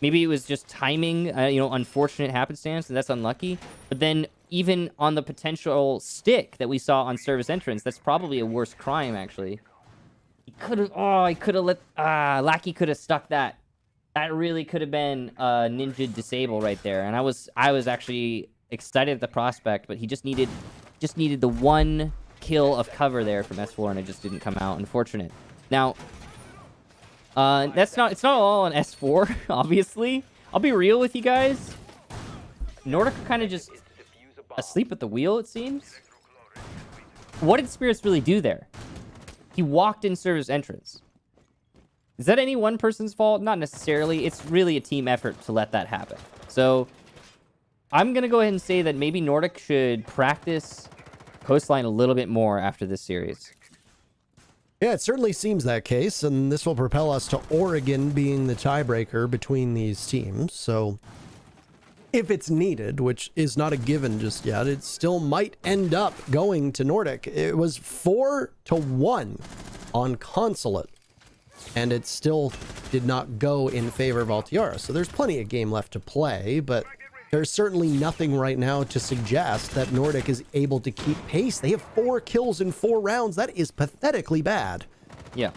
Maybe it was just timing, unfortunate happenstance, and that's unlucky. But then even on the potential stick that we saw on service entrance, that's probably a worse crime, actually. He could have, Lackey could have stuck that. That really could have been a ninja disable right there. And I was actually excited at the prospect, but he just needed the one kill of cover there from S4, and it just didn't come out. Unfortunate. Now, it's not all on S4, obviously. I'll be real with you guys. Nordic are kind of just asleep at the wheel, it seems. What did Spirits really do there? He walked in service entrance. Is that any one person's fault? Not necessarily. It's really a team effort to let that happen. So I'm going to go ahead and say that maybe Nordic should practice Coastline a little bit more after this series. Yeah, it certainly seems that case, and this will propel us to Oregon being the tiebreaker between these teams. So if it's needed, which is not a given just yet, it still might end up going to Nordic. It was 4-1 on Consulate, and it still did not go in favor of Altiora. So there's plenty of game left to play, but there's certainly nothing right now to suggest that Nordic is able to keep pace. They have 4 kills in 4 rounds. That is pathetically bad. Yeah.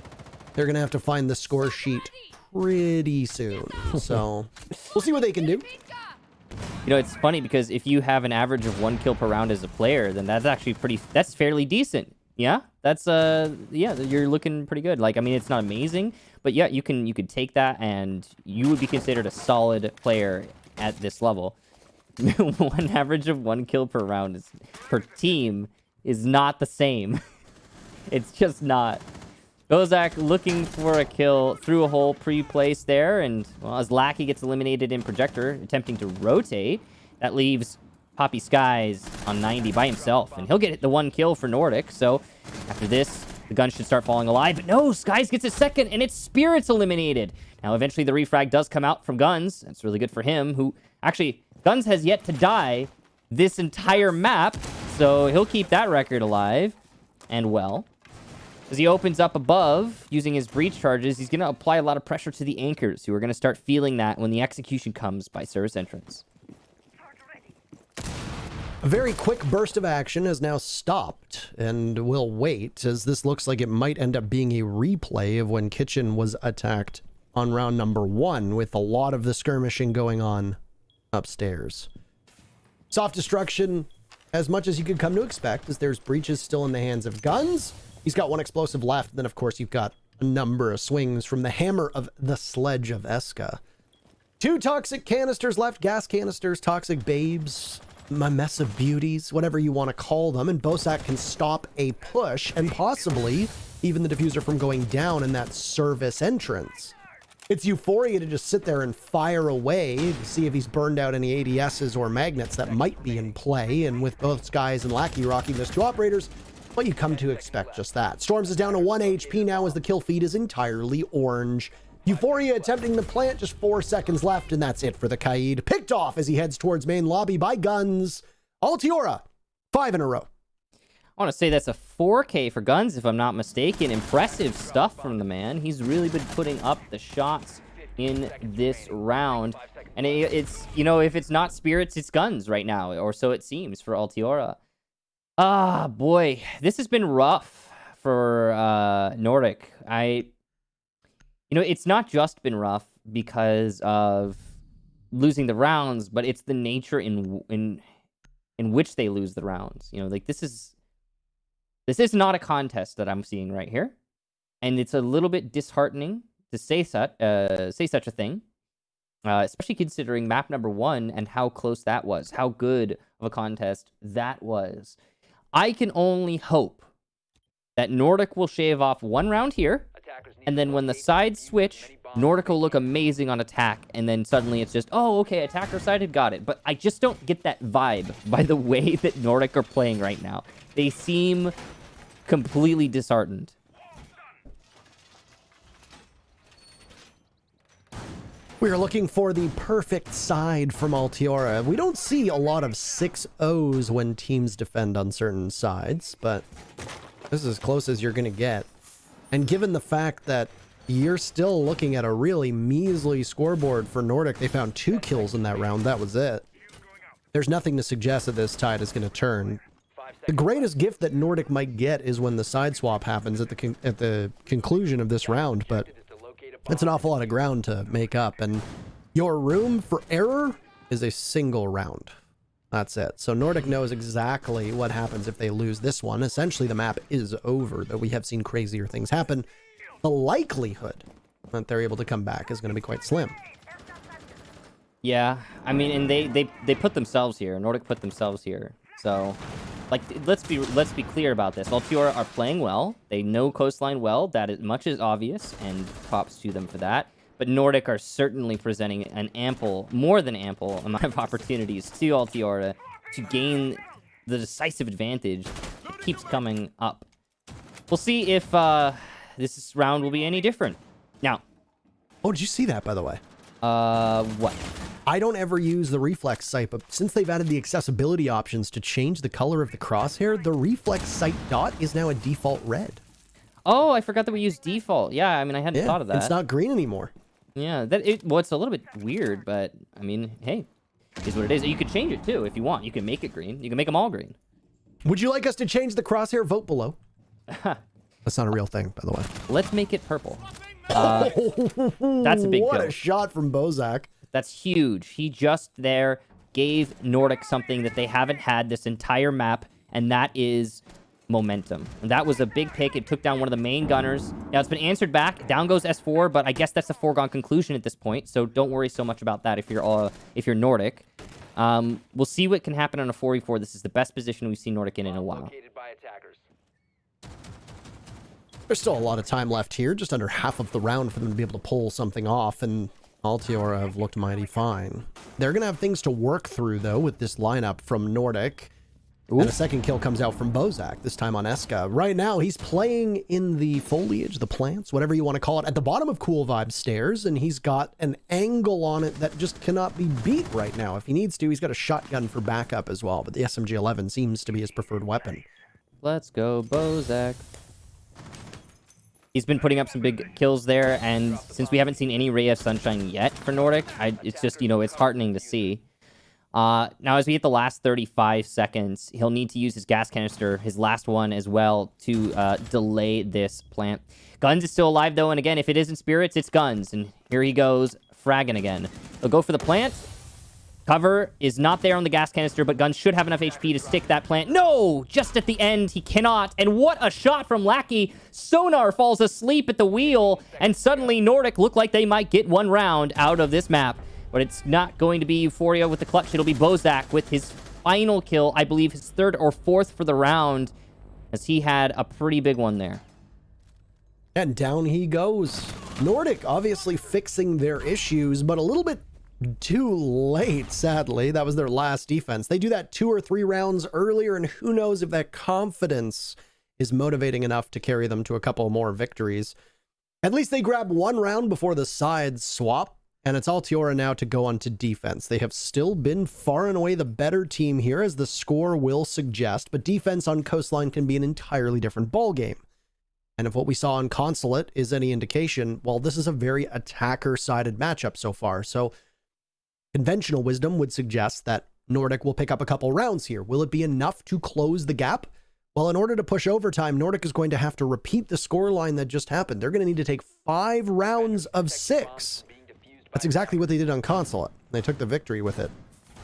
They're going to have to find the score sheet pretty soon. So we'll see what they can do. It's funny because if you have an average of 1 kill per round as a player, then that's actually that's fairly decent. Yeah, that's you're looking pretty good. It's not amazing, but yeah, you could take that and you would be considered a solid player at this level. One average of 1 kill per round per team is not the same. It's just not. Bozak looking for a kill through a hole pre-placed there, and as Lackey gets eliminated in Projector, attempting to rotate, that leaves Poppy Skies on 90 by himself, and he'll get the 1 kill for Nordic. So after this, the gun should start falling alive, but no, Skies gets a second, and it's Spirits eliminated. Now eventually the refrag does come out from Guns. That's really good for him, who actually, Guns has yet to die this entire map, so he'll keep that record alive and well. As he opens up above, using his breach charges, he's going to apply a lot of pressure to the anchors, who are going to start feeling that when the execution comes by service entrance. A very quick burst of action has now stopped, and will wait, as this looks like it might end up being a replay of when Kitchen was attacked on round number 1, with a lot of the skirmishing going on upstairs. Soft destruction, as much as you could come to expect, as there's breaches still in the hands of Guns. He's got one explosive left, and then of course you've got a number of swings from the hammer of the sledge of Eska. 2 toxic canisters left, gas canisters, toxic babes, my mess of beauties, whatever you want to call them, and Bosak can stop a push and possibly even the diffuser from going down in that service entrance. It's Euphoria to just sit there and fire away to see if he's burned out any ADSs or magnets that might be in play, and with both Skies and Lackey rocking those 2 operators, well, you come to expect just that. Storms is down to 1 HP now as the kill feed is entirely orange. Euphoria attempting the plant, just 4 seconds left, and that's it for the Kaid. Picked off as he heads towards main lobby by Guns. Altiora, 5 in a row. I want to say that's a 4K for Guns, if I'm not mistaken. Impressive stuff from the man. He's really been putting up the shots in this round. And it's, you know, if it's not Spirits, it's Guns right now, or so it seems for Altiora. Ah, boy, this has been rough for Nordic. You know, it's not just been rough because of losing the rounds, but it's the nature in which they lose the rounds. You know, like this is not a contest that I'm seeing right here, and it's a little bit disheartening to say such a thing, especially considering map number 1 and how close that was, how good of a contest that was. I can only hope that Nordic will shave off 1 round here, and then when the sides switch, Nordic will look amazing on attack, and then suddenly it's just, oh, okay, attacker side had got it. But I just don't get that vibe by the way that Nordic are playing right now. They seem completely disheartened. We are looking for the perfect side from Altiora. We don't see a lot of 6-0s when teams defend on certain sides, but this is as close as you're going to get. And given the fact that you're still looking at a really measly scoreboard for Nordic, they found 2 kills in that round. That was it. There's nothing to suggest that this tide is going to turn. The greatest gift that Nordic might get is when the side swap happens at the conclusion of this round, but it's an awful lot of ground to make up, and your room for error is a single round. That's it. So Nordic knows exactly what happens if they lose this one. Essentially, the map is over, though we have seen crazier things happen. The likelihood that they're able to come back is going to be quite slim. Yeah, I mean, and they put themselves here. Nordic put themselves here. So, like, let's be clear about this. Altiora are playing well. They know Coastline well. That is much is obvious, and props to them for that. But Nordic are certainly presenting an more than ample amount of opportunities to Altiora to gain the decisive advantage that keeps coming up. We'll see if this round will be any different. Now. Oh, did you see that, by the way? What? I don't ever use the reflex sight, but since they've added the accessibility options to change the color of the crosshair, the reflex sight dot is now a default red. Oh, I forgot that we used default. Yeah, I mean, I hadn't thought of that. It's not green anymore. Yeah, well, it's a little bit weird, but I mean, hey, is what it is. You could change it too if you want. You can make it green. You can make them all green. Would you like us to change the crosshair? Vote below. That's not a real thing, by the way. Let's make it purple. That's a big What kill. a shot from Bozak. That's huge. He just there gave Nordic something that they haven't had this entire map, and that is momentum. And that was a big pick. It took down one of the main gunners. Now it's been answered back. Down goes S4, but I guess that's a foregone conclusion at this point, so don't worry so much about that if you're Nordic. We'll see what can happen on a 4v4. This is the best position we've seen Nordic in a while. There's still a lot of time left here, just under half of the round for them to be able to pull something off, and Altiora have looked mighty fine. They're going to have things to work through, though, with this lineup from Nordic. Ooh. And a second kill comes out from Bozak, this time on Eska. Right now, he's playing in the foliage, the plants, whatever you want to call it, at the bottom of Cool Vibe stairs, and he's got an angle on it that just cannot be beat right now. If he needs to, he's got a shotgun for backup as well, but the SMG-11 seems to be his preferred weapon. Let's go, Bozak. He's been putting up some big kills there, and since we haven't seen any Ray of Sunshine yet for Nordic, it's just, it's heartening to see. Now, as we hit the last 35 seconds, he'll need to use his gas canister, his last one as well, to delay this plant. Guns is still alive, though, and again, if it isn't Spirits, it's Guns. And here he goes, fragging again. He'll go for the plant. Cover is not there on the gas canister, but Guns should have enough HP to stick that plant. No! Just at the end, he cannot. And what a shot from Lackey. Sonar falls asleep at the wheel, and suddenly Nordic look like they might get one round out of this map. But it's not going to be Euphoria with the clutch. It'll be Bozak with his final kill. I believe his third or fourth for the round, as he had a pretty big one there. And down he goes. Nordic obviously fixing their issues, but a little bit too late, sadly. That was their last defense. They do that 2 or 3 rounds earlier, and who knows if that confidence is motivating enough to carry them to a couple more victories. At least they grab 1 round before the sides swap. And it's Altiora now to go on to defense. They have still been far and away the better team here, as the score will suggest, but defense on Coastline can be an entirely different ballgame. And if what we saw on Consulate is any indication, well, this is a very attacker-sided matchup so far. So conventional wisdom would suggest that Nordic will pick up a couple rounds here. Will it be enough to close the gap? Well, in order to push overtime, Nordic is going to have to repeat the scoreline that just happened. They're going to need to take 5 rounds of 6. That's exactly what they did on Consulate. They took the victory with it.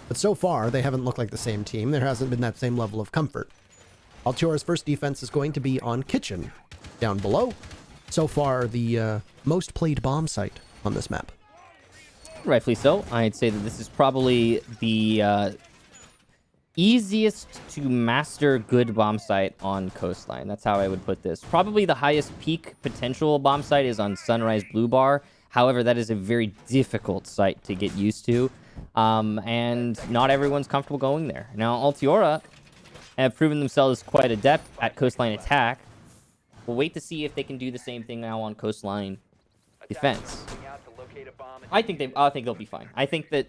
But so far, they haven't looked like the same team. There hasn't been that same level of comfort. Altiora's first defense is going to be on Kitchen, down below. So far, the most played bomb site on this map. Rightfully so. I'd say that this is probably the easiest to master good bomb site on Coastline. That's how I would put this. Probably the highest peak potential bomb site is on Sunrise Blue Bar. However, that is a very difficult site to get used to, and not everyone's comfortable going there. Now, Altiora have proven themselves quite adept at coastline attack. We'll wait to see if they can do the same thing now on coastline defense. I think they'll be fine. I think that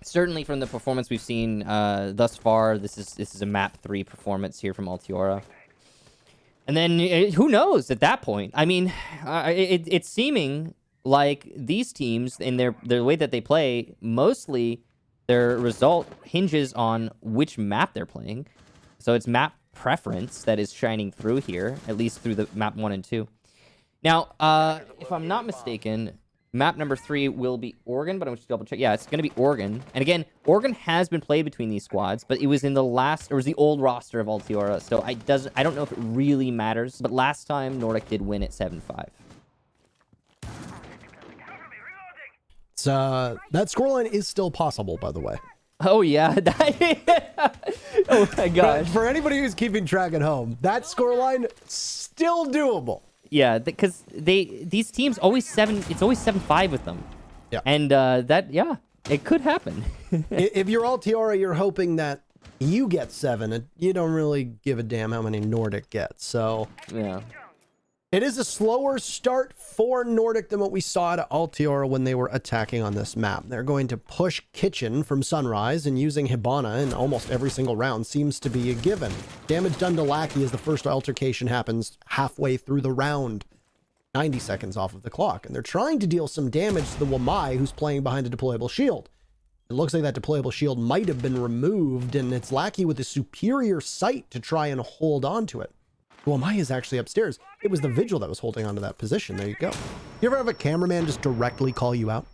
certainly from the performance we've seen thus far, this is a map 3 performance here from Altiora. And then who knows at that point? I mean, it's seeming like these teams, in their way that they play, mostly their result hinges on which map they're playing. So it's map preference that is shining through here, at least through the map 1 and 2. Now, if I'm not mistaken, map number 3 will be Oregon, but I'm just double check. Yeah, it's going to be Oregon. And again, Oregon has been played between these squads, but it was in the old roster of Altiora. So I don't know if it really matters, but last time Nordic did win at 7-5. That scoreline is still possible, by the way. Oh yeah. Oh my gosh. For anybody who's keeping track at home, that scoreline still doable. Yeah, because these teams always it's always 7-5 with them. Yeah. And it could happen. If you're Altiora, you're hoping that you get 7, and you don't really give a damn how many Nordic gets. So yeah. It is a slower start for Nordic than what we saw at Altiora when they were attacking on this map. They're going to push Kitchen from Sunrise, and using Hibana in almost every single round seems to be a given. Damage done to Lackey as the first altercation happens halfway through the round. 90 seconds off of the clock. And they're trying to deal some damage to the Wamai, who's playing behind a deployable shield. It looks like that deployable shield might have been removed, and it's Lackey with a superior sight to try and hold on to it. Wamai is actually upstairs. It was the Vigil that was holding onto that position. There you go. You ever have a cameraman just directly call you out?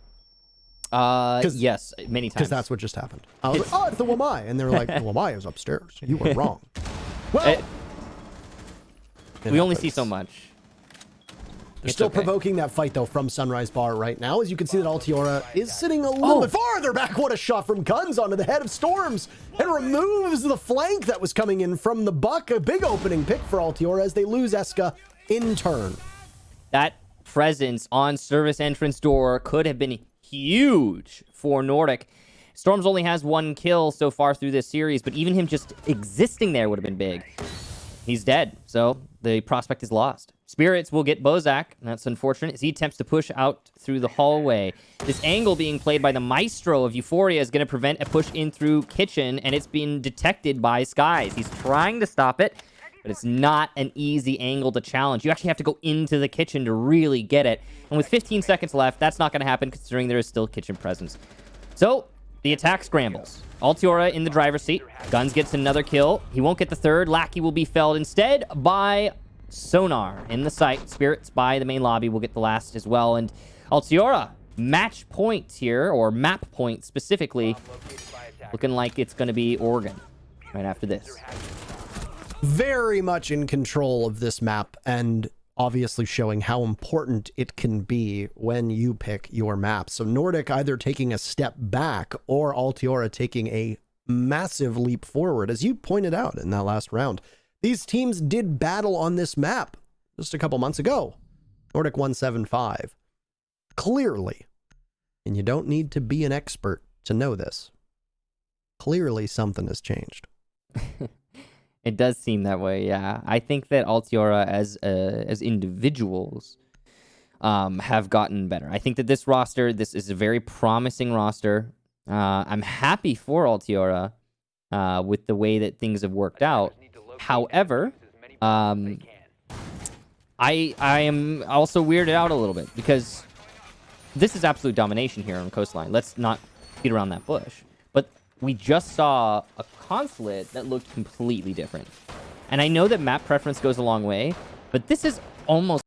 Yes, many times. Because that's what just happened. I was like, oh, it's the Wamai. And they were like, the Wamai is upstairs. You were wrong. Well, we only see so much. They're still provoking that fight, though, from Sunrise Bar right now. As you can see that Altiora is sitting a little bit farther back. What a shot from Guns onto the head of Storms. And removes the flank that was coming in from the Buck. A big opening pick for Altiora as they lose Eska in turn. That presence on service entrance door could have been huge for Nordic. Storms only has 1 kill so far through this series, but even him just existing there would have been big. He's dead, so the prospect is lost. Spirits will get Bozak, and that's unfortunate, as he attempts to push out through the hallway. This angle being played by the Maestro of Euphoria is going to prevent a push in through Kitchen, and it's been detected by Skies. He's trying to stop it. but it's not an easy angle to challenge. You actually have to go into the kitchen to really get it. And with 15 seconds left, that's not going to happen considering there is still kitchen presence. So the attack scrambles. Altiora in the driver's seat. Guns gets another kill. He won't get the third. Lackey will be felled instead by Sonar in the site. Spirits by the main lobby will get the last as well. And Altiora, match point here, or map point specifically, looking like it's going to be Oregon right after this. Very much in control of this map, and obviously showing how important it can be when you pick your map. So Nordic either taking a step back or Altiora taking a massive leap forward. As you pointed out in that last round, these teams did battle on this map just a couple months ago. Nordic 175. Clearly, and you don't need to be an expert to know this, clearly something has changed. It does seem that way, yeah. I think that Altiora as individuals have gotten better. I think that this roster, this is a very promising roster. I'm happy for Altiora with the way that things have worked out. However, I am also weirded out a little bit because this is absolute domination here on Coastline. Let's not beat around that bush. But we just saw a consulate that looked completely different. And I know that map preference goes a long way, but this is almost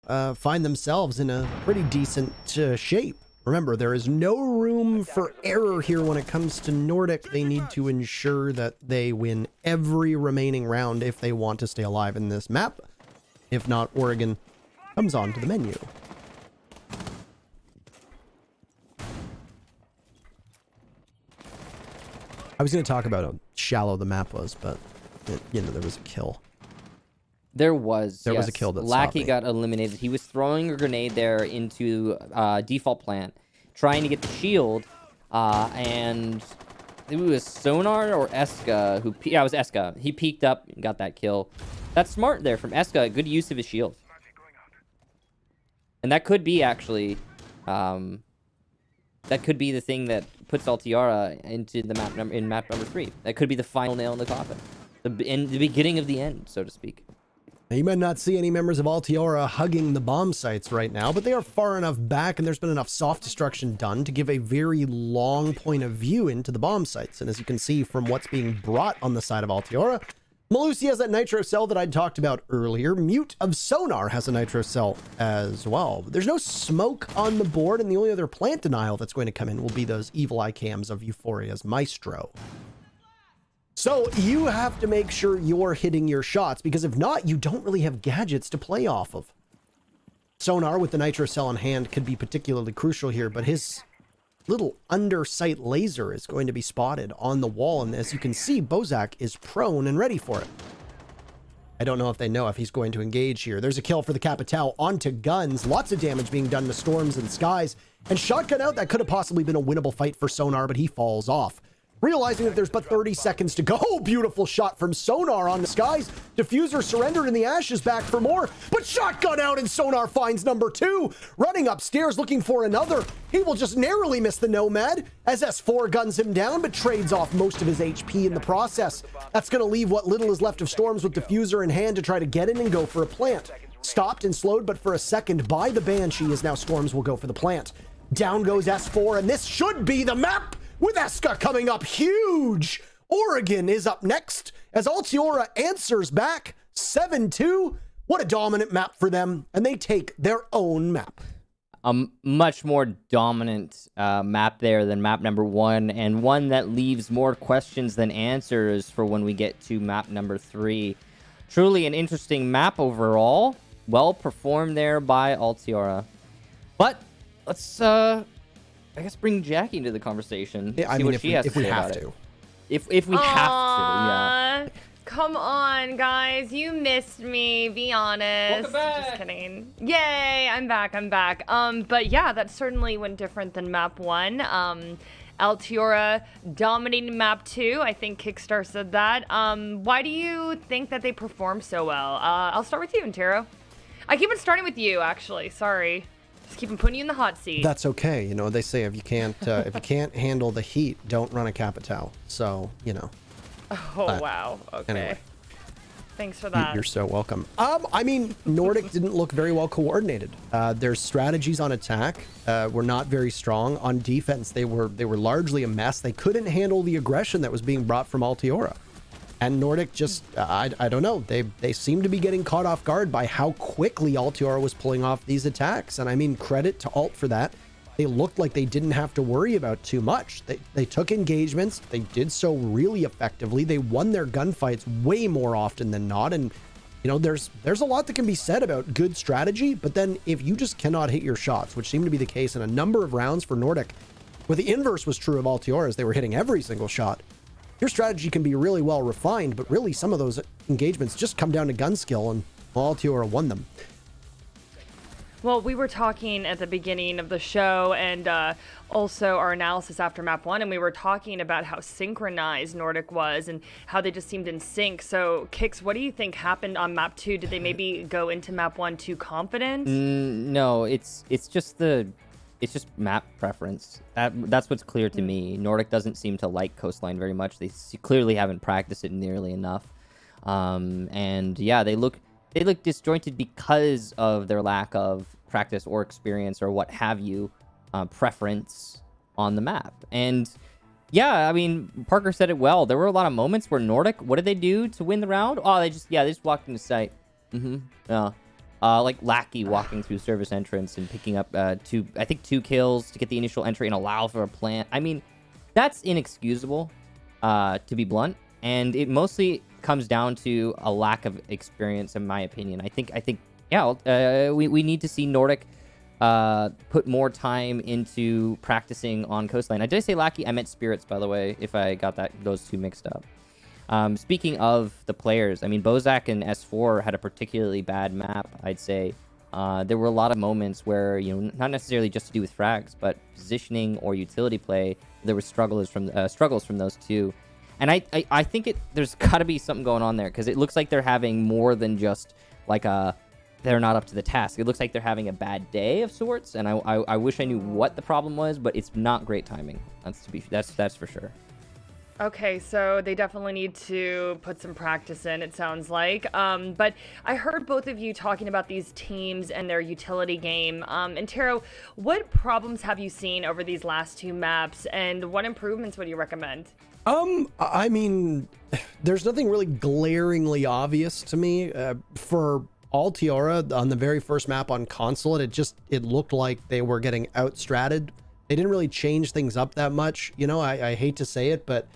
find themselves in a pretty decent shape. Remember, there is no room for error here when it comes to Nordic. They need to ensure that they win every remaining round if they want to stay alive in this map. If not, Oregon comes onto the menu. I was going to talk about how shallow the map was, but there was a kill. There was a kill that Lackey got eliminated. He was throwing a grenade there into default plant, trying to get the shield, and it was Sonar or Eska who... Yeah, it was Eska. He peeked up and got that kill. That's smart there from Eska. Good use of his shield. And that could be actually... that could be the thing that puts Altiora into the map number 3. That could be the final nail in the coffin. The beginning of the end, so to speak. Now, you might not see any members of Altiora hugging the bomb sites right now, but they are far enough back and there's been enough soft destruction done to give a very long point of view into the bomb sites. And as you can see from what's being brought on the side of Altiora, Malusi has that nitro cell that I'd talked about earlier. Mute of Sonar has a nitro cell as well. But there's no smoke on the board, and the only other plant denial that's going to come in will be those evil eye cams of Euphoria's Maestro. So you have to make sure you're hitting your shots, because if not, you don't really have gadgets to play off of. Sonar with the nitro cell in hand could be particularly crucial here, but his little undersight laser is going to be spotted on the wall, and as you can see, Bozak is prone and ready for it. I don't know if they know if he's going to engage here. There's a kill for the Capitao onto guns. Lots of damage being done to Storms and Skies. And shotgun out, that could have possibly been a winnable fight for Sonar, but he falls off. Realizing that there's but 30 seconds to go. Beautiful shot from Sonar on the Skies. Diffuser surrendered and the Ashes back for more. But shotgun out and Sonar finds number 2. Running upstairs looking for another. He will just narrowly miss the Nomad as S4 guns him down, but trades off most of his HP in the process. That's going to leave what little is left of Storms with Diffuser in hand to try to get in and go for a plant. Stopped and slowed, but for a second by the Banshee, as now Storms will go for the plant. Down goes S4, and this should be the map! With Eska coming up huge. Oregon is up next as Altiora answers back 7-2. What a dominant map for them. And they take their own map. A much more dominant map there than map number 1, and one that leaves more questions than answers for when we get to map number 3. Truly an interesting map overall. Well performed there by Altiora. But let's... I guess bring Jackie into the conversation. Yeah, I mean, if we have to. If we have to, yeah. Come on, guys. You missed me. Be honest. Welcome back. Just kidding. Yay, I'm back. But yeah, that certainly went different than map 1. Altiora dominating map 2. I think Kickstar said that. Why do you think that they performed so well? I'll start with you, Antero. I keep on starting with you, actually. Sorry. Just keep on putting you in the hot seat. That's okay. You know, they say if you can't handle the heat, don't run a Capitao. So, you know. Oh, wow. Okay. Anyway. Thanks for that. You're so welcome. I mean, Nordic didn't look very well coordinated. Their strategies on attack were not very strong. On defense, they were largely a mess. They couldn't handle the aggression that was being brought from Altiora. And Nordic just, I don't know, they seem to be getting caught off guard by how quickly Altiora was pulling off these attacks. And I mean, credit to Alt for that. They looked like they didn't have to worry about too much. They took engagements. They did so really effectively. They won their gunfights way more often than not. And, you know, there's a lot that can be said about good strategy. But then if you just cannot hit your shots, which seemed to be the case in a number of rounds for Nordic, where the inverse was true of Altiora, as they were hitting every single shot, your strategy can be really well refined, but really some of those engagements just come down to gun skill, and Altiora won them. Well, we were talking at the beginning of the show and also our analysis after map 1, and we were talking about how synchronized Nordic was and how they just seemed in sync. So, Kix, what do you think happened on map 2? Did they maybe go into map 1 too confident? No, it's just map preference. That's what's clear to me. Nordic doesn't seem to like Coastline very much. They clearly haven't practiced it nearly enough. And yeah, they look disjointed because of their lack of practice or experience or what have you, preference on the map. And yeah, I mean, Parker said it well. There were a lot of moments where Nordic, what did they do to win the round? Oh, they just walked into sight. Yeah. like Lackey walking through service entrance and picking up two kills to get the initial entry and allow for a plant. I mean, that's inexcusable, to be blunt, and it mostly comes down to a lack of experience, in my opinion. I think we need to see Nordic put more time into practicing on Coastline. Did I say Lackey? I meant Spirits, by the way, if I got those two mixed up. Speaking of the players, I mean, Bozak and S4 had a particularly bad map, I'd say. There were a lot of moments where, not necessarily just to do with frags, but positioning or utility play, there were struggles from those two. And I think there's got to be something going on there, because it looks like they're having more than just like they're not up to the task. It looks like they're having a bad day of sorts, and I wish I knew what the problem was, but it's not great timing. That's for sure. Okay, so they definitely need to put some practice in, it sounds like. But I heard both of you talking about these teams and their utility game. And Taro, what problems have you seen over these last two maps, and what improvements would you recommend? I mean, there's nothing really glaringly obvious to me. For Altiora, on the very first map on Consulate, it looked like they were getting outstratted. They didn't really change things up that much. I hate to say it, but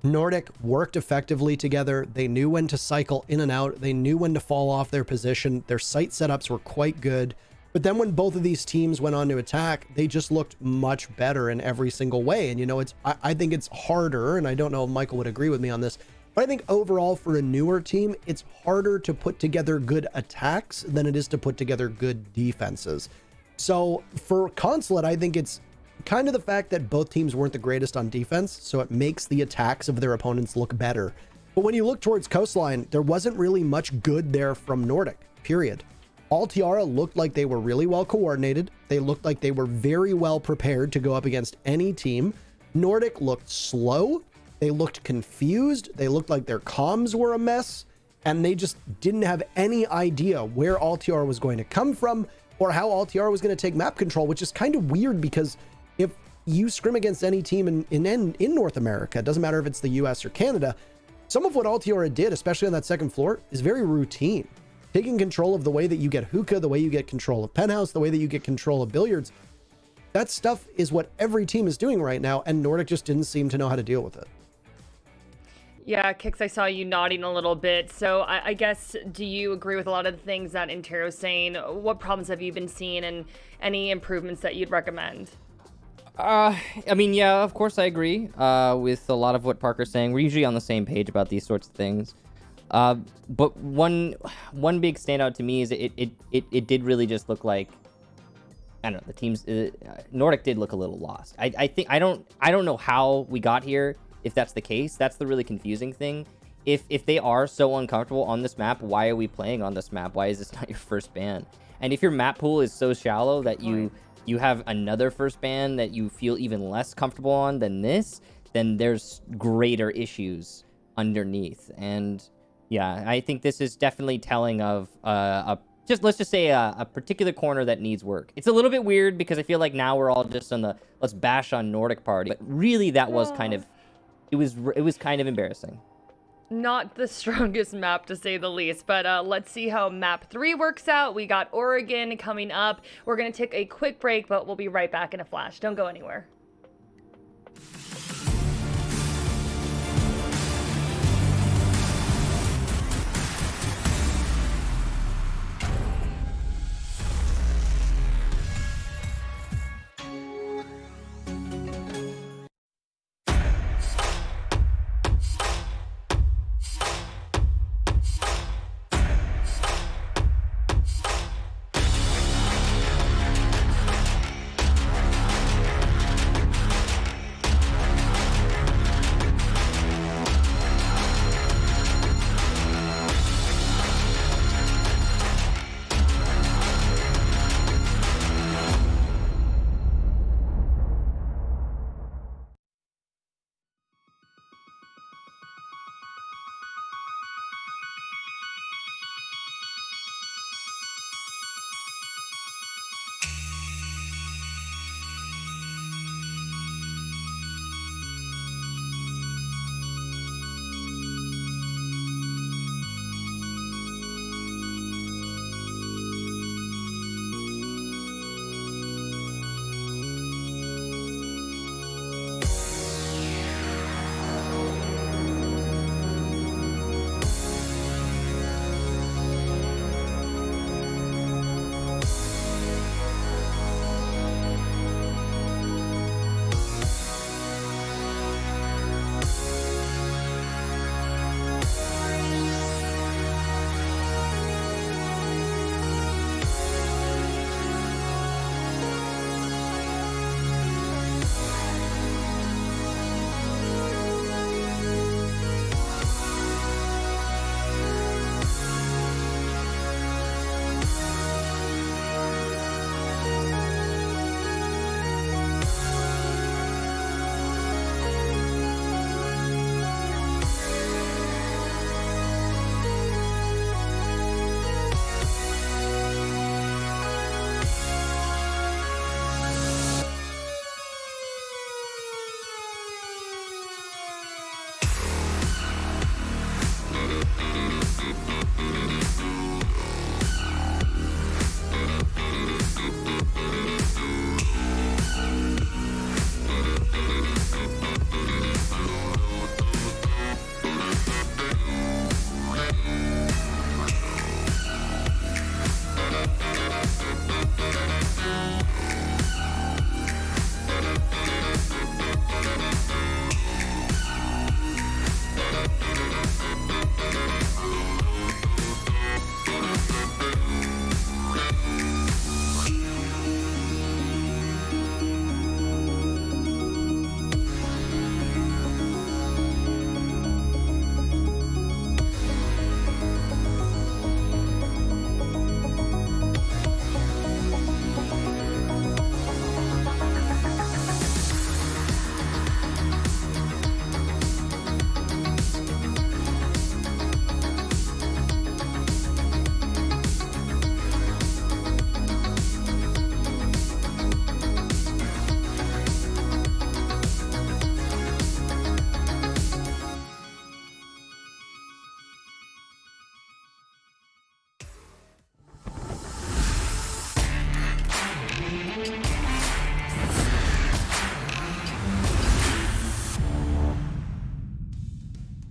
Nordic worked effectively together. They knew when to cycle in and out. They knew when to fall off their position. Their site setups were quite good. But then when both of these teams went on to attack, they just looked much better in every single way. And, I think it's harder, and I don't know if Michael would agree with me on this, but I think overall for a newer team, it's harder to put together good attacks than it is to put together good defenses. So for Consulate, I think it's kind of the fact that both teams weren't the greatest on defense, so it makes the attacks of their opponents look better. But when you look towards Coastline, there wasn't really much good there from Nordic, period. Altiara looked like they were really well coordinated. They looked like they were very well prepared to go up against any team. Nordic looked slow. They looked confused. They looked like their comms were a mess, and they just didn't have any idea where Altiara was going to come from or how Altiara was going to take map control, which is kind of weird because if you scrim against any team in North America, it doesn't matter if it's the US or Canada, some of what Altiora did, especially on that second floor, is very routine. Taking control of the way that you get hookah, the way you get control of penthouse, the way that you get control of billiards, that stuff is what every team is doing right now, and Nordic just didn't seem to know how to deal with it. Yeah, Kix, I saw you nodding a little bit. So I guess, do you agree with a lot of the things that Intero's saying? What problems have you been seeing, and any improvements that you'd recommend? I mean, yeah, of course I agree with a lot of what Parker's saying. We're usually on the same page about these sorts of things. But one big standout to me is it did really just look like, I don't know, the teams, Nordic did look a little lost. I think I don't know how we got here. If that's the case, that's the really confusing thing. If they are so uncomfortable on this map, why are we playing on this map? Why is this not your first ban? And if your map pool is so shallow that you have another first ban that you feel even less comfortable on than this, then there's greater issues underneath. And yeah, I think this is definitely telling of let's just say a particular corner that needs work. It's a little bit weird because I feel like now we're all just on the let's bash on Nordic party, but really that was kind of, it was kind of embarrassing. Not the strongest map, to say the least, but let's see how map 3 works out. We got Oregon coming up. We're going to take a quick break, but we'll be right back in a flash. Don't go anywhere.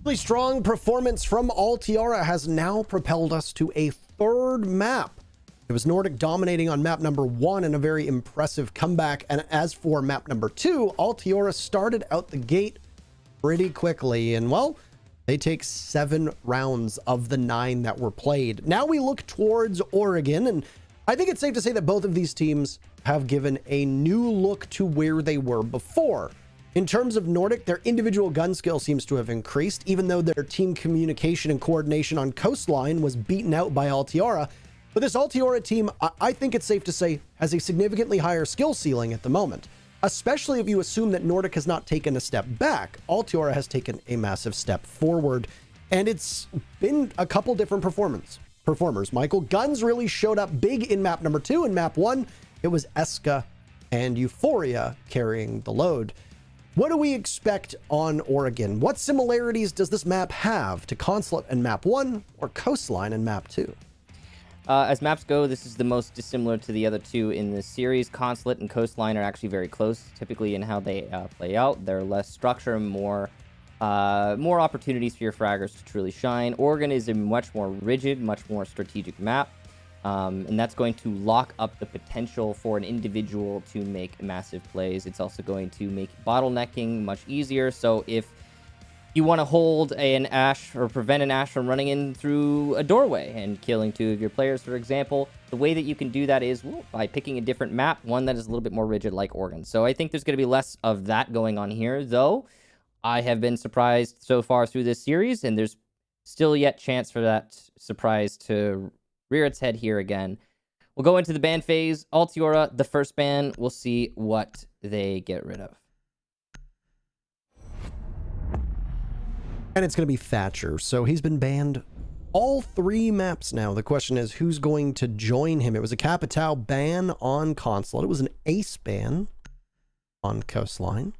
Really strong performance from Altiora has now propelled us to a third map. It was Nordic dominating on map number 1 in a very impressive comeback. And as for map number 2, Altiora started out the gate pretty quickly. And well, they take 7 rounds of the 9 that were played. Now we look towards Oregon. And I think it's safe to say that both of these teams have given a new look to where they were before. In terms of Nordic, their individual gun skill seems to have increased, even though their team communication and coordination on Coastline was beaten out by Altiora. But this Altiora team, I think it's safe to say, has a significantly higher skill ceiling at the moment, especially if you assume that Nordic has not taken a step back. Altiora has taken a massive step forward, and it's been a couple different performers. Michael, guns really showed up big in map number 2. In map 1, it was Eska and Euphoria carrying the load. What do we expect on Oregon? What similarities does this map have to Consulate in map 1 or Coastline in map 2? As maps go, this is the most dissimilar to the other two in this series. Consulate and Coastline are actually very close, typically in how they play out. They're less structure, more opportunities for your fraggers to truly shine. Oregon is a much more rigid, much more strategic map. And that's going to lock up the potential for an individual to make massive plays. It's also going to make bottlenecking much easier. So if you want to hold an Ashe or prevent an Ashe from running in through a doorway and killing 2 of your players, for example, the way that you can do that is by picking a different map, one that is a little bit more rigid like Oregon. So I think there's going to be less of that going on here, though I have been surprised so far through this series, and there's still yet chance for that surprise to rear its head here again. We'll go into the ban phase. Altiora, the first ban. We'll see what they get rid of. And it's going to be Thatcher. So he's been banned all 3 maps now. The question is, who's going to join him? It was a Capitao ban on Consulate. It was an Ace ban on Coastline.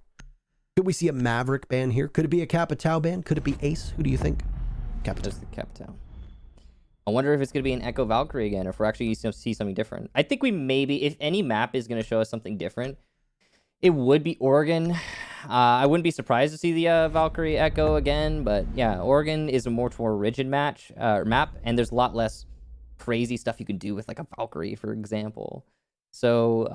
Could we see a Maverick ban here? Could it be a Capitao ban? Could it be Ace? Who do you think? Capitao. Just the Capitao. I wonder if it's going to be an Echo Valkyrie again, or if we're actually going to see something different. I think we maybe, if any map is going to show us something different, it would be Oregon. I wouldn't be surprised to see the Valkyrie Echo again, but yeah, Oregon is a more rigid map, and there's a lot less crazy stuff you can do with like a Valkyrie, for example. So,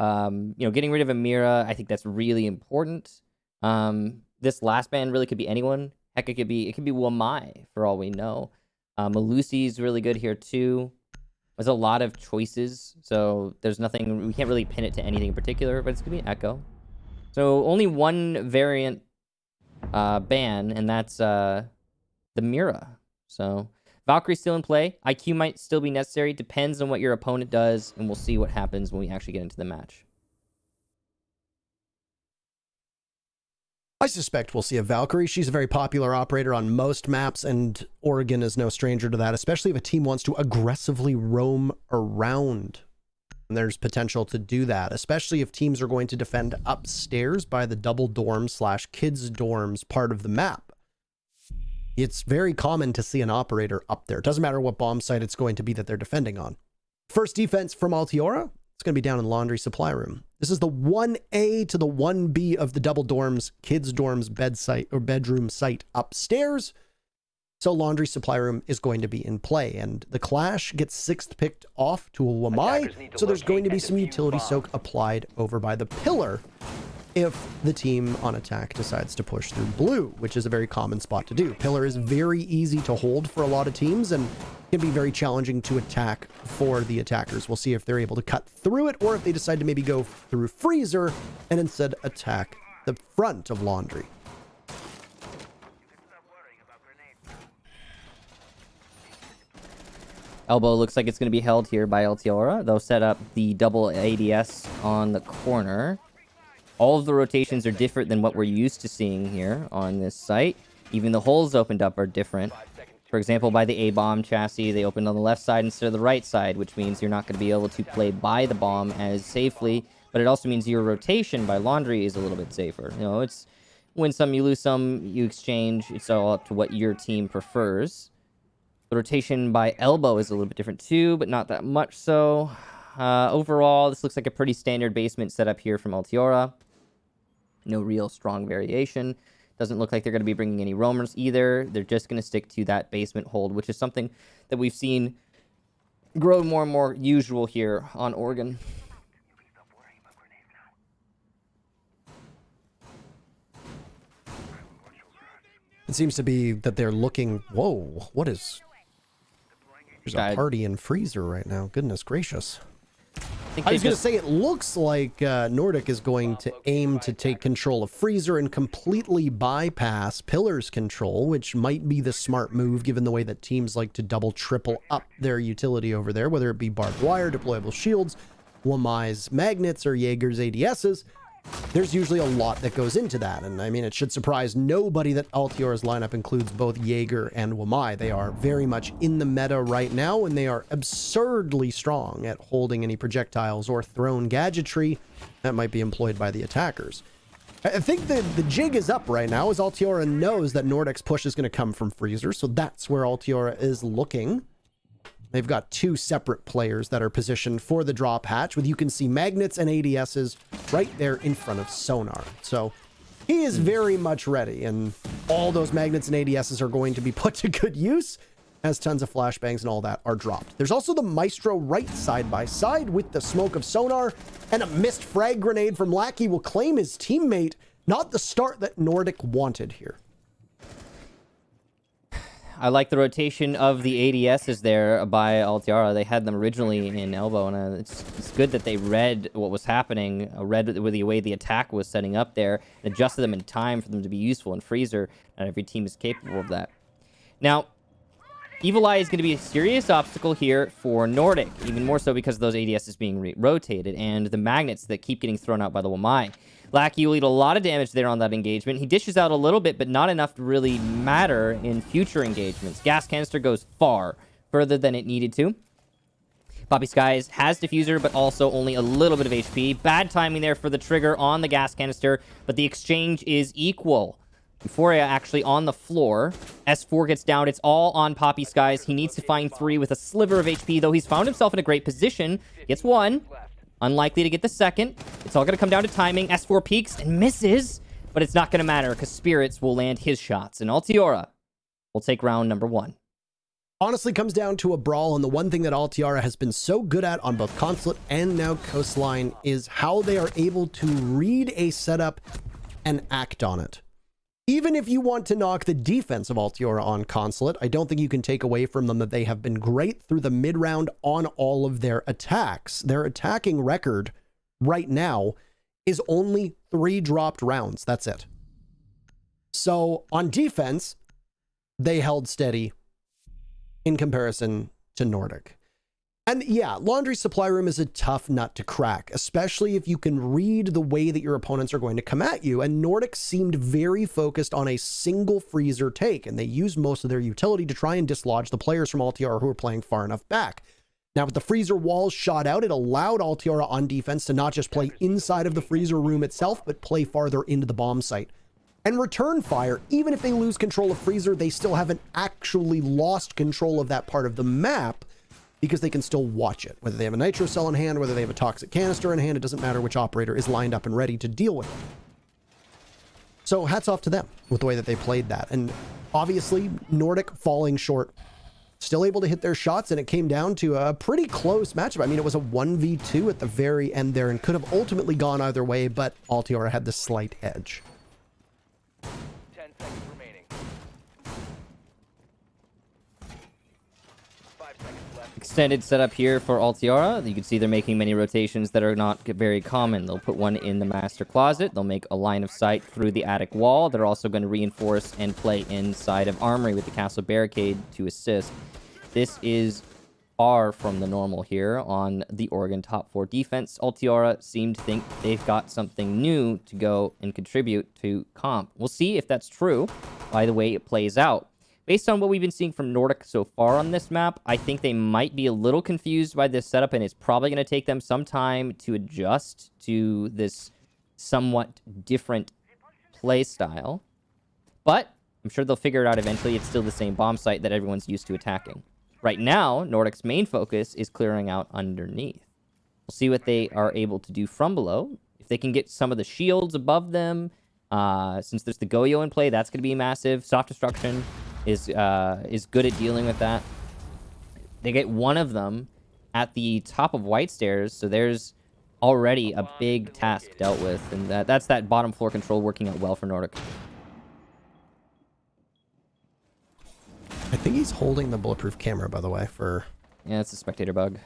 getting rid of Amira, I think that's really important. This last ban really could be anyone. Heck, it could be Wamai, for all we know. Malusi's really good here too. There's a lot of choices, so there's nothing, we can't really pin it to anything in particular, but it's gonna be Echo. So only one variant ban, and that's the Mira. So Valkyrie's still in play. IQ might still be necessary, depends on what your opponent does, and we'll see what happens when we actually get into the match. I suspect we'll see a Valkyrie. She's a very popular operator on most maps, and Oregon is no stranger to that, especially if a team wants to aggressively roam around. And there's potential to do that, especially if teams are going to defend upstairs by the double dorm / kids dorms part of the map. it's very common to see an operator up there. It doesn't matter what bomb site it's going to be that they're defending on. First defense from Altiora, it's going to be down in Laundry Supply Room. This is the 1A to the 1B of the double dorms, kids dorms bed site or bedroom site upstairs. So Laundry Supply Room is going to be in play, and the Clash gets 6th picked off to a Wamai, so there's going to be some utility soak applied over by the Pillar if the team on attack decides to push through blue, which is a very common spot to do. Pillar is very easy to hold for a lot of teams and can be very challenging to attack for the attackers. We'll see if they're able to cut through it or if they decide to maybe go through Freezer and instead attack the front of Laundry. Elbow looks like it's going to be held here by Altiora. They'll set up the double ADS on the corner. All of the rotations are different than what we're used to seeing here on this site. Even the holes opened up are different. For example, by the A-bomb chassis, they opened on the left side instead of the right side, which means you're not going to be able to play by the bomb as safely. But it also means your rotation by Laundry is a little bit safer. You know, it's win some, you lose some, you exchange. It's all up to what your team prefers. The rotation by Elbow is a little bit different too, but not that much so. Overall, this looks like a pretty standard basement setup here from Altiora. No real strong variation. Doesn't look like they're going to be bringing any roamers either. They're just going to stick to that basement hold, which is something that we've seen grow more and more usual here on Oregon. It seems to be that they're looking... Whoa, what is... There's a party in Freezer right now. Goodness gracious. I was going to say, it looks like Nordic is going to aim to take control of Freezer and completely bypass Pillar's control, which might be the smart move given the way that teams like to double, triple up their utility over there, whether it be barbed wire, deployable shields, Wamai's magnets, or Jaeger's ADSs. There's usually a lot that goes into that, and I mean, it should surprise nobody that Altiora's lineup includes both Jaeger and Wamai. They are very much in the meta right now, and they are absurdly strong at holding any projectiles or thrown gadgetry that might be employed by the attackers. I think the jig is up right now, as Altiora knows that Nordic's push is going to come from Freezer, so that's where Altiora is looking. They've got two separate players that are positioned for the drop hatch, with you can see magnets and ADSs right there in front of Sonar. So he is very much ready, and all those magnets and ADSs are going to be put to good use as tons of flashbangs and all that are dropped. There's also the Maestro right side by side with the smoke of Sonar, and a missed frag grenade from Lackey will claim his teammate. Not the start that Nordic wanted here. I like the rotation of the ADSs there by Altiora. They had them originally in Elbow, and it's good that they read what was happening, read the way the attack was setting up there, and adjusted them in time for them to be useful in Freezer, and every team is capable of that. Now, Evil Eye is going to be a serious obstacle here for Nordic, even more so because of those ADSs being rotated, and the magnets that keep getting thrown out by the Wamai. Lackey will eat a lot of damage there on that engagement. He dishes out a little bit, but not enough to really matter in future engagements. Gas canister goes far further than it needed to. Poppy Skies has diffuser, but also only a little bit of HP. Bad timing there for the trigger on the gas canister, but the exchange is equal. Euphoria actually on the floor. S4 gets down. It's all on Poppy Skies. He needs to find 3 with a sliver of HP, though he's found himself in a great position. Gets 1. Unlikely to get the second. It's all going to come down to timing. S4 peaks and misses, but it's not going to matter because Spirits will land his shots, and Altiora will take round number 1. Honestly comes down to a brawl, and the one thing that Altiora has been so good at on both Consulate and now Coastline is how they are able to read a setup and act on it. Even if you want to knock the defense of Altiora on Consulate, I don't think you can take away from them that they have been great through the mid-round on all of their attacks. Their attacking record right now is only 3 dropped rounds. That's it. So on defense, they held steady in comparison to Nordic. And yeah, Laundry Supply Room is a tough nut to crack, especially if you can read the way that your opponents are going to come at you. And Nordic seemed very focused on a single Freezer take, and they used most of their utility to try and dislodge the players from Altiora who were playing far enough back. Now, with the Freezer walls shot out, it allowed Altiora on defense to not just play inside of the Freezer room itself, but play farther into the bomb site. and return fire. Even if they lose control of Freezer, they still haven't actually lost control of that part of the map because they can still watch it. Whether they have a nitro cell in hand, whether they have a toxic canister in hand, it doesn't matter which operator is lined up and ready to deal with it. So hats off to them with the way that they played that. And obviously, Nordic falling short, still able to hit their shots, and it came down to a pretty close matchup. I mean, it was a 1v2 at the very end there and could have ultimately gone either way, but Altiora had the slight edge. 10 seconds remaining. 5 seconds left. Extended setup here for Altiora. You can see they're making many rotations that are not very common. They'll put one in the master closet. They'll make a line of sight through the attic wall. They're also going to reinforce and play inside of Armory with the castle barricade to assist. This is far from the normal here on the Oregon top 4 defense. Altiora seem to think they've got something new to go and contribute to comp. We'll see if that's true by the way it plays out. Based on what we've been seeing from Nordic so far on this map, I think they might be a little confused by this setup, and it's probably going to take them some time to adjust to this somewhat different play style. But I'm sure they'll figure it out eventually. It's still the same bomb site that everyone's used to attacking. Right now, Nordic's main focus is clearing out underneath. We'll see what they are able to do from below. If they can get some of the shields above them, since there's the Goyo in play, that's going to be massive. Soft destruction is good at dealing with that. They get one of them at the top of White Stairs, so there's already a big task dealt with, and that's that bottom floor control working out well for Nordic. I think he's holding the bulletproof camera, by the way, for... Yeah, it's a spectator bug.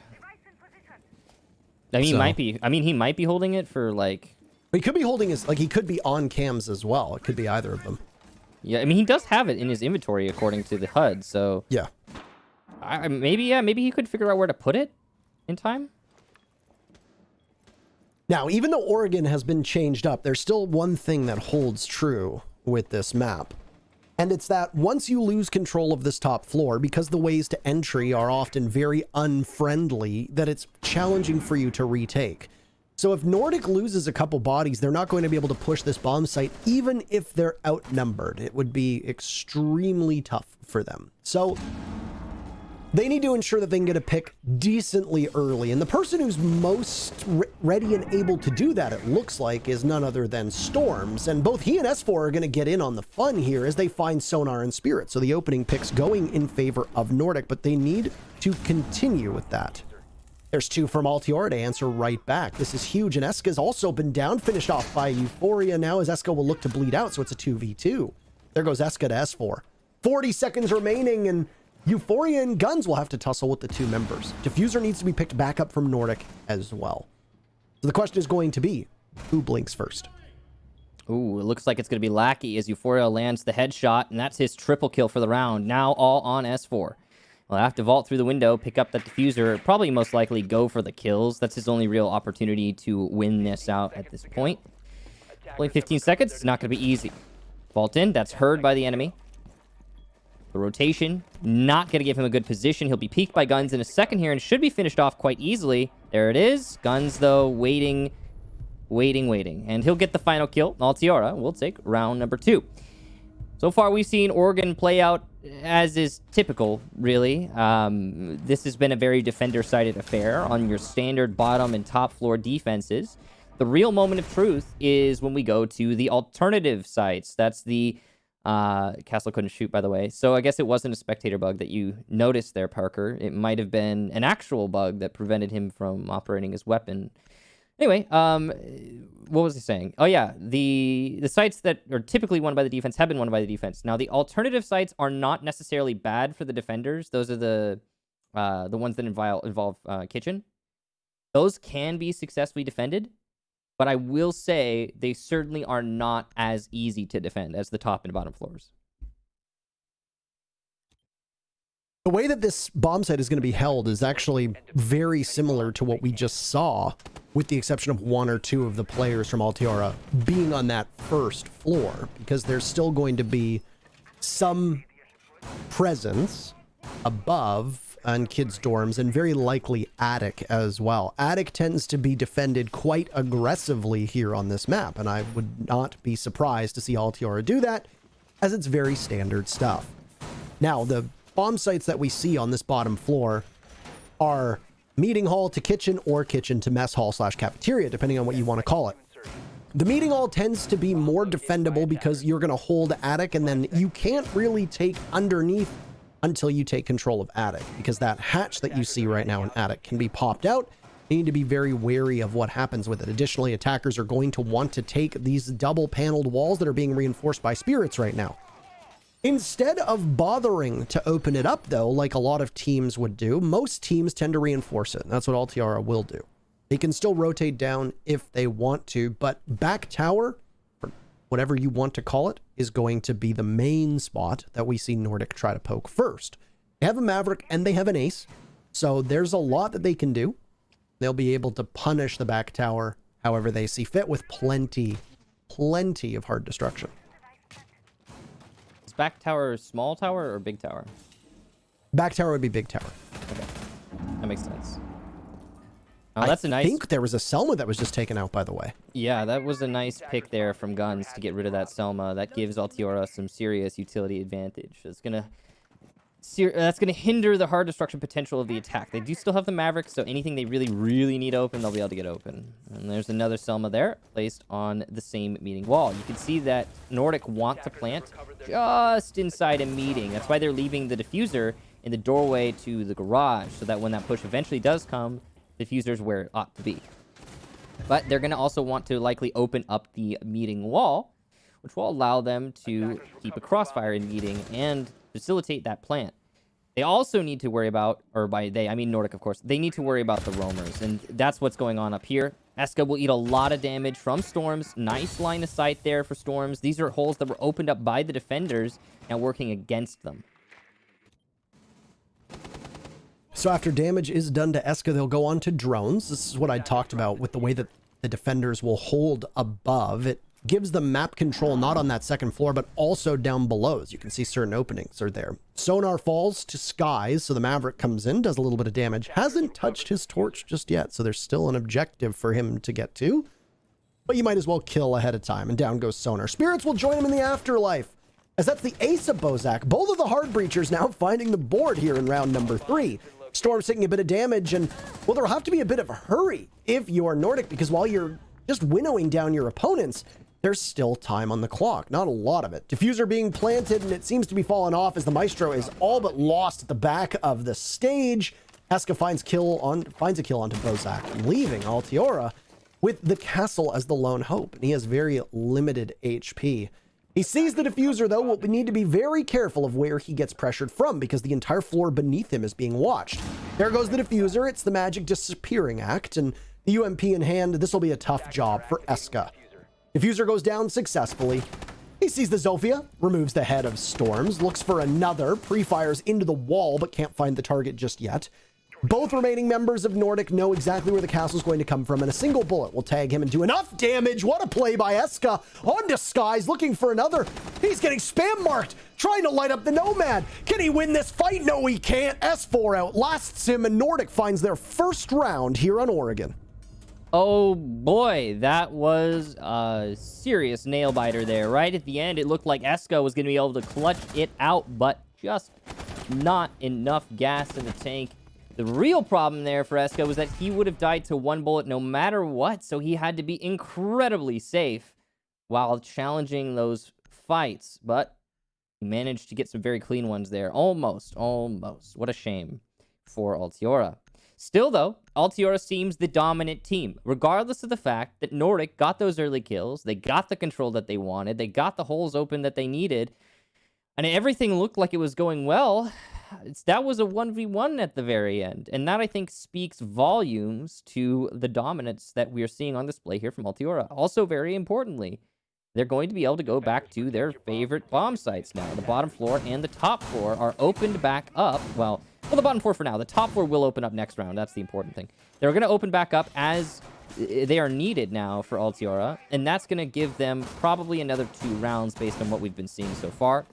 I mean, So- he might be holding it for, like... He could be holding his... Like, he could be on cams as well. It could be either of them. Yeah, I mean, he does have it in his inventory according to the HUD, so... Yeah. Maybe he could figure out where to put it in time. Now, even though Oregon has been changed up, there's still one thing that holds true with this map. And it's that once you lose control of this top floor, because the ways to entry are often very unfriendly, that it's challenging for you to retake. So if Nordic loses a couple bodies, they're not going to be able to push this bomb site, even if they're outnumbered. It would be extremely tough for them. So they need to ensure that they can get a pick decently early. And the person who's most ready and able to do that, it looks like, is none other than Storms. And both he and S4 are going to get in on the fun here as they find Sonar and Spirit. So the opening picks going in favor of Nordic, but they need to continue with that. There's two from Altiora to answer right back. This is huge, and Eska's also been down, finished off by Euphoria now as Eska will look to bleed out, so it's a 2v2. There goes Eska to S4. 40 seconds remaining, and Euphoria and Guns will have to tussle with the two members. Diffuser needs to be picked back up from Nordic as well. So the question is going to be, who blinks first? Ooh, it looks like it's going to be Lackey as Euphoria lands the headshot, and that's his triple kill for the round. Now all on S4. We'll have to vault through the window, pick up that diffuser, probably most likely go for the kills. That's his only real opportunity to win this out at this point. Only 15 seconds, it's not going to be easy. Vault in, that's heard by the enemy. The rotation, not going to give him a good position. He'll be peeked by Guns in a second here and should be finished off quite easily. There it is. Guns, though, waiting. And he'll get the final kill. Altiora will take round number 2. So far, we've seen Oregon play out as is typical, really. This has been a very defender-sided affair on your standard bottom and top floor defenses. The real moment of truth is when we go to the alternative sites. That's the... Castle couldn't shoot, by the way. So I guess it wasn't a spectator bug that you noticed there, Parker. It might have been an actual bug that prevented him from operating his weapon. Anyway, what was I saying? Oh yeah, the sites that are typically won by the defense have been won by the defense. Now the alternative sites are not necessarily bad for the defenders. Those are the ones that involve kitchen. Those can be successfully defended, but I will say they certainly are not as easy to defend as the top and bottom floors. The way that this bomb site is going to be held is actually very similar to what we just saw, with the exception of one or two of the players from Altiora being on that first floor, because there's still going to be some presence above and kids' dorms, and very likely attic as well. Attic tends to be defended quite aggressively here on this map, and I would not be surprised to see Altiora do that, as it's very standard stuff. Now, the bomb sites that we see on this bottom floor are meeting hall to kitchen or kitchen to mess hall / cafeteria, depending on what you want to call it. The meeting hall tends to be more defendable because you're going to hold attic, and then you can't really take underneath until you take control of attic, because that hatch that you see right now in attic can be popped out. You need to be very wary of what happens with it. Additionally, attackers are going to want to take these double paneled walls that are being reinforced by spirits right now. Instead of bothering to open it up, though, like a lot of teams would do, most teams tend to reinforce it. That's what Altiora will do. They can still rotate down if they want to, but back tower, or whatever you want to call it, is going to be the main spot that we see Nordic try to poke first. They have a Maverick and they have an Ace, so there's a lot that they can do. They'll be able to punish the back tower however they see fit with plenty of hard destruction. Is back tower small tower or big tower? Back tower would be big tower. Okay. That makes sense. Oh, that's a nice... I think there was a Selma that was just taken out, by the way. Yeah, that was a nice pick there from Guns to get rid of that Selma. That gives Altiora some serious utility advantage. It's gonna... That's going to hinder the hard destruction potential of the attack. They do still have the Maverick, so anything they really need open, they'll be able to get open. And there's another Selma there, placed on the same meeting wall. You can see that Nordic want to plant just inside a meeting. That's why they're leaving the diffuser in the doorway to the garage, so that when that push eventually does come, the diffuser's where it ought to be. But they're going to also want to likely open up the meeting wall, which will allow them to keep a crossfire in meeting and facilitate that plant. They also need to worry about, or by they, I mean Nordic, of course, they need to worry about the roamers, and that's what's going on up here. Eska will eat a lot of damage from storms. Nice line of sight there for storms. These are holes that were opened up by the defenders, now working against them. So after damage is done to Eska, they'll go on to drones. This is what I talked about with the way that the defenders will hold above. It gives them map control not on that second floor, but also down below. As you can see, certain openings are there. Sonar falls to skies, so the Maverick comes in, does a little bit of damage. Hasn't touched his torch just yet, so there's still an objective for him to get to. But you might as well kill ahead of time, and down goes Sonar. Spirits will join him in the afterlife, as that's the ace of Bozak. Both of the hard breachers now finding the board here in round number 3. Storm's taking a bit of damage, and, well, there'll have to be a bit of a hurry if you are Nordic, because while you're just winnowing down your opponents, there's still time on the clock. Not a lot of it. Diffuser being planted, and it seems to be falling off as the Maestro is all but lost at the back of the stage. Eska finds a kill onto Bozak, leaving Altiora with the castle as the lone hope, and he has very limited HP. He sees the diffuser, though. Will need to be very careful of where he gets pressured from, because the entire floor beneath him is being watched. There goes the diffuser. It's the magic disappearing act, and the UMP in hand. This will be a tough job for Eska. Diffuser goes down successfully. He sees the Zofia, removes the head of Storms, looks for another, pre-fires into the wall, but can't find the target just yet. Both remaining members of Nordic know exactly where the castle's going to come from, and a single bullet will tag him and do enough damage. What a play by Eska. On to Skies, looking for another. He's getting spam marked, trying to light up the Nomad. Can he win this fight? No, he can't. S4 outlasts him, and Nordic finds their first round here on Oregon. Oh boy, that was a serious nail biter there. Right at the end, it looked like Eska was going to be able to clutch it out, but just not enough gas in the tank. The real problem there for Eska was that he would have died to one bullet no matter what, so he had to be incredibly safe while challenging those fights. But he managed to get some very clean ones there. Almost. What a shame for Altiora. Still, though, Altiora seems the dominant team, regardless of the fact that Nordic got those early kills, they got the control that they wanted, they got the holes open that they needed, and everything looked like it was going well. That was a 1v1 at the very end, and that, I think, speaks volumes to the dominance that we are seeing on display here from Altiora. Also, very importantly, they're going to be able to go back to their favorite bomb sites now. The bottom floor and the top floor are opened back up. Well, the bottom floor for now. The top floor will open up next round. That's the important thing. They're going to open back up as they are needed now for Altiora, and that's going to give them probably another 2 rounds based on what we've been seeing so far.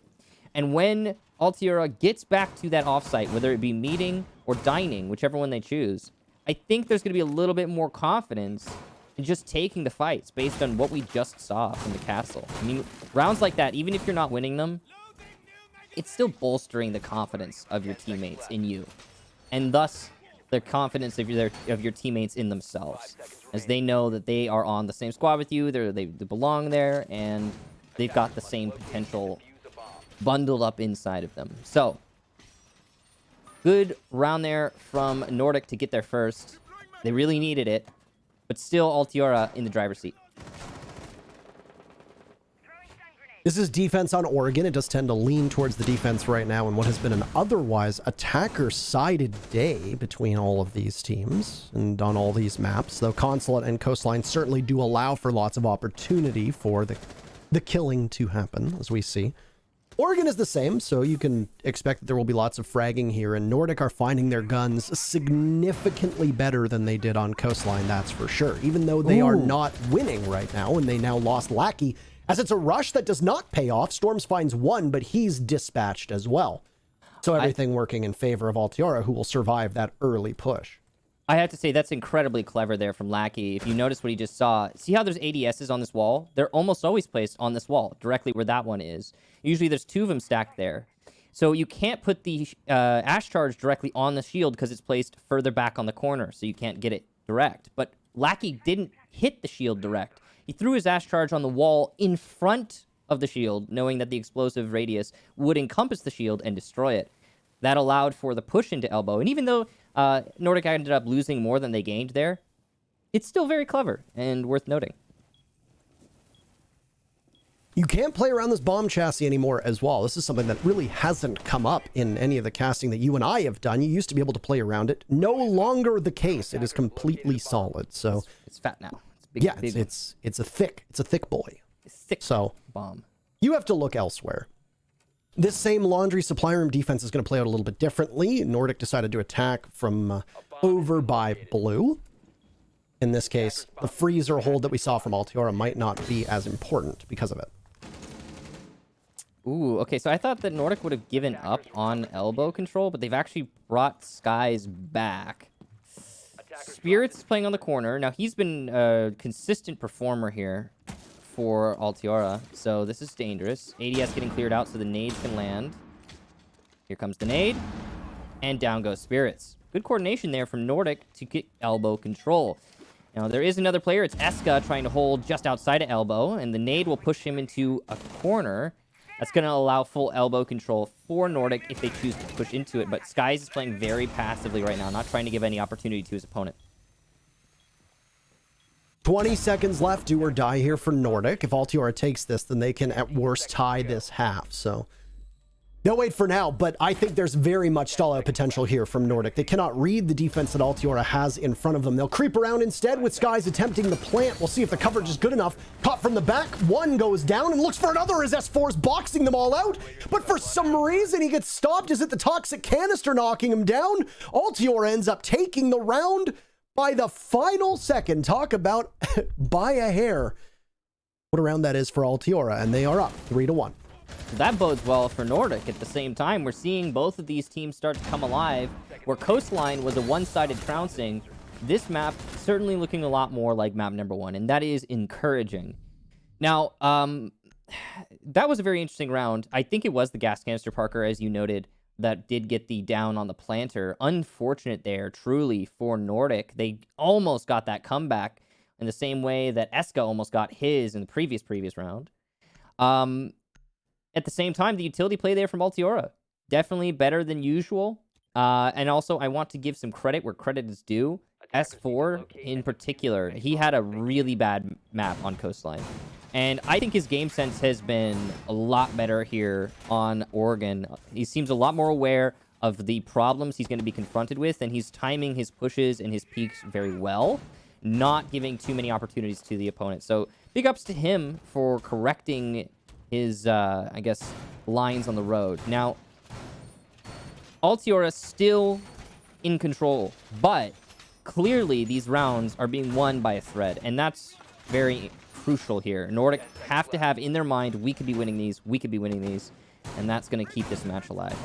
And when Altiora gets back to that offsite, whether it be meeting or dining, whichever one they choose, I think there's going to be a little bit more confidence in just taking the fights based on what we just saw from the castle. I mean, rounds like that, even if you're not winning them, it's still bolstering the confidence of your teammates in you, and thus the confidence of your teammates in themselves, as they know that they are on the same squad with you, they belong there, and they've got the same potential bundled up inside of them. So, good round there from Nordic to get there first. They really needed it, but still Altiora in the driver's seat. This is defense on Oregon. It does tend to lean towards the defense right now in what has been an otherwise attacker-sided day between all of these teams and on all these maps, though Consulate and Coastline certainly do allow for lots of opportunity for the killing to happen, as we see. Oregon is the same, so you can expect that there will be lots of fragging here, and Nordic are finding their guns significantly better than they did on Coastline, that's for sure, even though they are not winning right now, and they now lost Lackey. As it's a rush that does not pay off, Storms finds one, but he's dispatched as well. So everything working in favor of Altiora, who will survive that early push. I have to say, that's incredibly clever there from Lackey. If you notice what he just saw, see how there's ADSs on this wall? They're almost always placed on this wall, directly where that one is. Usually there's two of them stacked there. So you can't put the Ash Charge directly on the shield because it's placed further back on the corner, so you can't get it direct. But Lackey didn't hit the shield direct. He threw his Ash Charge on the wall in front of the shield, knowing that the explosive radius would encompass the shield and destroy it. That allowed for the push into elbow. And even though Nordic ended up losing more than they gained there, it's still very clever and worth noting. You can't play around this bomb chassis anymore as well. This is something that really hasn't come up in any of the casting that you and I have done. You used to be able to play around it. No longer the case. It is completely solid. So it's fat now. Big, yeah, big it's a thick boy. Thick so bomb. You have to look elsewhere. This same laundry supply room defense is going to play out a little bit differently. Nordic decided to attack from over by blue. In this case, the freezer hold that we saw from Altiora might not be as important because of it. Ooh, okay, so I thought that Nordic would have given up on elbow control, but they've actually brought Skies back. Spirits is playing on the corner. Now, he's been a consistent performer here for Altiora, so this is dangerous. ADS getting cleared out so the nades can land. Here comes the nade, and down goes Spirits. Good coordination there from Nordic to get elbow control. Now, there is another player. It's Eska trying to hold just outside of elbow, and the nade will push him into a corner. That's going to allow full elbow control for Nordic if they choose to push into it. But Skies is playing very passively right now, not trying to give any opportunity to his opponent. 20 seconds left, do or die here for Nordic. If Altiora takes this, then they can at worst tie this half. So they'll wait for now, but I think there's very much stall-out potential here from Nordic. They cannot read the defense that Altiora has in front of them. They'll creep around instead with Skies attempting the plant. We'll see if the coverage is good enough. Caught from the back, one goes down and looks for another as S4's boxing them all out. But for some reason, he gets stopped. Is it the toxic canister knocking him down? Altiora ends up taking the round by the final second. Talk about by a hair. What a round that is for Altiora, and they are up 3-1. That bodes well for Nordic. At the same time, we're seeing both of these teams start to come alive. Where Coastline was a one-sided trouncing, this map certainly looking a lot more like map number 1, and that is encouraging. Now, that was a very interesting round. I think it was the gas canister, Parker, as you noted, that did get the down on the planter. Unfortunate there, truly, for Nordic. They almost got that comeback in the same way that Eska almost got his in the previous round. At the same time, the utility play there from Altiora, definitely better than usual. And also, I want to give some credit where credit is due. S4 in particular, he had a really bad map on Coastline. And I think his game sense has been a lot better here on Oregon. He seems a lot more aware of the problems he's going to be confronted with, and he's timing his pushes and his peaks very well, not giving too many opportunities to the opponent. So big ups to him for correcting his, I guess, lines on the road. Now, Altiora still in control, but clearly these rounds are being won by a thread, and that's very crucial here. Nordic have to have in their mind, we could be winning these, and that's going to keep this match alive.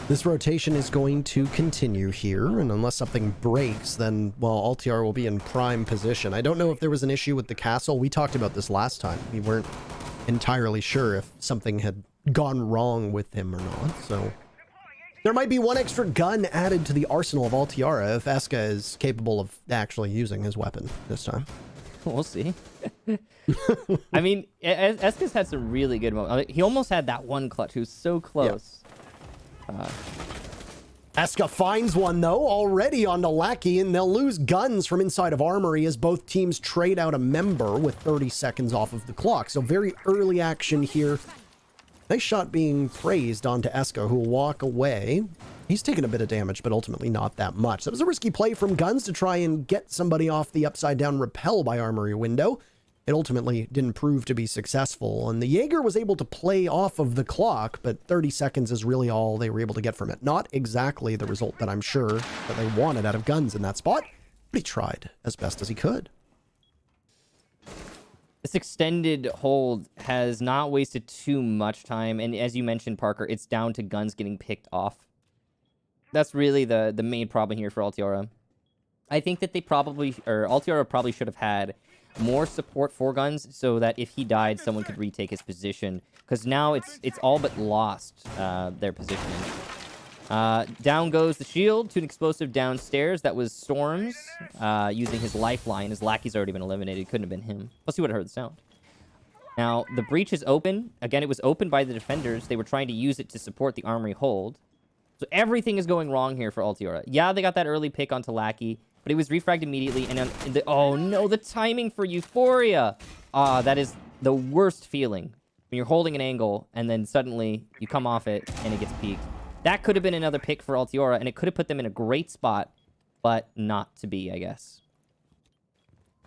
This rotation is going to continue here, and unless something breaks, then, well, Altiara will be in prime position. I don't know if there was an issue with the castle. We talked about this last time. We weren't entirely sure if something had gone wrong with him or not, so... There might be one extra gun added to the arsenal of Altiara if Eska is capable of actually using his weapon this time. We'll see. I mean, Eska's had some really good moments. He almost had that one clutch. He was so close. Yeah. Eska finds one, though, already on to Lackey, and they'll lose guns from inside of Armory as both teams trade out a member with 30 seconds off of the clock. So very early action here. Nice shot being praised onto Eska, who will walk away. He's taken a bit of damage, but ultimately not that much. That was a risky play from Guns to try and get somebody off the upside-down rappel by Armory window. It ultimately didn't prove to be successful, and the Jaeger was able to play off of the clock, but 30 seconds is really all they were able to get from it. Not exactly the result that I'm sure that they wanted out of Guns in that spot, but he tried as best as he could. This extended hold has not wasted too much time, and as you mentioned, Parker, it's down to Guns getting picked off. That's really the main problem here for Altiora. I think that Altiora probably should have had more support for Guns so that if he died, someone could retake his position, because now it's all but lost their positioning. Down goes the shield to an explosive downstairs. That was Storms using his lifeline. His lackey's already been eliminated. Couldn't have been him. Plus, he would have heard the sound. Now, the breach is open. Again, it was opened by the defenders. They were trying to use it to support the armory hold. So everything is going wrong here for Altiora. Yeah, they got that early pick onto Lackey, but it was refragged immediately. And oh no, the timing for Euphoria. That is the worst feeling when you're holding an angle and then suddenly you come off it and it gets peaked. That could have been another pick for Altiora, and it could have put them in a great spot, but not to be, I guess.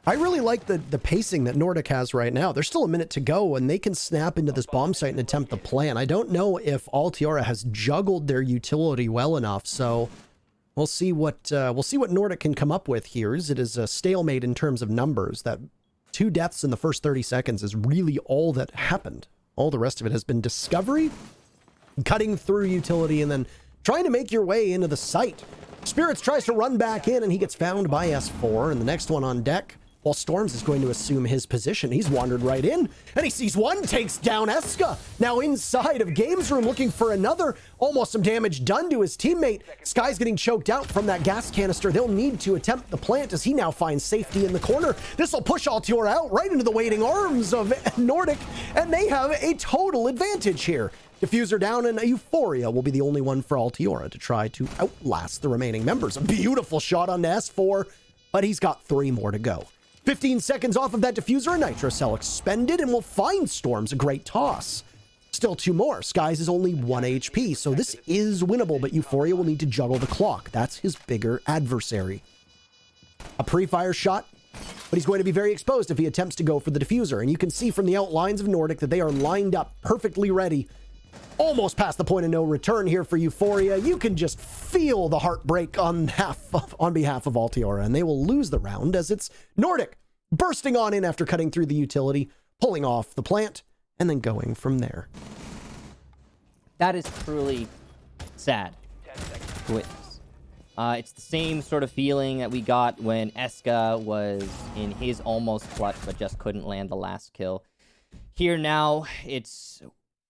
I really like the pacing that Nordic has right now. There's still a minute to go, and they can snap into this bomb site and attempt the plan. I don't know if Altiora has juggled their utility well enough, so we'll see what Nordic can come up with here. It is a stalemate in terms of numbers. That 2 deaths in the first 30 seconds is really all that happened. All the rest of it has been discovery, cutting through utility, and then trying to make your way into the site. Spirits tries to run back in, and he gets found by S4, and the next one on deck, while Storms is going to assume his position. He's wandered right in, and he sees one, takes down Eska. Now inside of Games Room, looking for another. Almost some damage done to his teammate. Sky's getting choked out from that gas canister. They'll need to attempt the plant as he now finds safety in the corner. This will push Altiora out right into the waiting arms of Nordic, and they have a total advantage here. Diffuser down, and a Euphoria will be the only one for Altiora to try to outlast the remaining members. A beautiful shot on S4, but he's got 3 more to go. 15 seconds off of that diffuser, a Nitro Cell expended, and will find Storms a great toss. Still 2 more. Skies is only 1 HP, so this is winnable, but Euphoria will need to juggle the clock. That's his bigger adversary. A pre-fire shot, but he's going to be very exposed if he attempts to go for the diffuser, and you can see from the outlines of Nordic that they are lined up perfectly ready. Almost past the point of no return here for Euphoria. You can just feel the heartbreak on behalf of Altiora, and they will lose the round as it's Nordic bursting on in after cutting through the utility, pulling off the plant, and then going from there. That is truly sad to witness. It's the same sort of feeling that we got when Eska was in his almost clutch, but just couldn't land the last kill. Here now, it's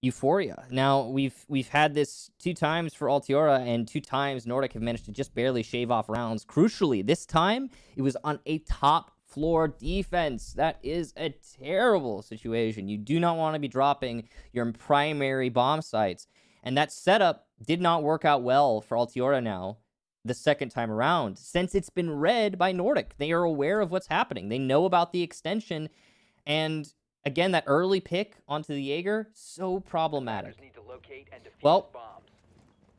Euphoria. Now, we've had this 2 times for Altiora, and 2 times Nordic have managed to just barely shave off rounds. Crucially, this time, it was on a top floor defense. That is a terrible situation. You do not want to be dropping your primary bomb sites. And that setup did not work out well for Altiora now the second time around, since it's been read by Nordic. They are aware of what's happening. They know about the extension, and again, that early pick onto the Jaeger, so problematic. Well,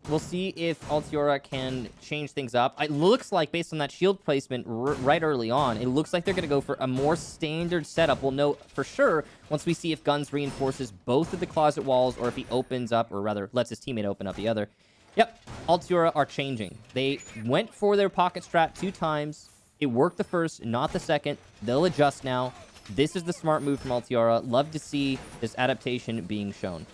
we'll see if Altiora can change things up. It looks like, based on that shield placement right early on, it looks like they're going to go for a more standard setup. We'll know for sure once we see if Guns reinforces both of the closet walls or if he opens up, or rather lets his teammate open up the other. Yep, Altiora are changing. They went for their pocket strat 2 times. It worked the first, not the second. They'll adjust now. This is the smart move from Altiora. Love to see this adaptation being shown.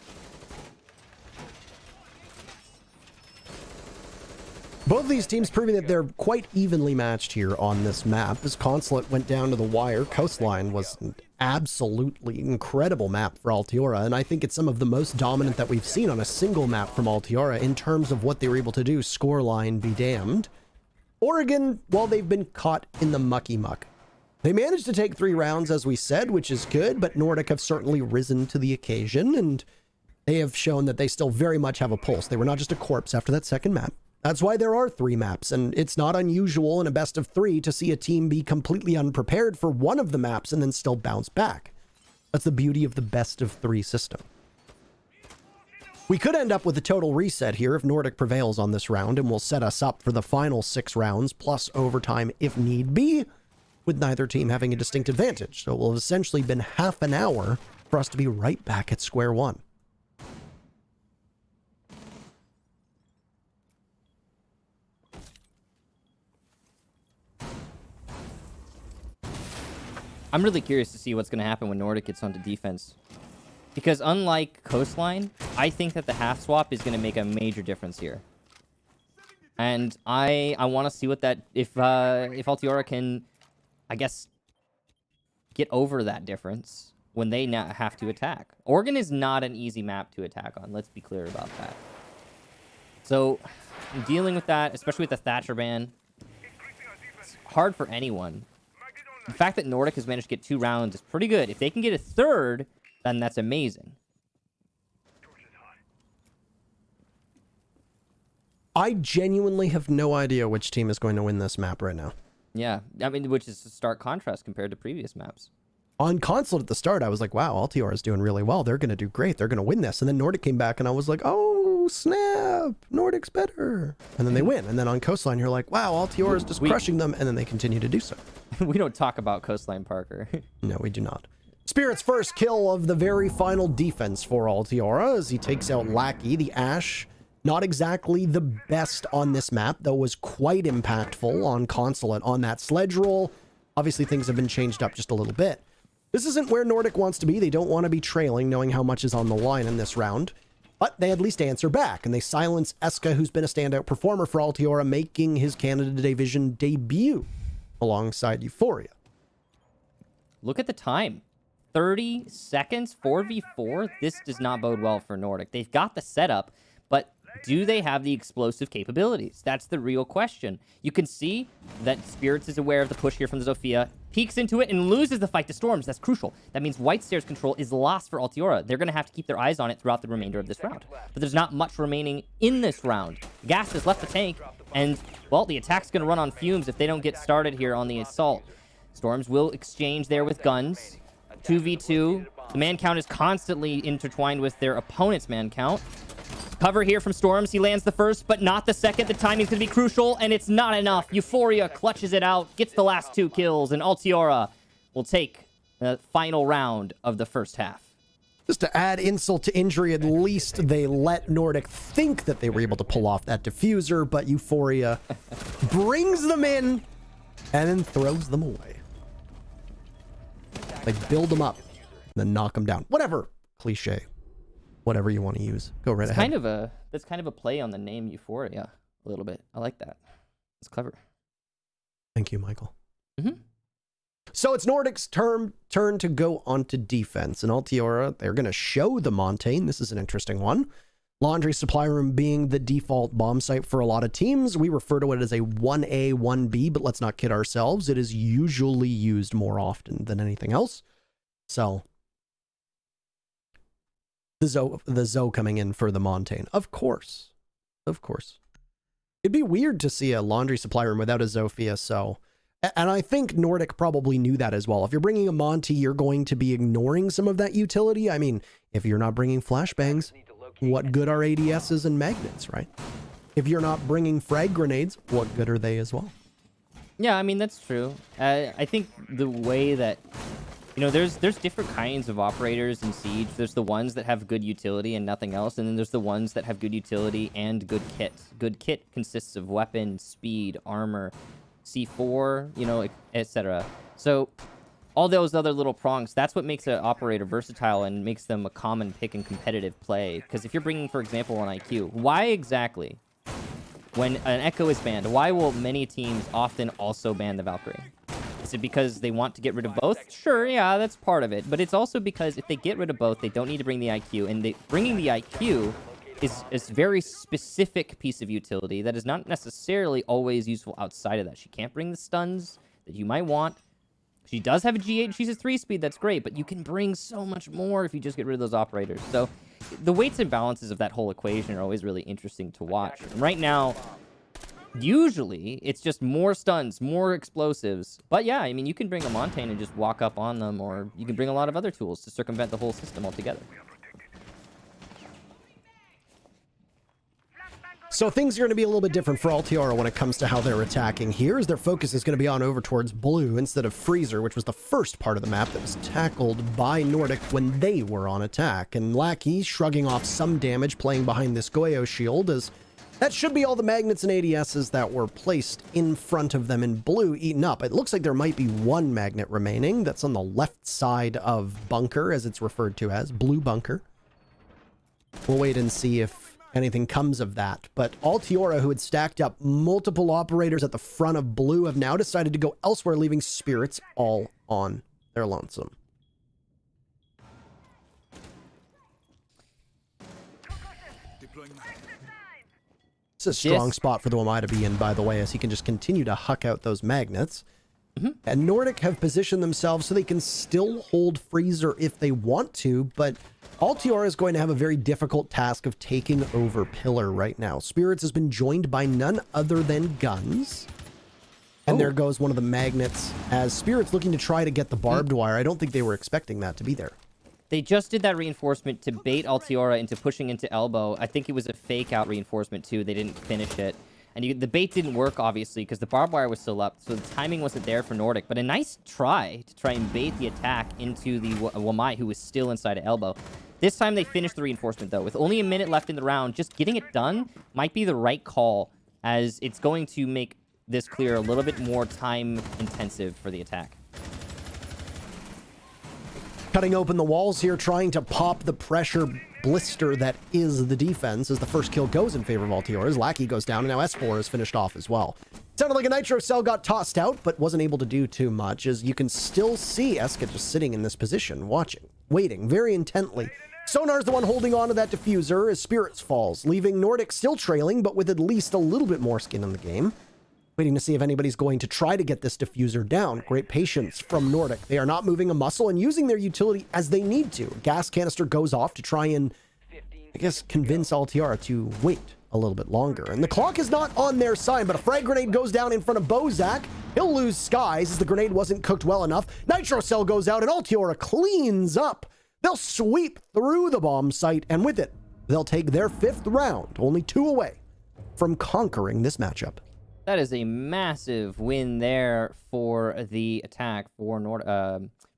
Both of these teams proving that they're quite evenly matched here on this map. As Consulate went down to the wire, Coastline was an absolutely incredible map for Altiora, and I think it's some of the most dominant that we've seen on a single map from Altiora in terms of what they were able to do. Scoreline be damned. Oregon, well, they've been caught in the mucky muck. They managed to take 3 rounds, as we said, which is good, but Nordic have certainly risen to the occasion, and they have shown that they still very much have a pulse. They were not just a corpse after that second map. That's why there are 3 maps, and it's not unusual in a best of 3 to see a team be completely unprepared for one of the maps and then still bounce back. That's the beauty of the best of 3 system. We could end up with a total reset here if Nordic prevails on this round, and will set us up for the final 6 rounds, plus overtime if need be, with neither team having a distinct advantage. So it will have essentially been half an hour for us to be right back at square one. I'm really curious to see what's going to happen when Nordic gets onto defense. Because unlike Coastline, I think that the half swap is going to make a major difference here. And I want to see what that... If Altiora can, I guess, get over that difference when they now have to attack. Oregon is not an easy map to attack on. Let's be clear about that. So, dealing with that, especially with the Thatcher ban, it's hard for anyone. The fact that Nordic has managed to get 2 rounds is pretty good. If they can get a 3rd, then that's amazing. I genuinely have no idea which team is going to win this map right now. Yeah, I mean, which is a stark contrast compared to previous maps. On Consulate at the start, I was like, wow, Altiora is doing really well. They're going to do great. They're going to win this. And then Nordic came back, and I was like, oh, snap. Nordic's better. And then they win. And then on Coastline, you're like, wow, Altiora is just crushing them. And then they continue to do so. We don't talk about Coastline, Parker. No, we do not. Spirit's first kill of the very final defense for Altiora as he takes out Lackey, the Ash. Not exactly the best on this map, though was quite impactful on Consulate on that sledge roll. Obviously, things have been changed up just a little bit. This isn't where Nordic wants to be. They don't want to be trailing, knowing how much is on the line in this round. But they at least answer back, and they silence Eska, who's been a standout performer for Altiora, making his Canada Division debut alongside Euphoria. Look at the time. 30 seconds, 4v4. This does not bode well for Nordic. They've got the setup, but do they have the explosive capabilities? That's the real question. You can see that Spirits is aware of the push here from the Zofia, peeks into it, and loses the fight to Storms. That's crucial. That means White Stairs control is lost for Altiora. They're going to have to keep their eyes on it throughout the remainder of this round. But there's not much remaining in this round. Gas has left the tank, and, well, the attack's going to run on fumes if they don't get started here on the assault. Storms will exchange there with guns. 2v2. The man count is constantly intertwined with their opponent's man count. Cover here from Storms. He lands the first, but not the second. The timing's going to be crucial, and it's not enough. Euphoria clutches it out, gets the last 2 kills, and Altiora will take the final round of the first half. Just to add insult to injury, at least they let Nordic think that they were able to pull off that diffuser, but Euphoria brings them in and then throws them away. They build them up and then knock them down. Whatever. Cliche. Whatever you want to use. Go right ahead. That's kind of a play on the name Euphoria a little bit. I like that. It's clever. Thank you, Michael. Mm-hmm. So it's Nordic's turn to go onto defense. And Altiora, they're going to show the Montaigne. This is an interesting one. Laundry supply room being the default bomb site for a lot of teams. We refer to it as a 1A, 1B, but let's not kid ourselves. It is usually used more often than anything else. So the Zo coming in for the Montaigne. Of course. Of course. It'd be weird to see a laundry supply room without a Zofia, so... And I think Nordic probably knew that as well. If you're bringing a Monty, you're going to be ignoring some of that utility. I mean, if you're not bringing flashbangs, what good are ADSs and magnets, right? If you're not bringing frag grenades, what good are they as well? Yeah, I mean, that's true. I think the way that... You know, there's different kinds of operators in Siege. There's the ones that have good utility and nothing else, and then there's the ones that have good utility and good kit. Good kit consists of weapon, speed, armor, C4, you know, etc. So all those other little prongs, that's what makes an operator versatile and makes them a common pick in competitive play. Because if you're bringing, for example, an IQ, why exactly when an Echo is banned, why will many teams often also ban the Valkyrie? Is it because they want to get rid of both? Sure, yeah, that's part of it. But it's also because if they get rid of both, they don't need to bring the IQ. And bringing the IQ is a very specific piece of utility that is not necessarily always useful outside of that. She can't bring the stuns that you might want. She does have a G8. She's a 3-speed. That's great. But you can bring so much more if you just get rid of those operators. So the weights and balances of that whole equation are always really interesting to watch. And right now, usually, it's just more stuns, more explosives. But yeah, I mean, you can bring a Montaigne and just walk up on them, or you can bring a lot of other tools to circumvent the whole system altogether. So things are going to be a little bit different for Altiora when it comes to how they're attacking here, as their focus is going to be on over towards blue instead of Freezer, which was the first part of the map that was tackled by Nordic when they were on attack. And Lackey shrugging off some damage playing behind this Goyo shield, as that should be all the magnets and ADSs that were placed in front of them in blue eaten up. It looks like there might be one magnet remaining that's on the left side of bunker, as it's referred to as, blue bunker. We'll wait and see if anything comes of that. But Altiora, who had stacked up multiple operators at the front of blue, have now decided to go elsewhere, leaving Spirits all on their lonesome. It's a strong spot for the Wamai to be in, by the way, as he can just continue to huck out those magnets. And Nordic have positioned themselves so they can still hold Freezer if they want to, but Altiora is going to have a very difficult task of taking over Pillar right now. Spirits has been joined by none other than Guns. And there goes one of the magnets, as Spirits looking to try to get the barbed wire. I don't think they were expecting that to be there. They just did that reinforcement to bait Altiora into pushing into elbow. I think it was a fake out reinforcement too. They didn't finish it. And the bait didn't work, obviously, because the barbed wire was still up. So the timing wasn't there for Nordic. But a nice try to try and bait the attack into the Wamai, who was still inside of elbow. This time they finished the reinforcement, though. With only a minute left in the round, just getting it done might be the right call, as it's going to make this clear a little bit more time intensive for the attack. Cutting open the walls here, trying to pop the pressure blister that is the defense, as the first kill goes in favor of Altiora's. Lackey goes down, and now S4 is finished off as well. Sounded like a Nitro Cell got tossed out, but wasn't able to do too much, as you can still see Eska just sitting in this position, watching, waiting very intently. Sonar's the one holding on to that diffuser as Spirits falls, leaving Nordic still trailing, but with at least a little bit more skin in the game. Waiting to see if anybody's going to try to get this diffuser down. Great patience from Nordic. They are not moving a muscle and using their utility as they need to. Gas canister goes off to try and, I guess, convince Altiora to wait a little bit longer. And the clock is not on their side, but a frag grenade goes down in front of Bozak. He'll lose skies as the grenade wasn't cooked well enough. Nitro Cell goes out and Altiora cleans up. They'll sweep through the bomb site, and with it, they'll take their 5th round, only 2 away from conquering this matchup. That is a massive win there for the attack for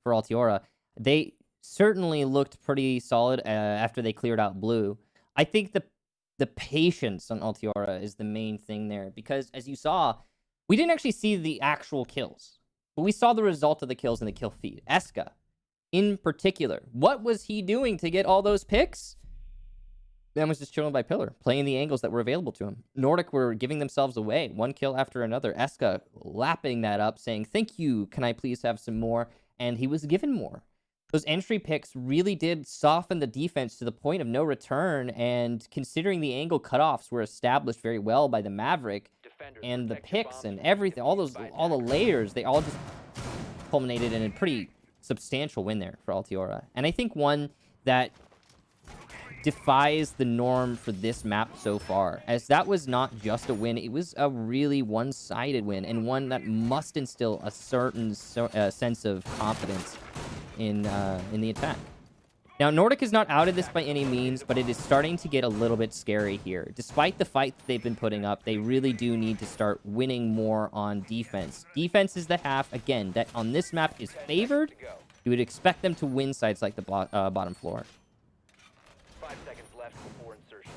Altiora. They certainly looked pretty solid after they cleared out blue. I think the patience on Altiora is the main thing there, because as you saw, we didn't actually see the actual kills, but we saw the result of the kills in the kill feed. Eska, in particular, what was he doing to get all those picks? Ben was just chilling by Pillar, playing the angles that were available to him. Nordic were giving themselves away, one kill after another. Eska lapping that up, saying, "Thank you, can I please have some more?" And he was given more. Those entry picks really did soften the defense to the point of no return, and considering the angle cutoffs were established very well by the Maverick, and the picks and everything, all the layers, they all just culminated in a pretty substantial win there for Altiora. And I think one that defies the norm for this map so far, as that was not just a win, it was a really one-sided win, and one that must instill a certain sense of confidence in the attack. Now, Nordic is not out of this by any means, but it is starting to get a little bit scary here. Despite the fight that they've been putting up, they really do need to start winning more on defense. Defense is the half, again, that on this map is favored. You would expect them to win sides like the bottom floor. 5 seconds left before insertion.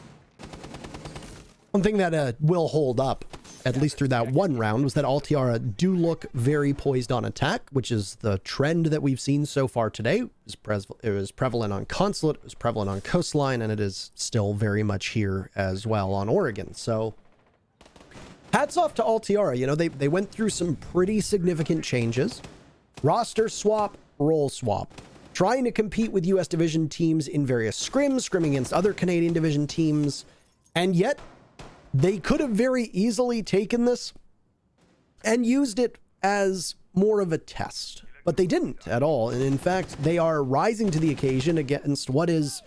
One thing that will hold up, at least through that one round, was that Altiora do look very poised on attack, which is the trend that we've seen so far today. It was prevalent on Consulate, it was prevalent on Coastline, and it is still very much here as well on Oregon. So hats off to Altiara. You know, they went through some pretty significant changes. Roster swap, role swap. Trying to compete with US Division teams in various scrimming against other Canadian Division teams. And yet, they could have very easily taken this and used it as more of a test. But they didn't at all. And in fact, they are rising to the occasion against what is,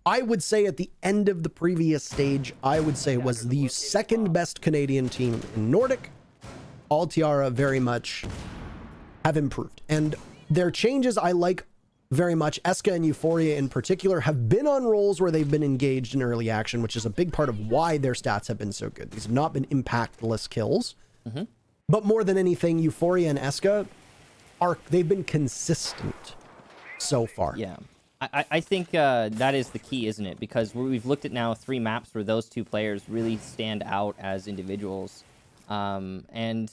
I would say at the end of the previous stage, I would say was the second best Canadian team in Nordic. Altiara very much have improved. And their changes I like very much. Eska and Euphoria in particular have been on roles where they've been engaged in early action, which is a big part of why their stats have been so good. These have not been impactless kills. But more than anything, Euphoria and Eska they've been consistent so far. Yeah. I think that is the key, isn't it? Because we've looked at now 3 maps where those 2 players really stand out as individuals. And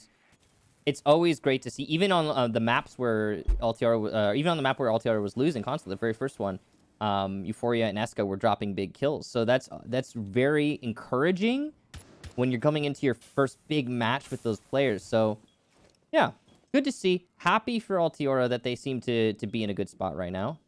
it's always great to see, even on the maps where Altiara, even on the map where Altiara was losing constantly, the very first one, Euphoria and Eska were dropping big kills. So that's very encouraging when you're coming into your first big match with those players. So yeah, good to see. Happy for Altiora that they seem to be in a good spot right now.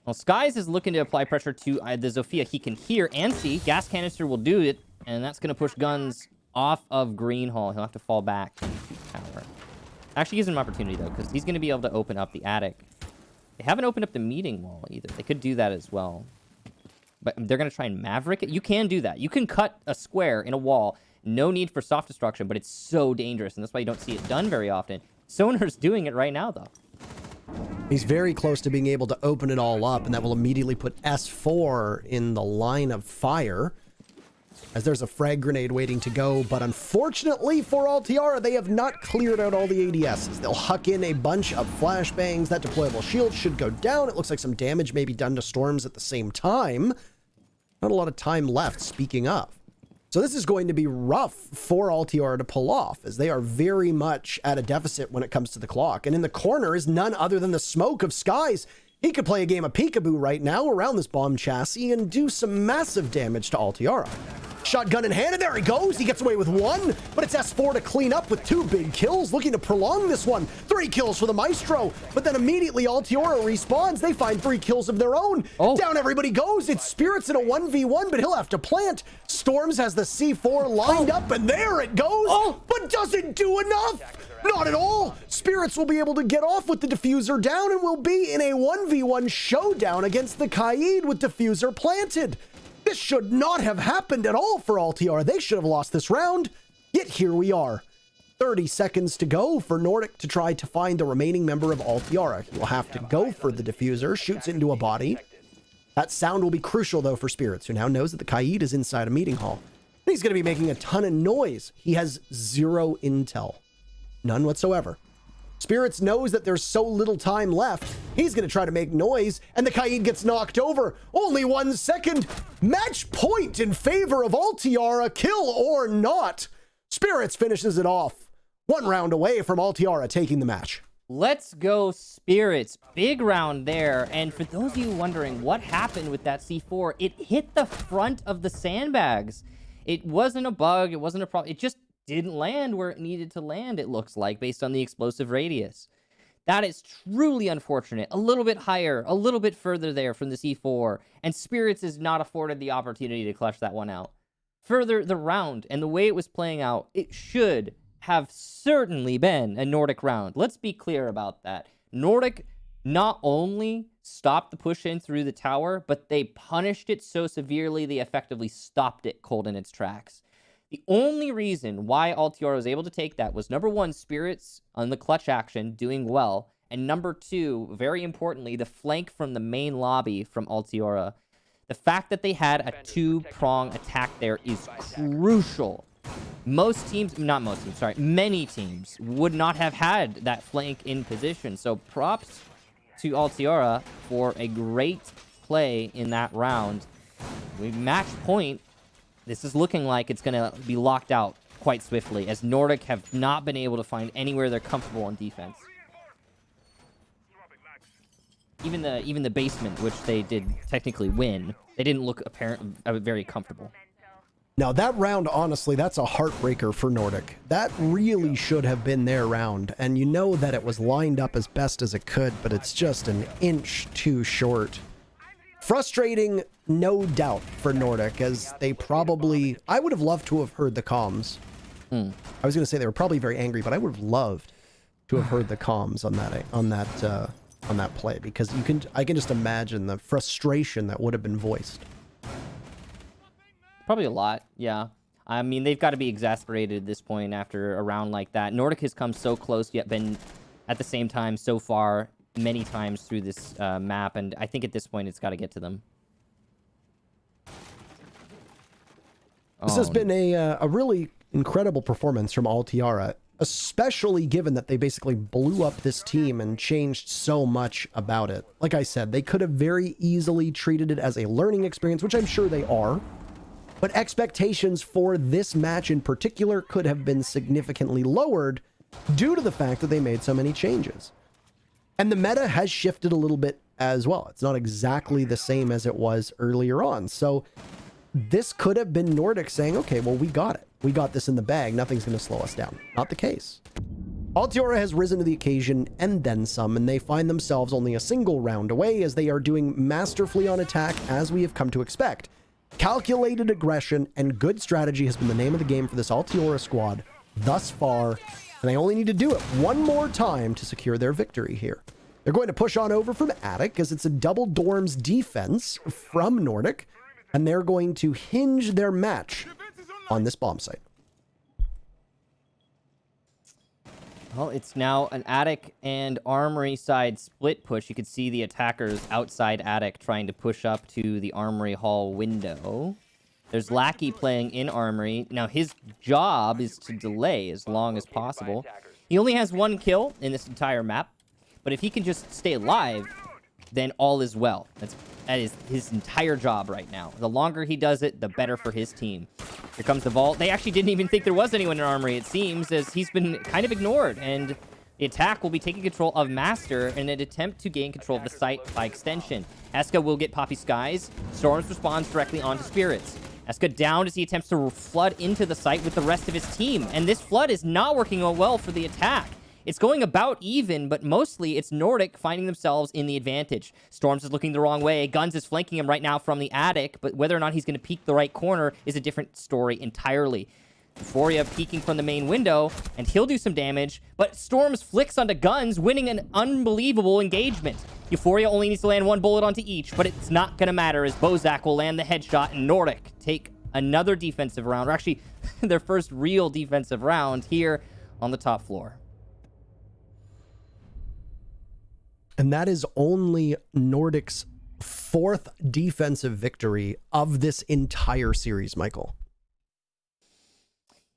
Well, Skies is looking to apply pressure to the Zofia. He can hear and see. Gas canister will do it, and that's going to push Guns off of Green Hall. He'll have to fall back into tower. Actually gives him an opportunity, though, because he's going to be able to open up the attic. They haven't opened up the meeting wall, either. They could do that as well. But they're going to try and Maverick it. You can do that. You can cut a square in a wall. No need for soft destruction, but it's so dangerous, and that's why you don't see it done very often. Sonar's doing it right now, though. He's very close to being able to open it all up, and that will immediately put S4 in the line of fire, as there's a frag grenade waiting to go. But unfortunately for Altiara, they have not cleared out all the ADSs. They'll huck in a bunch of flashbangs. That deployable shield should go down. It looks like some damage may be done to Storms at the same time. Not a lot of time left, speaking of. So this is going to be rough for Altiara to pull off, as they are very much at a deficit when it comes to the clock. And in the corner is none other than the smoke of Skies. He could play a game of peekaboo right now around this bomb chassis and do some massive damage to Altiara. Shotgun in hand, and there he goes. He gets away with 1, but it's S4 to clean up with 2 big kills, looking to prolong this one. 3 kills for the Maestro, but then immediately Altiora respawns. They find 3 kills of their own. Down everybody goes. It's Spirits in a 1v1, but he'll have to plant. Storms has the C4 lined up, and there it goes, but doesn't do enough. Not at all. Spirits will be able to get off with the diffuser down and will be in a 1v1 showdown against the Kaid with diffuser planted. This should not have happened at all for Altiara. They should have lost this round. Yet here we are. 30 seconds to go for Nordic to try to find the remaining member of Altiara. He will have to go for the diffuser, shoots into a body. That sound will be crucial, though, for Spirits, who now knows that the Kaid is inside a meeting hall. And he's going to be making a ton of noise. He has 0 intel. None whatsoever. Spirits knows that there's so little time left. He's going to try to make noise, and the Kaid gets knocked over. Only 1 second. Match point in favor of Altiara, kill or not. Spirits finishes it off. 1 round away from Altiara taking the match. Let's go, Spirits. Big round there. And for those of you wondering what happened with that C4, it hit the front of the sandbags. It wasn't a bug. It wasn't a problem. It just didn't land where it needed to land, it looks like, based on the explosive radius. That is truly unfortunate. A little bit higher, a little bit further there from the C4, and Spirits is not afforded the opportunity to clutch that one out. Further, the round and the way it was playing out, it should have certainly been a Nordic round. Let's be clear about that. Nordic not only stopped the push in through the tower, but they punished it so severely they effectively stopped it cold in its tracks. The only reason why Altiara was able to take that was, number 1, Spirits on the clutch action doing well, and number 2, very importantly, the flank from the main lobby from Altiara. The fact that they had a 2-prong attack there is crucial. Many teams would not have had that flank in position. So props to Altiara for a great play in that round. We match point. This is looking like it's going to be locked out quite swiftly, as Nordic have not been able to find anywhere they're comfortable on defense. Even the basement, which they did technically win, they didn't look very comfortable. Now that round, honestly, that's a heartbreaker for Nordic. That really should have been their round, and you know that it was lined up as best as it could, but it's just an inch too short. Frustrating, no doubt, for Nordic, as they probably... I would have loved to have heard the comms. I was going to say they were probably very angry, but I would have loved to have heard the comms on that play, because I can just imagine the frustration that would have been voiced. Probably a lot, yeah. I mean, they've got to be exasperated at this point after a round like that. Nordic has come so close, yet been at the same time so far many times through this map, and I think at this point it's got to get to them. This has been a really incredible performance from Altiara, especially given that they basically blew up this team and changed so much about it. Like I said, they could have very easily treated it as a learning experience, which I'm sure they are. But expectations for this match in particular could have been significantly lowered due to the fact that they made so many changes. And the meta has shifted a little bit as well. It's not exactly the same as it was earlier on. So this could have been Nordic saying, okay, well, we got it. We got this in the bag. Nothing's going to slow us down. Not the case. Altiora has risen to the occasion and then some, and they find themselves only a single round away as they are doing masterfully on attack as we have come to expect. Calculated aggression and good strategy has been the name of the game for this Altiora squad thus far, and they only need to do it one more time to secure their victory here. They're going to push on over from Attic as it's a double dorms defense from Nordic, and they're going to hinge their match on this bomb site. Well, it's now an Attic and Armory side split push. You could see the attackers outside Attic trying to push up to the Armory Hall window. There's Lackey playing in Armory. Now, his job is to delay as long as possible. He only has one kill in this entire map, but if he can just stay alive, then all is well. That is his entire job right now. The longer he does it, the better for his team. Here comes the vault. They actually didn't even think there was anyone in Armory, it seems, as he's been kind of ignored. And the attack will be taking control of Master in an attempt to gain control of the site by extension. Eska will get Poppy Skies. Storms responds directly onto Spirits. Eska down as he attempts to flood into the site with the rest of his team. And this flood is not working well for the attack. It's going about even, but mostly it's Nordic finding themselves in the advantage. Storms is looking the wrong way. Guns is flanking him right now from the attic, but whether or not he's going to peek the right corner is a different story entirely. Euphoria peeking from the main window, and he'll do some damage, but Storms flicks onto Guns, winning an unbelievable engagement. Euphoria only needs to land one bullet onto each, but it's not going to matter as Bozak will land the headshot, and Nordic take another defensive round, or actually their first real defensive round here on the top floor. And that is only Nordic's fourth defensive victory of this entire series, Michael.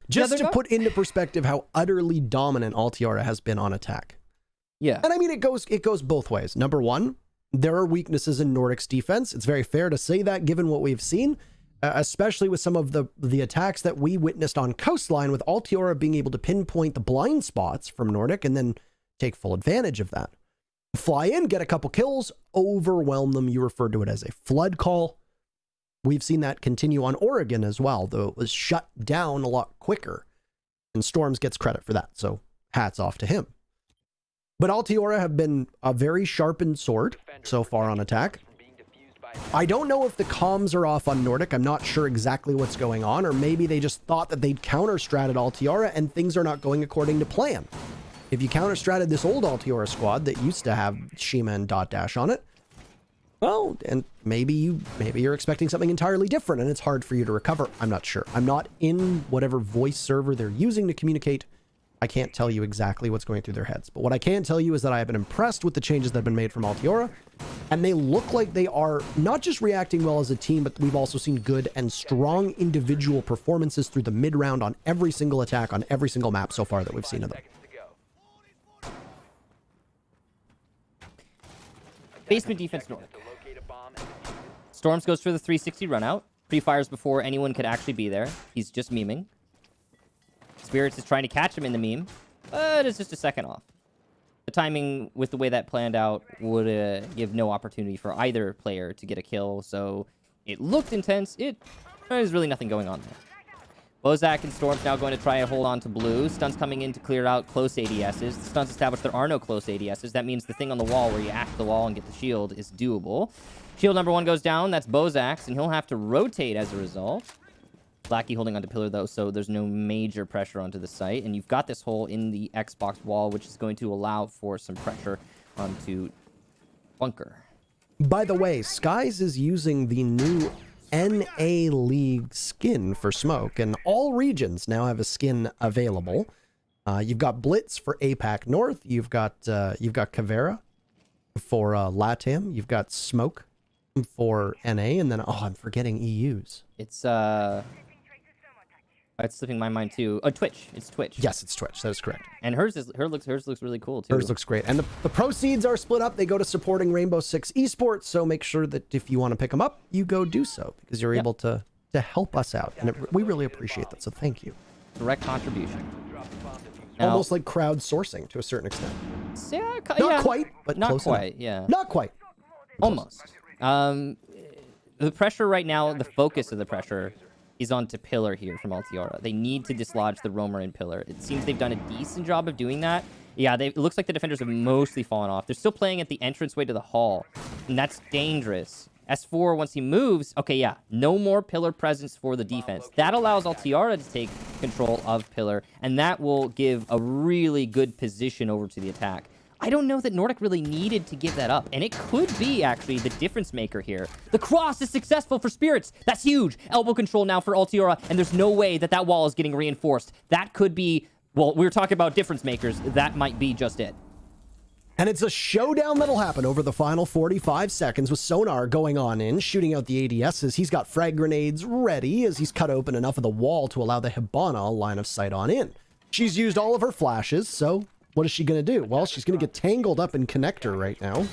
Just to put into perspective how utterly dominant Altiara has been on attack. Yeah. And I mean, it goes both ways. Number one, there are weaknesses in Nordic's defense. It's very fair to say that given what we've seen, especially with some of the attacks that we witnessed on Coastline, with Altiara being able to pinpoint the blind spots from Nordic and then take full advantage of that. Fly in, get a couple kills, overwhelm them. You referred to it as a flood call. We've seen that continue on Oregon as well, though it was shut down a lot quicker. And Storms gets credit for that, so hats off to him. But Altiora have been a very sharpened sword so far on attack. I don't know if the comms are off on Nordic. I'm not sure exactly what's going on, or maybe they just thought that they'd counter-stratted Altiora and things are not going according to plan. If you counter-stratted this old Altiora squad that used to have Shima and Dot Dash on it, well, and maybe you're expecting something entirely different and it's hard for you to recover. I'm not sure. I'm not in whatever voice server they're using to communicate. I can't tell you exactly what's going through their heads. But what I can tell you is that I have been impressed with the changes that have been made from Altiora, and they look like they are not just reacting well as a team, but we've also seen good and strong individual performances through the mid-round on every single attack on every single map so far that we've seen of them. Basement defense North. Storms goes for the 360 run out. Pre-fires before anyone could actually be there. He's just memeing. Spirits is trying to catch him in the meme, but it's just a second off. The timing with the way that planned out would give no opportunity for either player to get a kill, so it looked intense. There's really nothing going on there. Bozak and Storm's now going to try and hold on to blue. Stun's coming in to clear out close ADSs. The Stun's established there are no close ADSs. That means the thing on the wall where you act the wall and get the shield is doable. Shield number 1 goes down. That's Bozak's, and he'll have to rotate as a result. Blackie holding onto pillar, though, so there's no major pressure onto the site. And you've got this hole in the Xbox wall, which is going to allow for some pressure onto bunker. By the way, Skies is using the new NA League skin for smoke, and all regions now have a skin available. You've got Blitz for APAC North. You've got Caveira for LATAM. You've got Smoke for NA, and then I'm forgetting EUs. It's slipping my mind too. Oh, Twitch. It's Twitch. Yes, it's Twitch. That is correct. And hers looks really cool too. Hers looks great. And the proceeds are split up. They go to supporting Rainbow Six Esports. So make sure that if you want to pick them up, you go do so, because you're able to help us out. And we really appreciate that. So thank you. Direct contribution. Now, almost like crowdsourcing to a certain extent. Yeah, Not quite, but not close quite. enough. Yeah. Not quite. Almost. The pressure right now, the focus of the pressure is onto pillar here from Altiora. They need to dislodge the roamer in pillar. It seems they've done a decent job of doing that. Yeah, it looks like the defenders have mostly fallen off. They're still playing at the entranceway to the hall, and that's dangerous. S4, once he moves, okay, yeah, no more pillar presence for the defense. That allows Altiora to take control of pillar, and that will give a really good position over to the attack. I don't know that Nordic really needed to give that up, and it could be, actually, the difference maker here. The cross is successful for Spirits. That's huge. Elbow control now for Altiora, and there's no way that wall is getting reinforced. That could be, well, we were talking about difference makers. That might be just it. And it's a showdown that'll happen over the final 45 seconds with Sonar going on in, shooting out the ADSs. He's got frag grenades ready as he's cut open enough of the wall to allow the Hibana line of sight on in. She's used all of her flashes, so what is she going to do? Well, she's going to get tangled up in connector right now.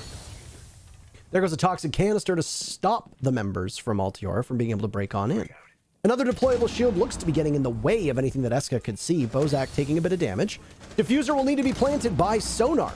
There goes a toxic canister to stop the members from Altiora from being able to break on in. Another deployable shield looks to be getting in the way of anything that Eska could see. Bozak taking a bit of damage. Diffuser will need to be planted by Sonar.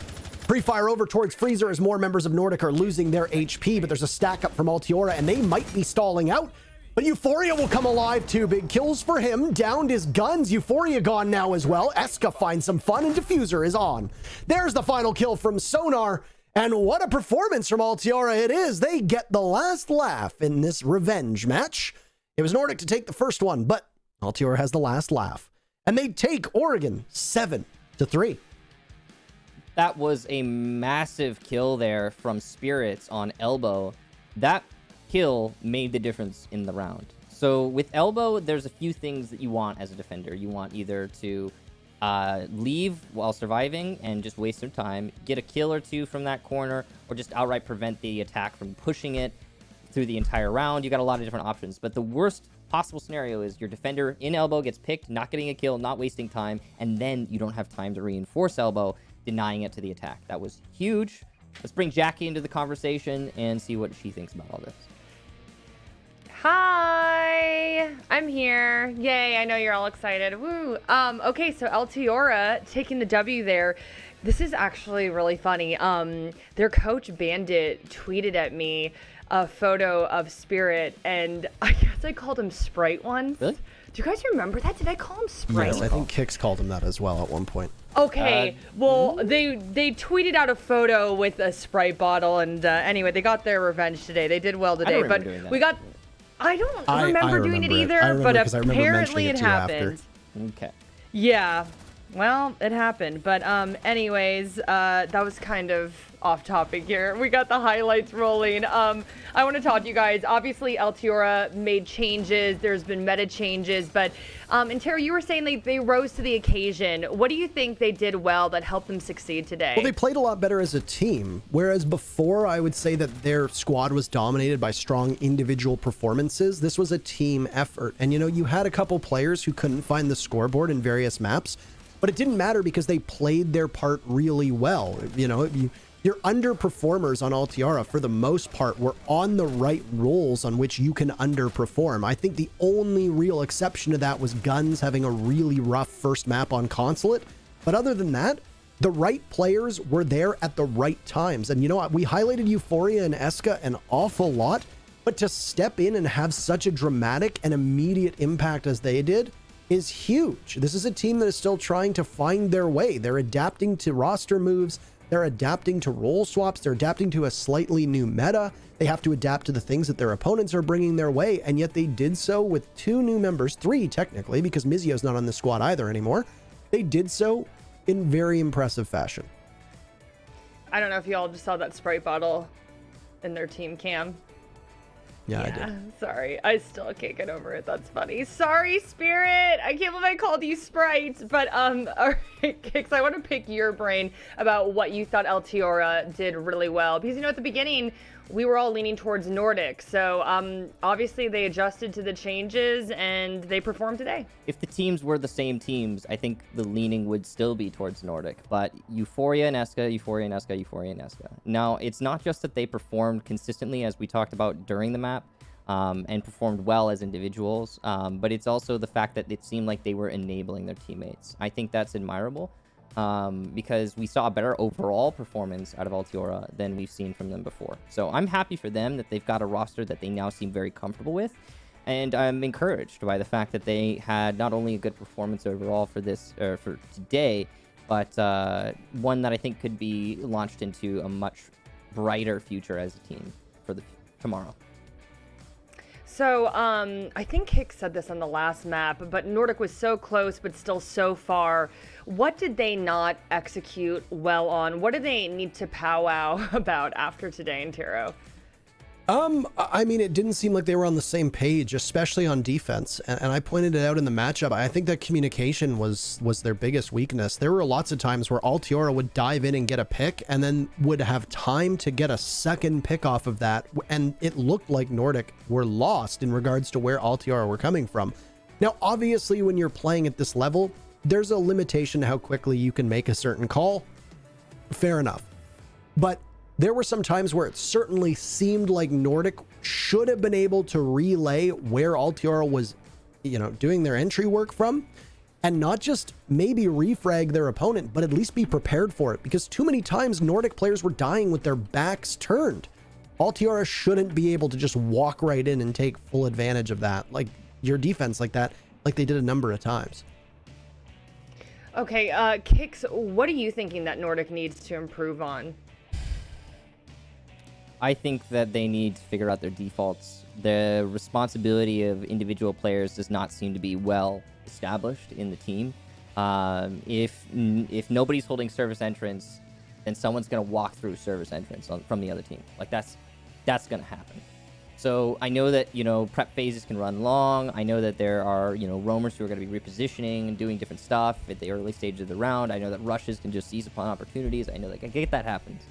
Pre-fire over towards Freezer as more members of Nordic are losing their HP, but there's a stack up from Altiora, and they might be stalling out. But Euphoria will come alive too. Big kills for him. Downed his guns. Euphoria gone now as well. Eska finds some fun, and Diffuser is on. There's the final kill from Sonar. And what a performance from Altiora it is. They get the last laugh in this revenge match. It was Nordic to take the first one, but Altiora has the last laugh. And they take Oregon 7-3. That was a massive kill there from Spirits on Elbow. That kill made the difference in the round. So with Elbow, there's a few things that you want as a defender. You want either to leave while surviving and just waste some time, get a kill or two from that corner, or just outright prevent the attack from pushing it through the entire round. You got a lot of different options, but the worst possible scenario is your defender in Elbow gets picked, not getting a kill, not wasting time, and then you don't have time to reinforce Elbow, denying it to the attack. That was huge. Let's bring Jackie into the conversation and see what she thinks about all this. Hi, I'm here. Yay, I know you're all excited. Woo. Okay, so Altiora taking the W there. This is actually really funny. Their coach Bandit tweeted at me a photo of Spirit, and I guess I called him Sprite once. Really? Do you guys remember that? Did I call him Sprite? Yes, I think Kix called him that as well at one point. Okay, well, they tweeted out a photo with a Sprite bottle, and anyway, they got their revenge today. They did well today, but we got... I don't remember doing it either, but apparently it happened. Okay. Yeah, well, it happened. But anyways, that was kind of off topic here. We got the highlights rolling. I want to talk to you guys. Obviously, Altiora made changes. There's been meta changes, but and Tara, you were saying they rose to the occasion. What do you think they did well that helped them succeed today? Well, they played a lot better as a team, whereas before I would say that their squad was dominated by strong individual performances. This was a team effort, and you had a couple players who couldn't find the scoreboard in various maps, but it didn't matter because they played their part really well. Your underperformers on Altiora, for the most part, were on the right roles on which you can underperform. I think the only real exception to that was Guns having a really rough first map on Consulate. But other than that, the right players were there at the right times. And you know what? We highlighted Euphoria and Eska an awful lot, but to step in and have such a dramatic and immediate impact as they did, is huge. This is a team that is still trying to find their way. They're adapting to roster moves. They're adapting to role swaps. They're adapting to a slightly new meta. They have to adapt to the things that their opponents are bringing their way. And yet they did so with 2 new members, 3 technically, because Mizio's not on the squad either anymore. They did so in very impressive fashion. I don't know if you all just saw that Sprite bottle in their team cam. Yeah, I did. Sorry. I still can't get over it. That's funny. Sorry, Spirit. I can't believe I called you Sprite. But, all right, Kix, I want to pick your brain about what you thought Altiora did really well. Because, at the beginning, we were all leaning towards Nordic. So, obviously, they adjusted to the changes, and they performed today. If the teams were the same teams, I think the leaning would still be towards Nordic. But Euphoria and Eska, Euphoria and Eska, Euphoria and Eska. Now, it's not just that they performed consistently, as we talked about during the map, and performed well as individuals, but it's also the fact that it seemed like they were enabling their teammates. I think that's admirable, because we saw a better overall performance out of Altiora than we've seen from them before. So I'm happy for them that they've got a roster that they now seem very comfortable with, and I'm encouraged by the fact that they had not only a good performance overall for today, but one that I think could be launched into a much brighter future as a team for tomorrow. So, I think Kix said this on the last map, but Nordic was so close, but still so far. What did they not execute well on? What do they need to powwow about after today in Tiro? I mean, it didn't seem like they were on the same page, especially on defense. And I pointed it out in the matchup. I think that communication was their biggest weakness. There were lots of times where Altiora would dive in and get a pick and then would have time to get a second pick off of that. And it looked like Nordic were lost in regards to where Altiora were coming from. Now, obviously, when you're playing at this level, there's a limitation to how quickly you can make a certain call. Fair enough. But there were some times where it certainly seemed like Nordic should have been able to relay where Altiora was, doing their entry work from, and not just maybe refrag their opponent, but at least be prepared for it, because too many times Nordic players were dying with their backs turned. Altiora shouldn't be able to just walk right in and take full advantage of that, like your defense like that, like they did a number of times. Okay, Kix, what are you thinking that Nordic needs to improve on? I think that they need to figure out their defaults. The responsibility of individual players does not seem to be well established in the team. If nobody's holding service entrance, then someone's going to walk through service entrance from the other team. Like that's going to happen. So I know that, prep phases can run long. I know that there are, roamers who are going to be repositioning and doing different stuff at the early stages of the round. I know that rushes can just seize upon opportunities. I know that I get that happens.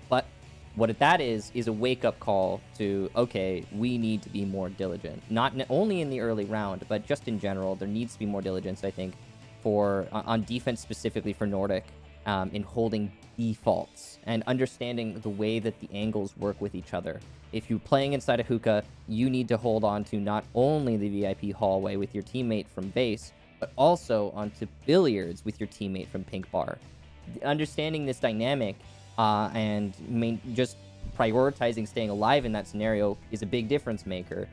But what that is a wake-up call to, okay, we need to be more diligent. Not only in the early round, but just in general, there needs to be more diligence, I think, on defense specifically for Nordic, in holding defaults and understanding the way that the angles work with each other. If you're playing inside a hookah, you need to hold on to not only the VIP hallway with your teammate from base, but also onto billiards with your teammate from pink bar. Understanding this dynamic and just prioritizing staying alive in that scenario is a big difference maker.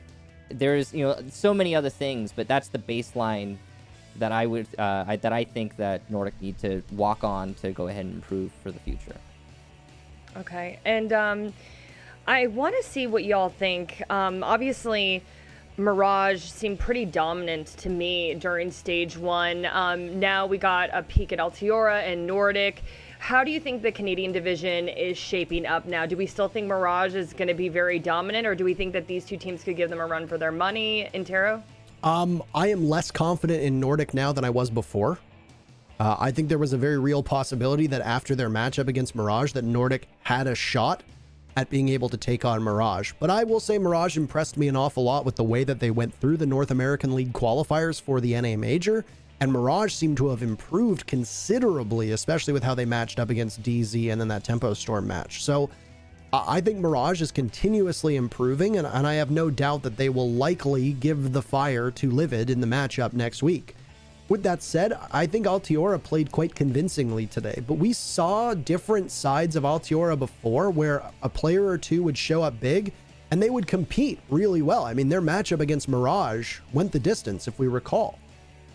There's so many other things, but that's the baseline that I think that Nordic need to walk on to go ahead and improve for the future. Okay, and I want to see what y'all think. Obviously, Mirage seemed pretty dominant to me during stage 1. Now we got a peek at Altiora and Nordic. How do you think the Canadian division is shaping up now? Do we still think Mirage is going to be very dominant, or do we think that these two teams could give them a run for their money in Taro? I am less confident in Nordic now than I was before. I think there was a very real possibility that after their matchup against Mirage that Nordic had a shot at being able to take on Mirage. But I will say Mirage impressed me an awful lot with the way that they went through the North American League qualifiers for the NA Major. And Mirage seemed to have improved considerably, especially with how they matched up against DZ and then that Tempo Storm match. So I think Mirage is continuously improving, and I have no doubt that they will likely give the fire to Livid in the matchup next week. With that said, I think Altiora played quite convincingly today, but we saw different sides of Altiora before where a player or two would show up big and they would compete really well. I mean, their matchup against Mirage went the distance, if we recall.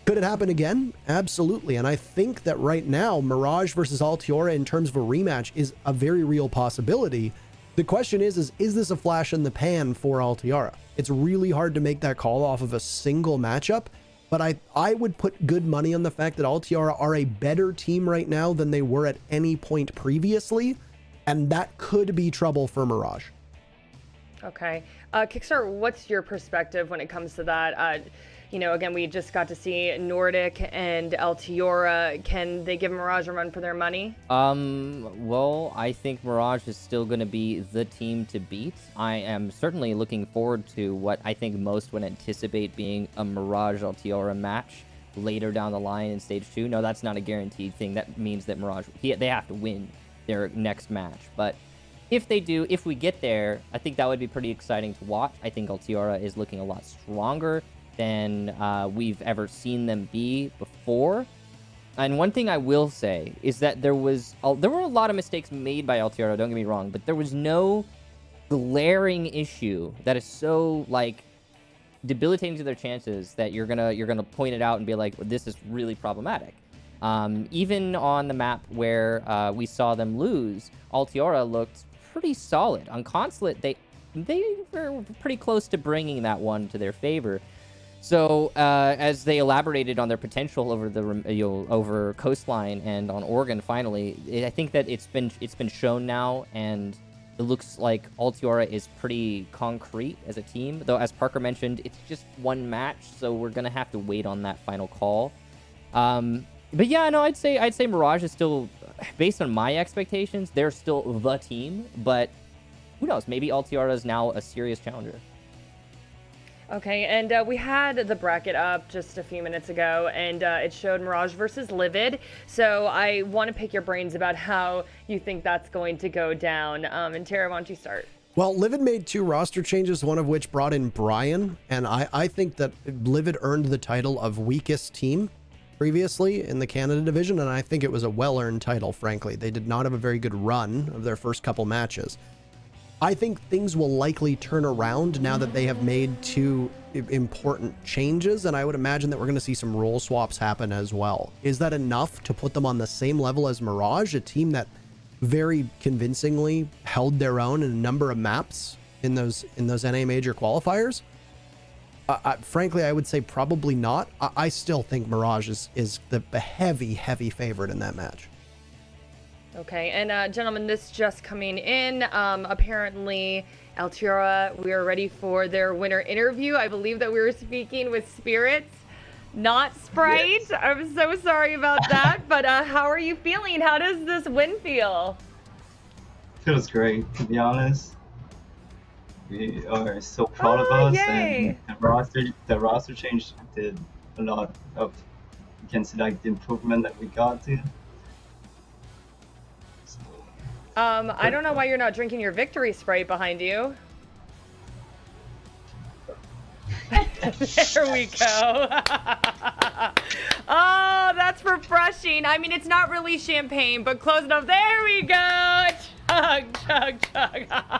Could it happen again? Absolutely. And I think that right now, Mirage versus Altiora in terms of a rematch is a very real possibility. The question is this a flash in the pan for Altiora? It's really hard to make that call off of a single matchup, but I would put good money on the fact that Altiora are a better team right now than they were at any point previously, and that could be trouble for Mirage. Okay. Kickstarter, what's your perspective when it comes to that? You know, again, we just got to see Nordic and Altiora. Can they give Mirage a run for their money? Well, I think Mirage is still going to be the team to beat. I am certainly looking forward to what I think most would anticipate being a Mirage-Altiora match later down the line in Stage 2. No, that's not a guaranteed thing. That means that Mirage, they have to win their next match. But if they do, if we get there, I think that would be pretty exciting to watch. I think Altiora is looking a lot stronger than we've ever seen them be before. And one thing I will say is that there were a lot of mistakes made by Altiora, don't get me wrong, but there was no glaring issue that is so like debilitating to their chances that you're gonna point it out and be like, well, this is really problematic. Even on the map where we saw them lose, Altiora looked pretty solid. On Consulate, they were pretty close to bringing that one to their favor. So as they elaborated on their potential over over Coastline and on Oregon, finally, I think that it's been shown now, and it looks like Altiora is pretty concrete as a team. Though, as Parker mentioned, it's just one match, so we're gonna have to wait on that final call. But yeah, no, I'd say Mirage is still, based on my expectations, they're still the team. But who knows? Maybe Altiora is now a serious challenger. Okay, and we had the bracket up just a few minutes ago, and it showed Mirage versus Livid. So I want to pick your brains about how you think that's going to go down. And Tara, why don't you start? Well, Livid made 2 roster changes, one of which brought in Brian, and I think that Livid earned the title of weakest team previously in the Canada division, and I think it was a well-earned title, frankly. They did not have a very good run of their first couple matches. I think things will likely turn around now that they have made 2 important changes, and I would imagine that we're going to see some role swaps happen as well. Is that enough to put them on the same level as Mirage, a team that very convincingly held their own in a number of maps in those NA major qualifiers? Frankly, I would say probably not. I still think Mirage is the heavy favorite in that match. Okay, and gentlemen, this just coming in. Apparently, Altiora, we are ready for their winner interview. I believe that we were speaking with Spirits, not Sprite. Yes. I'm so sorry about that, but how are you feeling? How does this win feel? Feels great, to be honest. We are so proud of us, yay. And the roster change did a lot of, you can see like the improvement that we got to. I don't know why you're not drinking your victory Sprite behind you. There we go. Oh, that's refreshing. I mean, it's not really champagne, but close enough. There we go. Chug.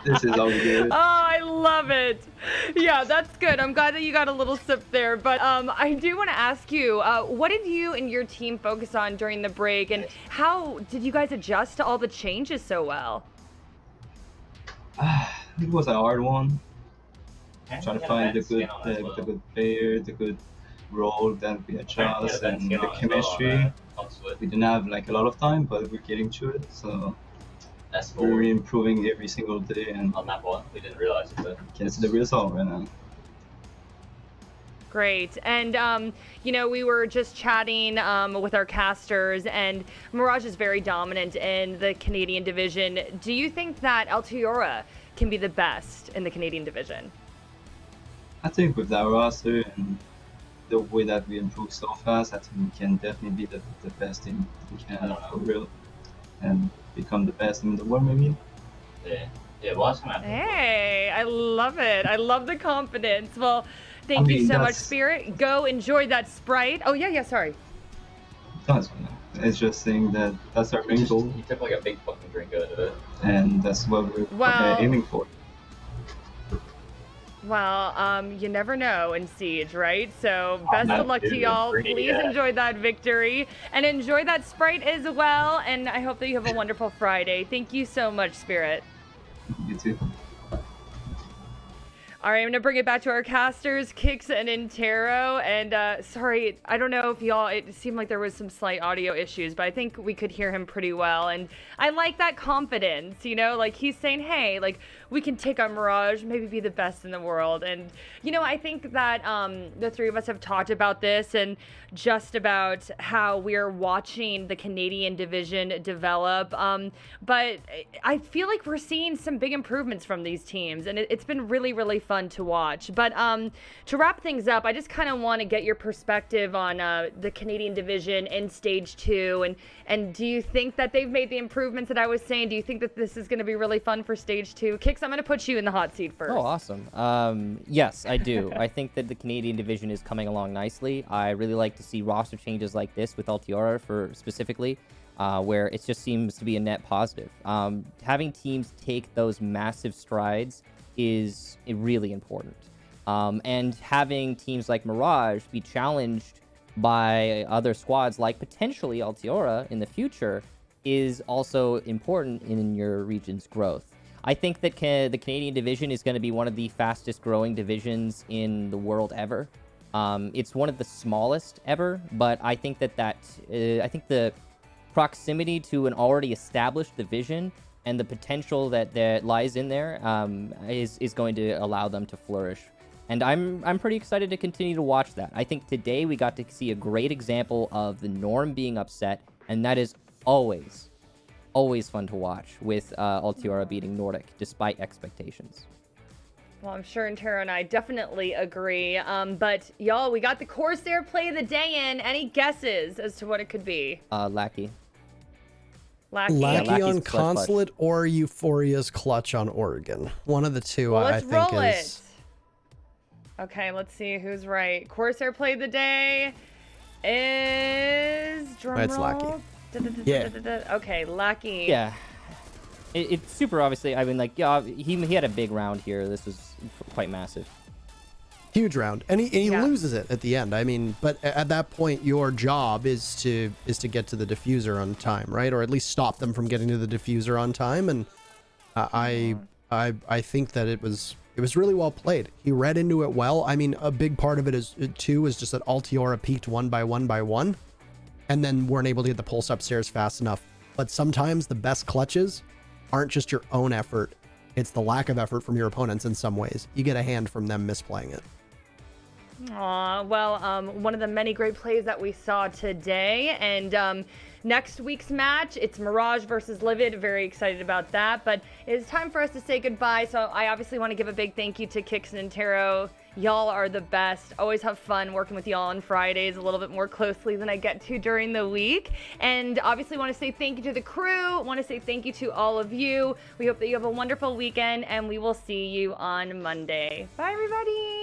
This is all good. Oh, I love it. Yeah, that's good. I'm glad that you got a little sip there. But I do want to ask you, what did you and your team focus on during the break, and how did you guys adjust to all the changes so well? It was a hard one. Trying to find the good player, the good role that we adjust, and the chemistry. We didn't have like a lot of time, but we're getting to it. So we're improving every single day, and on map 1, we didn't realize it, but can see the result right now. Great. And, you know, we were just chatting with our casters, and Mirage is very dominant in the Canadian division. Do you think that Altiora can be the best in the Canadian division? I think with our roster and the way that we improve so fast, I think we can definitely be the best team in Canada for real, and become the best in the world maybe. Yeah, watch him. Hey, I love it. I love the confidence. Well, thank you so much, Spirit. Go enjoy that Sprite. Oh, yeah, sorry. That's fine. It's just saying that that's our main goal. He took like a big fucking drink out of it. And that's what we're aiming for. Well, you never know in Siege, right? So best of luck to y'all. Please enjoy that victory and enjoy that Sprite as well. And I hope that you have a wonderful Friday. Thank you so much, Spirit. You too. All right, I'm gonna bring it back to our casters, Kix and Intero. And sorry, I don't know if y'all, it seemed like there was some slight audio issues, but I think we could hear him pretty well. And I like that confidence, you know, like he's saying, hey, like we can take on Mirage, maybe be the best in the world. And, you know, I think that the three of us have talked about this and just about how we're watching the Canadian division develop. But I feel like we're seeing some big improvements from these teams, and it's been really, really fun to watch. But to wrap things up, I just kind of want to get your perspective on the Canadian division in stage 2. And do you think that they've made the improvements that I was saying? Do you think that this is going to be really fun for stage 2? Kix, I'm going to put you in the hot seat first. Oh, awesome. Yes, I do. I think that the Canadian division is coming along nicely. I really like to see roster changes like this with Altiora for specifically, where it just seems to be a net positive. Having teams take those massive strides is really important. And having teams like Mirage be challenged by other squads like potentially Altiora in the future is also important in your region's growth. I think that the Canadian division is going to be one of the fastest growing divisions in the world ever. It's one of the smallest ever, but I think that I think the proximity to an already established division and the potential that lies in there is going to allow them to flourish. And I'm pretty excited to continue to watch that. I think today we got to see a great example of the norm being upset, and that is always fun to watch with Altiora beating Nordic despite expectations. Well, I'm sure Intero and I definitely agree. But y'all, we got the Corsair play of the day in. Any guesses as to what it could be? Lackey. Lackey. Lackey Lackey's on clutch. Consulate or Euphoria's clutch on Oregon. One of the two, Well, I let's think roll is. it. Okay, let's see who's right. Corsair play of the day is drum It's roll. Lackey. Yeah. Okay, Lackey. Yeah. It's super obviously. I mean, like, yeah, he had a big round here. This was quite massive. Huge round, and he Yeah. loses it at the end. I mean, but at that point, your job is to get to the diffuser on time, right? Or at least stop them from getting to the diffuser on time. And I think that it was really well played. He read into it well. I mean, a big part of it is just that Altiora peaked one by one, and then weren't able to get the pulse upstairs fast enough. But sometimes the best clutches aren't just your own effort; it's the lack of effort from your opponents. In some ways, you get a hand from them misplaying it. Aw, well, one of the many great plays that we saw today. And next week's match, it's Mirage versus Livid. Very excited about that. But it's time for us to say goodbye. So I obviously want to give a big thank you to Kix and Intero. Y'all are the best. Always have fun working with y'all on Fridays a little bit more closely than I get to during the week. And obviously want to say thank you to the crew. Want to say thank you to all of you. We hope that you have a wonderful weekend, and we will see you on Monday. Bye, everybody.